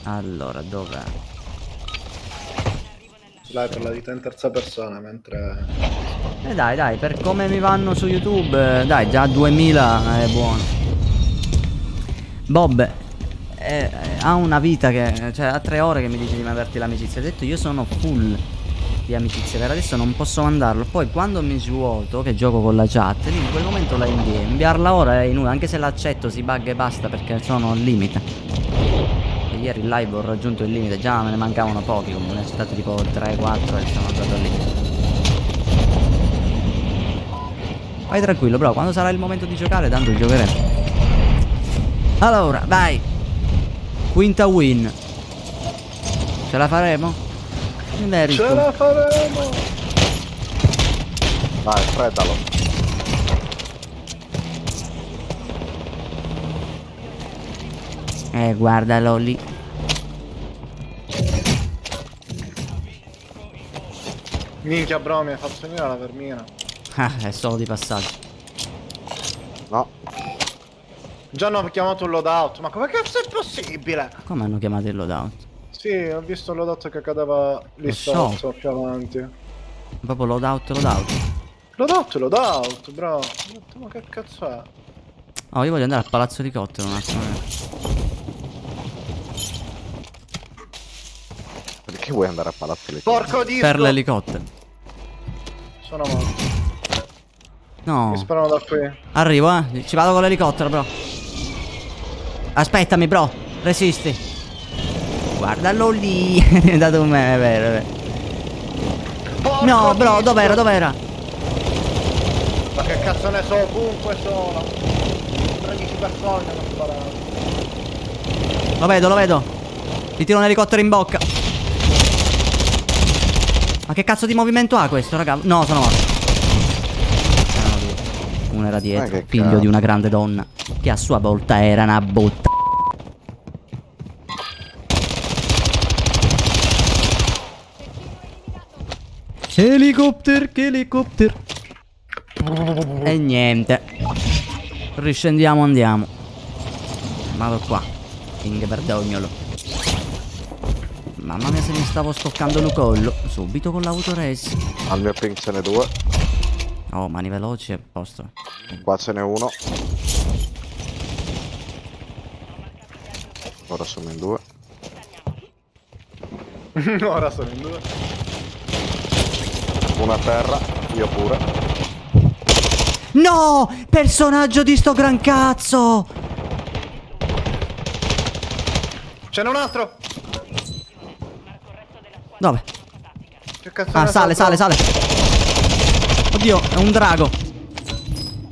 Allora, dov'è? Dai, per la vita in terza persona, mentre... Dai, per come mi vanno su YouTube, dai, già 2000 è buono. Bob ha una vita che, cioè, ha 3 ore che mi dice di mandarti l'amicizia. Ha detto io sono full di amicizia, per adesso non posso mandarlo. Poi quando mi svuoto, che gioco con la chat, lì in quel momento la invio. Inviarla ora è inutile, anche se l'accetto si bugga e basta, perché sono al limite. E ieri in live ho raggiunto il limite, già me ne mancavano pochi, comunque ne ho accettato tipo 3-4 e sono andato al limite. Vai tranquillo, bro, quando sarà il momento di giocare, tanto giocheremo. Allora, vai. Quinta win. Ce la faremo? Merito. Ce la faremo! Dai, freddalo. Guardalo lì. Minchia, bro, mi hai fatto venire la vermina. Ah, è solo di passaggio. No. Già hanno chiamato un loadout, ma come cazzo è possibile? Come hanno chiamato il loadout? Sì, ho visto il loadout che cadeva lì Lo so. sotto, più avanti. Proprio loadout. Loadout, bro. Ho detto, ma che cazzo è? Oh, io voglio andare a Palazzo Elicottero un attimo. Perché vuoi andare a Palazzo lì? Porco disco! Per l'elicottero. Sono morto. No. Mi sparano da qui. Arrivo, ci vado con l'elicottero, bro. Aspettami, bro. Resisti. Guardalo lì. È diventato un meme, è vero. Porco No, bro, disco! dov'era? Ma che cazzo ne so, ovunque sono. 13 persone mi hanno sparato. Lo vedo. Ti tiro un elicottero in bocca. Ma che cazzo di movimento ha questo, raga? No, sono morto. Uno era dietro, che figlio cazzo. di una grande donna, che a sua volta era una botta. Helicopter. E niente. Riscendiamo, andiamo. Vado qua. King Verdognolo. Mamma mia, se mi stavo stoccando il collo. Subito con l'autorace. Al mio ping ce n'è 2. Oh, mani veloci e posto. Qua ce n'è 1. Ora sono in 2. Ora sono in 2. Una a terra, io pure. No! Personaggio di sto gran cazzo! Ce n'è un altro! Dove? Che cazzo Ah, ne sale. so, bro? Oddio, è un drago.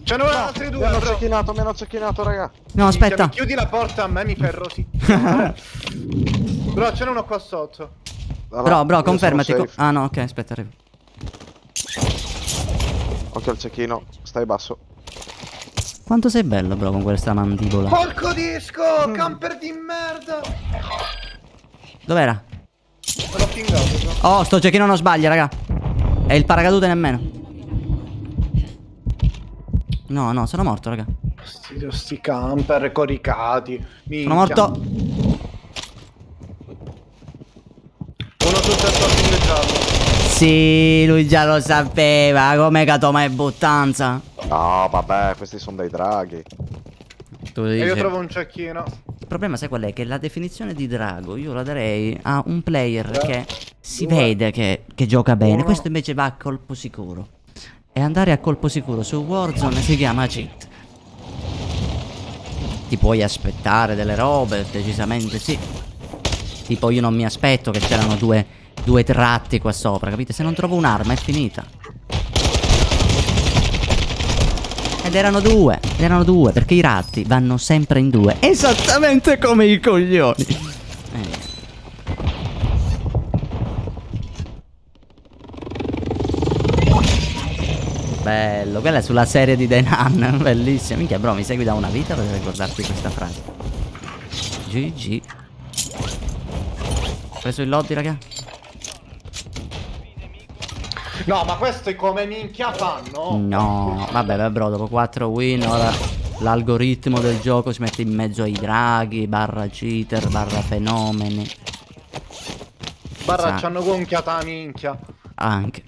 Ce n'è altri Mi due, hanno bro! cecchinato, raga. No, aspetta. Mi chiudi la porta, a me mi fai rosì. Bro, ce n'è uno qua sotto. Allora, Bro, io confermati. sono safe. Ah, no, ok, aspetta, arrivo. Occhio al cecchino, stai basso. Quanto sei bello, bro, con questa mandibola. Porco disco! Camper di merda! Dov'era? Me l'ho pingato, bro. Oh, sto cecchino non sbaglia, raga. E il paracadute nemmeno. No, no, sono morto, raga. Sti camper coricati. Sono morto. Uno sul tetto a giallo. Sì, lui già lo sapeva. Come cato mai buttanza. No, vabbè, questi sono dei draghi. Tu E io dici. trovo un cecchino. Il problema sai qual è? Che la definizione di drago io la darei a un player che si due, vede che gioca bene. uno. Questo invece va a colpo sicuro. E andare a colpo sicuro su Warzone si chiama cheat. Ti puoi aspettare delle robe, decisamente sì. Tipo io non mi aspetto che c'erano due tratti qua sopra, capite? Se non trovo un'arma è finita. Ed erano due, perché i ratti vanno sempre in due. Esattamente come i coglioni. Bello, quella è sulla serie di The Nun, bellissimo. Minchia bro, mi segui da una vita per ricordarti questa frase. GG. Ho preso il lobby, raga. No, ma questo è come minchia fanno? No, vabbè bro, dopo 4 win ora l'algoritmo del gioco si mette in mezzo ai draghi, barra cheater, barra fenomeni. Barra Sa- c'hanno gonchiata la minchia. Anche.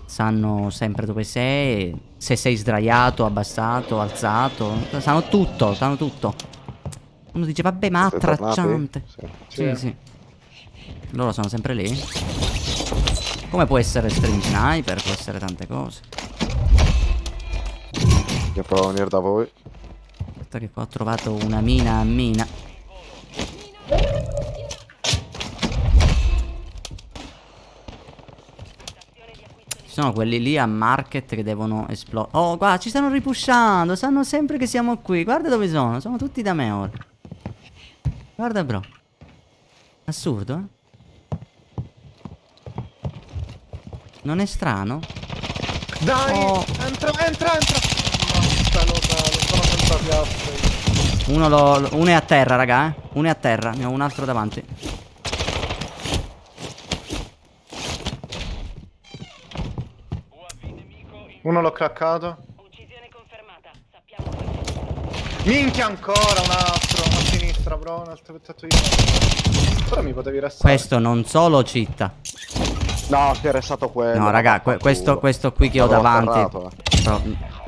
Sanno sempre dove sei, se sei sdraiato, abbassato, alzato. Sanno tutto, sanno tutto. Uno dice vabbè ma Siete tornati? tracciante. Sì. Sì. Loro sono sempre lì. Come può essere stream sniper, può essere tante cose. Io provo a venire da voi. Aspetta che qua ho trovato una mina a mina. Ci sono quelli lì a market che devono esplodere. Oh, guarda, ci stanno ripushando. Sanno sempre che siamo qui. Guarda dove sono. Sono tutti da me ora. Guarda, bro. Assurdo, eh? Non è strano? Dai, Oh. entra. Basta, lo sono senza piazza. Uno è a terra, raga, eh. Uno è a terra. Ne ho un altro davanti. Uno l'ho craccato. Uccisione confermata. Sappiamo. Minchia ancora un altro. A sinistra, bro. Un altro pezzetto di però mi potevi restare. Questo non solo citta. No, si è restato quello. No, raga, questo qui che ho L'avevo davanti. atterrato, Però,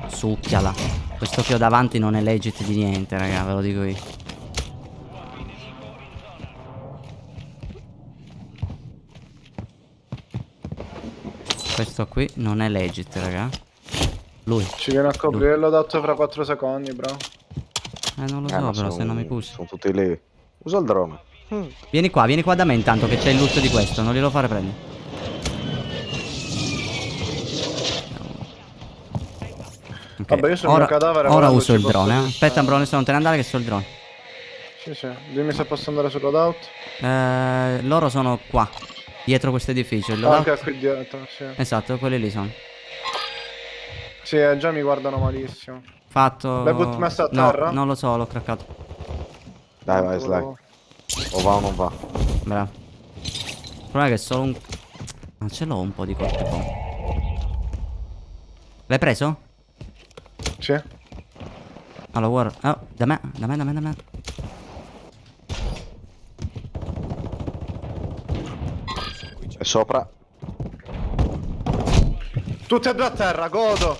succhiala. Questo che ho davanti non è legit di niente, raga, ve lo dico io. Questo qui non è legit, raga. Lui. Ci viene a coprire l'ho dato fra 4 secondi, bro. Non lo so, ma però, se non mi push. sono tutti lì. Usa il drone. Vieni qua da me intanto che c'è il loot di questo, non glielo fare prendere. Ok, Vabbè, io sul mio cadavere ora volendo uso il ci posso drone, eh. fissare. Aspetta, Ambrone, se non te ne andare che sto il drone. Sì. Dimmi se posso andare sul loadout. Loro sono qua, dietro questo edificio. Il Anche loadout- qui dietro, sì. Esatto, quelli lì sono. Sì, già mi guardano malissimo. Fatto. L'hai messo a No, terra? non lo so, l'ho craccato. Dai, vai, Sly. O va o non va. Bravo. Il problema è che è solo un. Ma ce l'ho un po' di corte poi. L'hai preso? Sì. Allora, guarda. Oh, da me. È sopra. Tutti e due a terra, godo.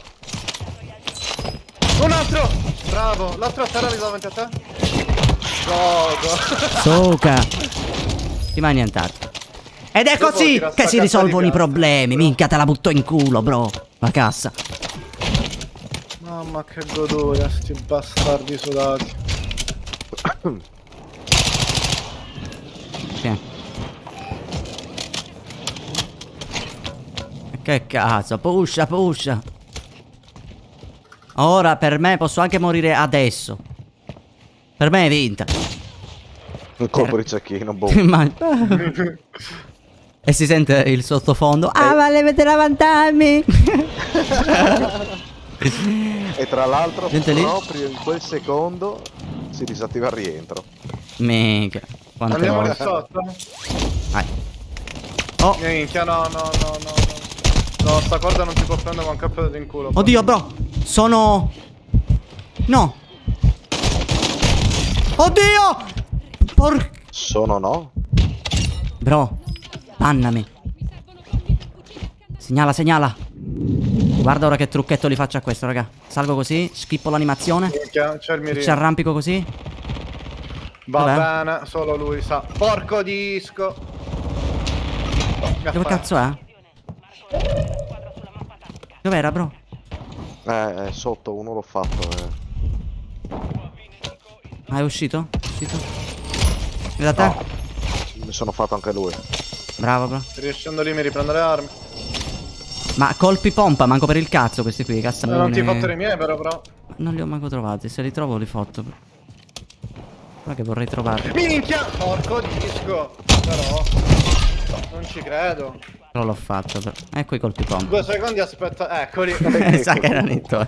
Un altro! Bravo, l'altro a terra lì davanti a te. Godo. Soca. Ti vai nient'altro. Ed è Dopo così tira sta che si cazzo risolvono di i piazza, problemi. bro. Minchia, te la butto in culo, bro. La cassa. Mamma che goduria, sti bastardi sudati. Sì. Che cazzo, pusha. Ora per me posso anche morire adesso. Per me è vinta. Un colpo di cecchino, boh. Ma- E si sente il sottofondo. Ah, ma le vedete avantarmi. E tra l'altro Gente lì? proprio in quel secondo si disattiva il rientro. Mica. Quante Andiamo lì volte. sotto. Vai. Oh, Minchia, no. No, sta corda non ti può prendere con un cappello in culo. oddio, bro. Sono... No. Oddio. Sono no? Bro, bannami. Segnala. Guarda ora che trucchetto li faccio a questo, raga. Salgo così, skippo l'animazione. Minchia, c'è il mirino. Ci arrampico così. Va Dov'è? bene, solo lui sa. Porco disco. Dove cazzo è? Dov'era, bro? Sotto uno l'ho fatto. Ah, è uscito? È da te? No, mi sono fatto anche lui. Bravo, bro. Riescendo lì mi riprendo le armi. Ma colpi pompa, manco per il cazzo questi qui, cazzone. Non ti fottere i miei però, bro. Non li ho manco trovati, se li trovo li fotto. Però che vorrei trovarli. Minchia! Porco disco. Però non ci credo. Però l'ho fatto, però. Ecco i colpi pompa. 2 secondi, aspetta. Eccoli. Sa che erano i tuoi.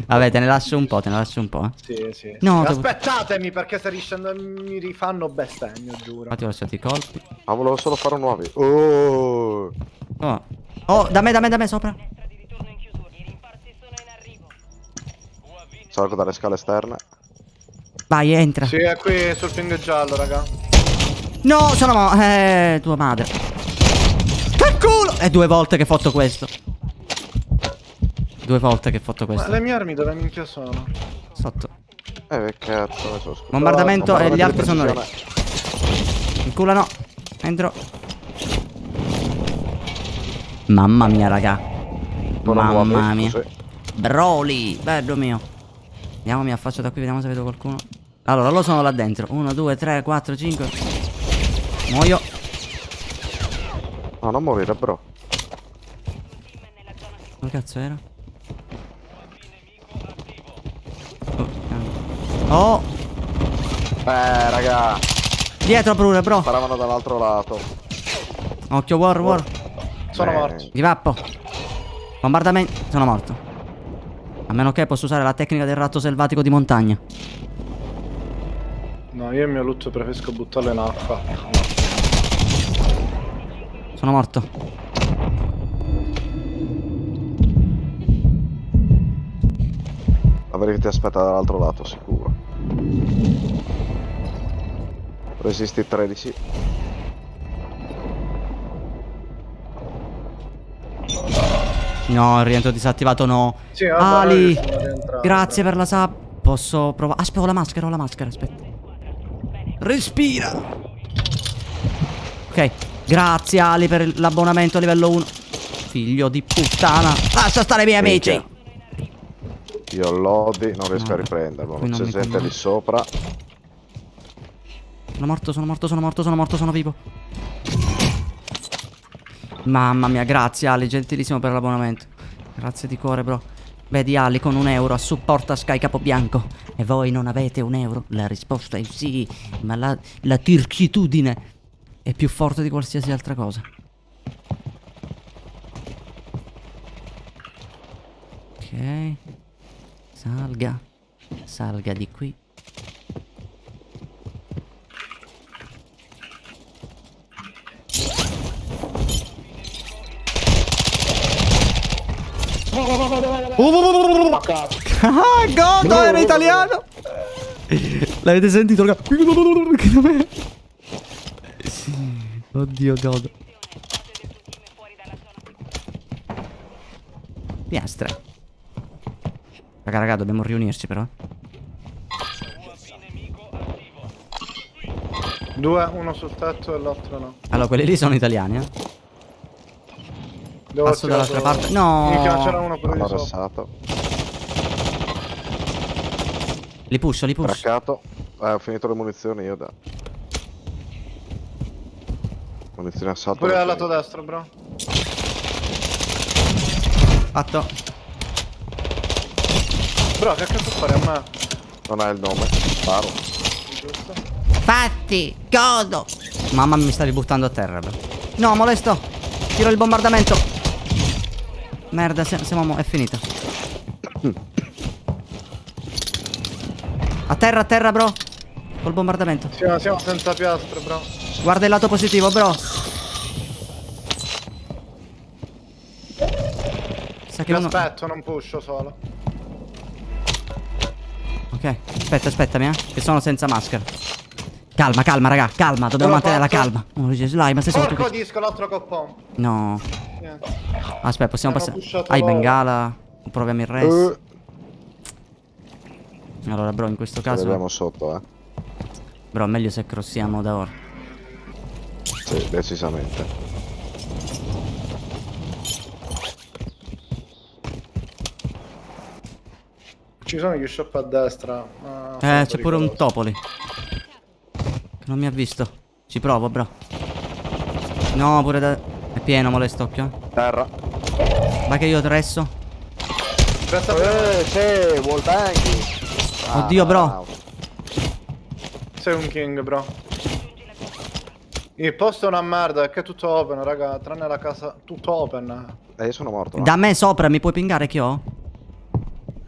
Vabbè, te ne lascio un po', Sì. No, devo- Aspettatemi perché se mi rifanno bestemmio, giuro. Infatti ho lasciato i colpi. Ma volevo solo fare nuovi. Oh! Oh, da me, sopra. Salgo dalle scale esterne. Vai, entra. Sì, è qui sul ping giallo, raga. No, sono tua madre. Che culo! È 2 volte che ho fatto questo. 2 volte che ho fatto Ma questo. le mie armi dove minchia sono? Sotto. Che cazzo, mi sono scusato. Bombardamento e gli Bombardamento altri di sono lì. precisione. In culo no. Entro. Mamma mia, raga. Sono Mamma nuovi, mia. così. Broly, bello mio. Vediamo, mi affaccio da qui, vediamo se vedo qualcuno. Allora, lo sono là dentro. 1, 2, 3, 4, 5. Muoio. No, non morire, bro. Dove cazzo era? Oh, Raga, dietro pure, bro. sparavano dall'altro lato. Occhio, war. Sono Bene. morto. Divappo. Bombardamento. Sono morto. A meno che posso usare la tecnica del ratto selvatico di montagna. No, io il mio loot preferisco buttarlo in acqua. Sono morto. La verità ti aspetta dall'altro lato, sicuro. Resisti 13. No, il rientro disattivato no. Sì, vabbè, Ali, io sono rientrato. grazie per la sub. Posso provare? Aspetta, ho la maschera, aspetta. Respira. Ok, grazie Ali per l'abbonamento a livello 1. Figlio di puttana. Lascia stare i miei amici. Minchia. Io Lodi non riesco a Vabbè, riprenderlo. qui non C'è mi gente conviene. lì sopra. Sono vivo. Mamma mia, grazie Ali, gentilissimo per l'abbonamento. Grazie di cuore, bro. Vedi Ali con €1 a supporta Sky Capobianco. E voi non avete €1? La risposta è sì. Ma la tirchitudine è più forte di qualsiasi altra cosa. Ok. Salga di qui. Ah, Godo era italiano. L'avete sentito, raga? Oddio, Godo. Finestre. Raga, dobbiamo riunirci però. 2, uno sul tetto e l'altro no. Allora, quelli lì sono italiani, eh. Devo Passo dall'altra parte. No. Minchia, c'era uno pure Hanno di sopra. ressato. Li push. Braccato. Ho finito le munizioni io da. Munizioni a salto. Pure dal lato destro, bro. Fatto. Bro, che cazzo fare a me? Non ha il nome. Sparo. Giusto? Fatti, Godo. Mamma mi stavi buttando a terra, bro. No, molesto. Tiro il bombardamento. Merda, siamo è finita. A terra, bro. Col bombardamento. Siamo senza piastre, bro. Guarda il lato positivo, bro. Sa Ti che uno... aspetto, non pusho solo. Ok, aspettami, che sono senza maschera. Calma, raga, calma, dobbiamo Sono mantenere la fatto. calma. Oh, slime, ma sei sotto Porco qui. disco, l'altro coppon. No. Niente. Aspetta, possiamo Hanno passare. pushato Hai loro. bengala? Proviamo il res. Allora, bro, in questo Ci arriviamo caso. sotto, Bro, meglio se crossiamo da ora. Sì, decisamente. Ci sono gli shop a destra. Ma sono C'è pure un pericolosi. topoli. Che non mi ha visto. Ci provo, bro. No, pure da... È pieno, molesto, occhio. Terra. Va che io tresso. Resta per... Sì, wallbang. Oddio, bro. Sei un king, bro. Il posto è una merda, perché è tutto open, raga. Tranne la casa, tutto open. Io sono morto. Da me sopra mi puoi pingare che ho?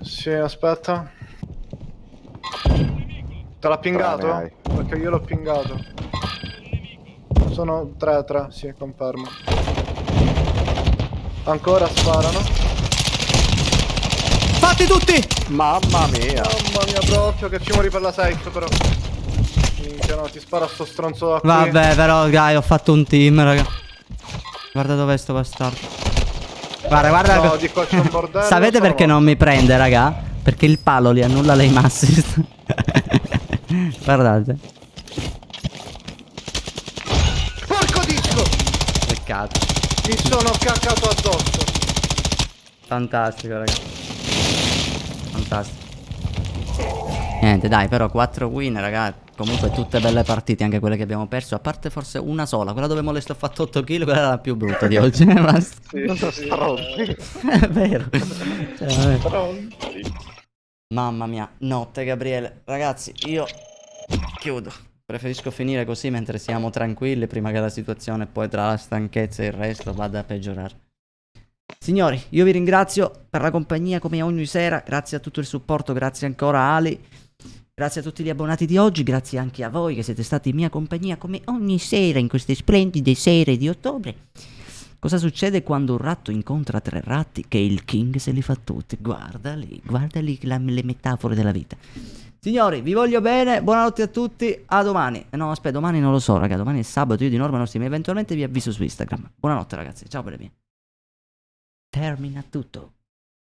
Sì, aspetta. Te l'ha pingato? Tre ne Perché io l'ho pingato. Sono 3, sì, confermo. Ancora sparano. Fatti tutti! Mamma mia. Mamma mia, bro, occhio che ci muori per la safe, però. Minchia, no, ti spara sto stronzo da qui. Vabbè, però, dai, ho fatto un team, raga. Guarda dov'è sto bastardo. Guarda. No, di qua c'è un bordello. Sapete sono perché non mi prende, raga? Perché il palo li annulla le assist. Guardate. Porco disco! Peccato. Mi sono caccato addosso. Fantastico, raga. Fantastico. Niente, dai, però 4 win, raga. Comunque tutte belle partite, anche quelle che abbiamo perso. A parte forse una sola, quella dove Molesto ha fatto 8 kill, quella era la più brutta di oggi. Basta. Sì. È vero. Cioè, vabbè. Pronti. Mamma mia, notte Gabriele. Ragazzi, io chiudo. Preferisco finire così mentre siamo tranquilli prima che la situazione poi tra la stanchezza e il resto vada a peggiorare. Signori, io vi ringrazio per la compagnia come ogni sera. Grazie a tutto il supporto, grazie ancora a Ali. Grazie a tutti gli abbonati di oggi, grazie anche a voi che siete stati in mia compagnia come ogni sera in queste splendide sere di ottobre. Cosa succede quando un ratto incontra 3 ratti? Che il king se li fa tutti. Guarda lì le metafore della vita. Signori, vi voglio bene, buonanotte a tutti, a domani. No, aspetta, domani non lo so, raga, domani è sabato, io di norma non si, ma eventualmente vi avviso su Instagram. Buonanotte ragazzi, ciao per le mie. Termina tutto.